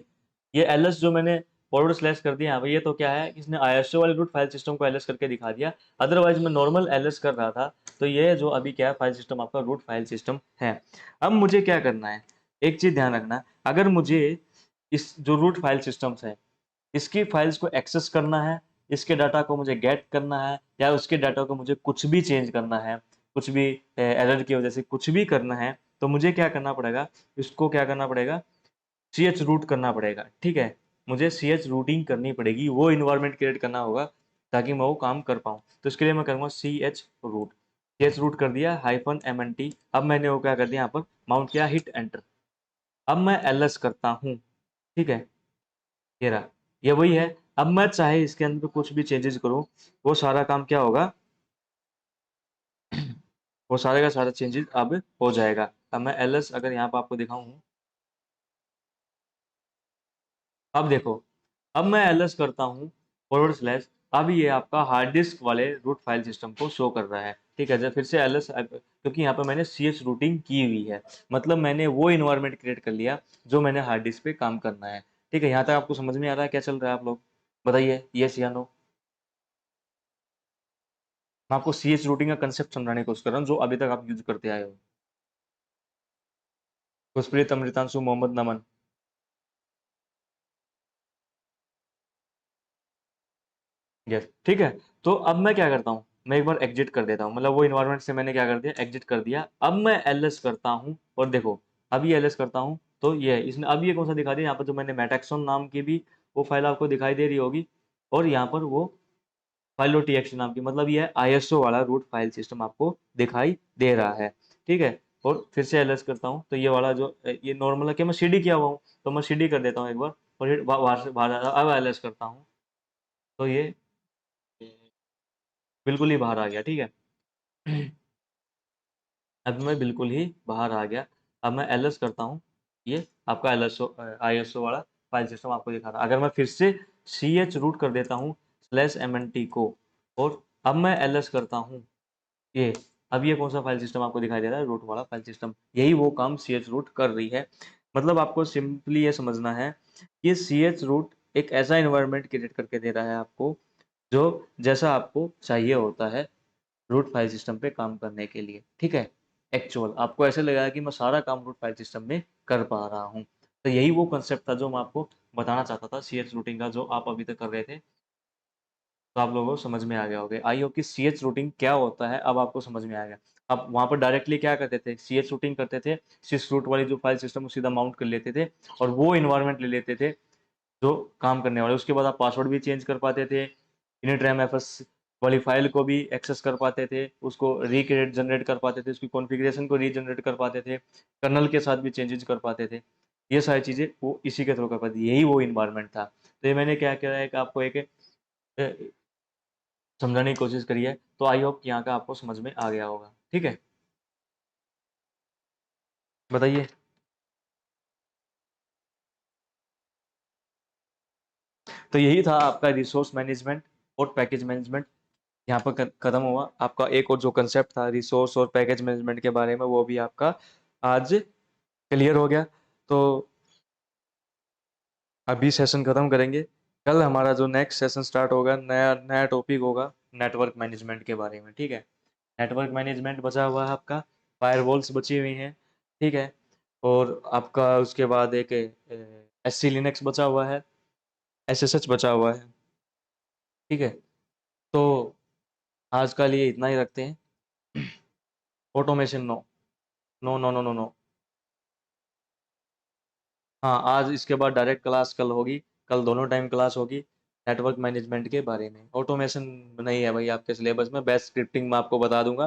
ये LS जो मैंने फॉरवर्ड स्लैश कर दिया यहाँ पे, ये तो क्या है, इसने ISO वाले रूट फाइल सिस्टम को LS करके दिखा दिया। अदरवाइज मैं नॉर्मल LS कर रहा था। तो ये जो अभी क्या है, फाइल सिस्टम आपका रूट फाइल सिस्टम है। अब मुझे क्या करना है, एक चीज ध्यान रखना, अगर मुझे इस जो रूट फाइल सिस्टम्स है, इसकी फाइल्स को एक्सेस करना है, इसके डाटा को मुझे गेट करना है, या उसके डाटा को मुझे कुछ भी चेंज करना है, कुछ भी एरर की वजह से कुछ भी करना है, तो मुझे क्या करना पड़ेगा, इसको क्या करना पड़ेगा, CH रूट करना पड़ेगा, ठीक है। मुझे CH रूटिंग करनी पड़ेगी, वो इन्वायरमेंट क्रिएट करना होगा ताकि मैं वो काम कर पाऊँ। तो इसके लिए मैं करूँगा CH रूट। CS रूट कर दिया -MNT। अब मैंने वो क्या कर दिया, यहाँ पर माउंट किया, हिट एंटर। अब मैं LS करता हूँ, ठीक है, ये रहा, ये वही है। अब मैं चाहे इसके अंदर कुछ भी चेंजेस करूँ, वो सारा काम क्या होगा, वो सारे का सारा चेंजेस अब हो जाएगा। अब मैं LS अगर यहाँ पर आपको दिखाऊँ, अब देखो, अब मैं LS करता हूँ /, अब ये आपका हार्ड डिस्क वाले रूट फाइल सिस्टम को शो कर रहा है, ठीक है। जब फिर से LS, क्योंकि यहाँ पर मैंने CS रूटिंग की हुई है, मतलब मैंने वो इन्वायरमेंट क्रिएट कर लिया जो मैंने हार्ड डिस्क पे काम करना है, ठीक है। यहाँ तक आपको समझ में आ रहा है क्या चल रहा है, आप लोग बताइए यस या नो। मैं आपको CS रूटिंग का कंसेप्ट समझाने की कोशिश कर रहा हूँ जो अभी तक आप यूज करते आए हो। खुशप्रीत, अमृतांशु, मोहम्मद, नमन। यस, ठीक है। तो अब मैं क्या करता हूँ, मैं एक बार एग्जिट कर देता हूँ, मतलब वो इन्वायरमेंट से मैंने क्या कर दिया, एग्जिट कर दिया। अब मैं LS करता हूँ और देखो, अब ये LS करता हूँ तो ये है, इसने अब ये कौन सा दिखा दिया, यहाँ पर जो मैंने मेटाक्सोन नाम की भी वो फाइल आपको दिखाई दे रही होगी, और यहाँ पर वो फाइलो.txt नाम की, मतलब ये ISO वाला रूट फाइल सिस्टम आपको दिखाई दे रहा है, ठीक है। और फिर से LS करता हूँ तो ये वाला जो ये नॉर्मल है कि मैं CD किया हुआ हूँ, तो मैं CD कर देता हूँ एक बार, और फिर बाहर से बाहर अब LS करता हूँ तो ये बिल्कुल ही बाहर आ गया, ठीक है। अब मैं बिल्कुल ही बाहर आ गया। अब मैं LS करता हूँ, ये आपका LSO ISO वाला फाइल सिस्टम आपको दिखा रहा है। अगर मैं फिर से CH रूट कर देता हूँ /MNT को, और अब मैं LS करता हूँ, ये अब ये कौन सा फाइल सिस्टम आपको दिखाई दे रहा है, रूट वाला फाइल सिस्टम, यही वो काम CH रूट कर रही है। मतलब आपको सिंपली ये समझना है कि CH रूट एक ऐसा इन्वायरमेंट क्रिएट करके दे रहा है आपको, जो जैसा आपको चाहिए होता है रूट फाइल सिस्टम पे काम करने के लिए, ठीक है। एक्चुअल आपको ऐसे लगेगा कि मैं सारा काम रूट फाइल सिस्टम में कर पा रहा हूँ। तो यही वो कंसेप्ट था जो मैं आपको बताना चाहता था, CS रूटिंग का, जो आप अभी तक कर रहे थे। तो आप लोगों को समझ में आ गया होगा, आई होप कि CS रूटिंग क्या होता है अब आपको समझ में आ गया। आप वहां पर डायरेक्टली क्या करते थे, CS रूटिंग करते थे, सिस रूट वाली जो फाइल सिस्टम सीधा माउंट कर लेते थे, और वो इन्वायरमेंट ले लेते थे जो काम करने वाले। उसके बाद आप पासवर्ड भी चेंज कर पाते थे, इनिट रैम एफएस वाली फाइल को भी एक्सेस कर पाते थे, उसको रिक्रिएट जनरेट कर पाते थे, उसकी कॉन्फ़िगरेशन को रीजनरेट कर पाते थे, कर्नल के साथ भी चेंजेस कर पाते थे। ये सारी चीज़ें वो इसी के थ्रू कर पाते थे, यही वो इन्वायरमेंट था। तो ये मैंने क्या किया है कि आपको एक समझाने की कोशिश करी है, तो आई होप कि यहाँ का आपको समझ में आ गया होगा, ठीक है। बताइए। तो यही था आपका रिसोर्स मैनेजमेंट और पैकेज मैनेजमेंट, यहाँ पर खत्म हुआ। आपका एक और जो कंसेप्ट था रिसोर्स और पैकेज मैनेजमेंट के बारे में, वो भी आपका आज क्लियर हो गया। तो अभी सेशन खत्म करेंगे, कल हमारा जो नेक्स्ट सेशन स्टार्ट होगा, नया नया टॉपिक होगा नेटवर्क मैनेजमेंट के बारे में, ठीक है। नेटवर्क मैनेजमेंट बचा हुआ है आपका, फायरवॉल्स बची हुई हैं, ठीक है। और आपका उसके बाद एक SC लिनक्स बचा हुआ है, SSH बचा हुआ है, ठीक है। तो आज का लिए इतना ही रखते हैं। Automation no, no no no no no. हाँ, आज इसके बाद डायरेक्ट क्लास कल होगी, कल दोनों टाइम क्लास होगी नेटवर्क मैनेजमेंट के बारे में। ऑटोमेशन नहीं है भाई आपके सिलेबस में, बेस्ट स्क्रिप्टिंग मैं आपको बता दूंगा,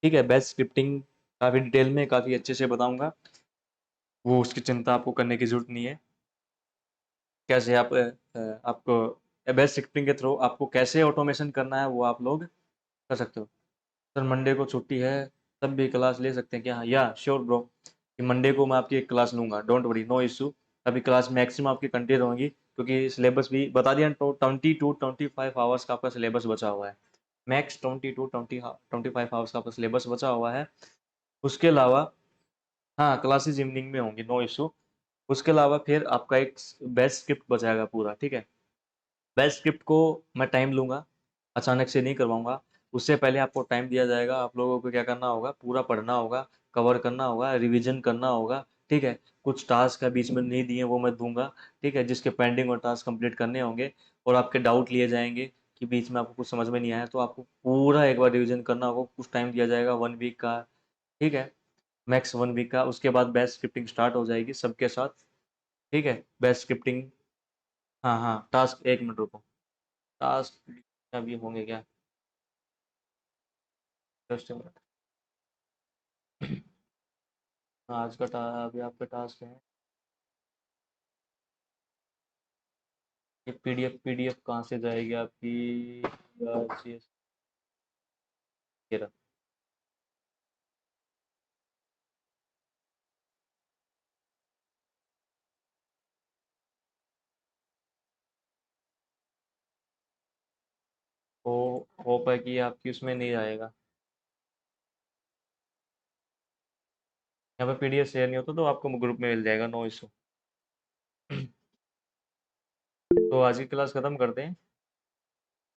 ठीक है। बेस्ट स्क्रिप्टिंग काफ़ी डिटेल में काफ़ी अच्छे से बताऊंगा, वो उसकी चिंता आपको करने की जरूरत नहीं है। कैसे आप आपको बेस्ट स्क्रिप्टिंग के थ्रू आपको कैसे ऑटोमेशन करना है वो आप लोग कर सकते हो। सर मंडे को छुट्टी है, तब भी क्लास ले सकते हैं क्या, या श्योर ब्रो, कि मंडे को मैं आपकी एक क्लास लूंगा, डोंट वरी, नो इशू। अभी क्लास मैक्सिमम आपकी कंटिन्यू होंगी, क्योंकि सिलेबस भी बता दिया, 20 to 25 आवर्स का आपका सिलेबस बचा हुआ है, मैक्स 20 to 25 आवर्स का आपका सिलेबस बचा हुआ है। उसके अलावा हाँ, क्लासेस इवनिंग में होंगी, नो इशू। उसके अलावा फिर आपका एक बेस्ट स्क्रिप्ट बचाएगा पूरा, ठीक है। बेस्ट स्क्रिप्ट को मैं टाइम लूंगा, अचानक से नहीं करवाऊंगा। उससे पहले आपको टाइम दिया जाएगा, आप लोगों को क्या करना होगा, पूरा पढ़ना होगा, कवर करना होगा, रिवीजन करना होगा, ठीक है। कुछ टास्क है बीच में नहीं दिए, वो मैं दूंगा, ठीक है, जिसके पेंडिंग और टास्क कंप्लीट करने होंगे। और आपके डाउट लिए जाएंगे कि बीच में आपको कुछ समझ में नहीं आया, तो आपको पूरा एक बार रिविजन करना होगा, कुछ टाइम दिया जाएगा, 1 वीक का, ठीक है, मैक्स 1 वीक का। उसके बाद बेस्ट स्क्रिप्टिंग स्टार्ट हो जाएगी सबके साथ, ठीक है। बेस्ट स्क्रिप्टिंग, हाँ हाँ, टास्क 1 मिनट रुको, टास्क अभी होंगे क्या, जस्ट आज का अभी आपका टास्क है ये पीडीएफ कहाँ से जाएगी आपकी GS ये रहा। हो होप है कि आपकी उसमें नहीं आएगा। यहाँ पे पीडीएफ शेयर नहीं होता तो आपको ग्रुप में मिल जाएगा, नो इशू। तो आज की क्लास ख़त्म करते हैं।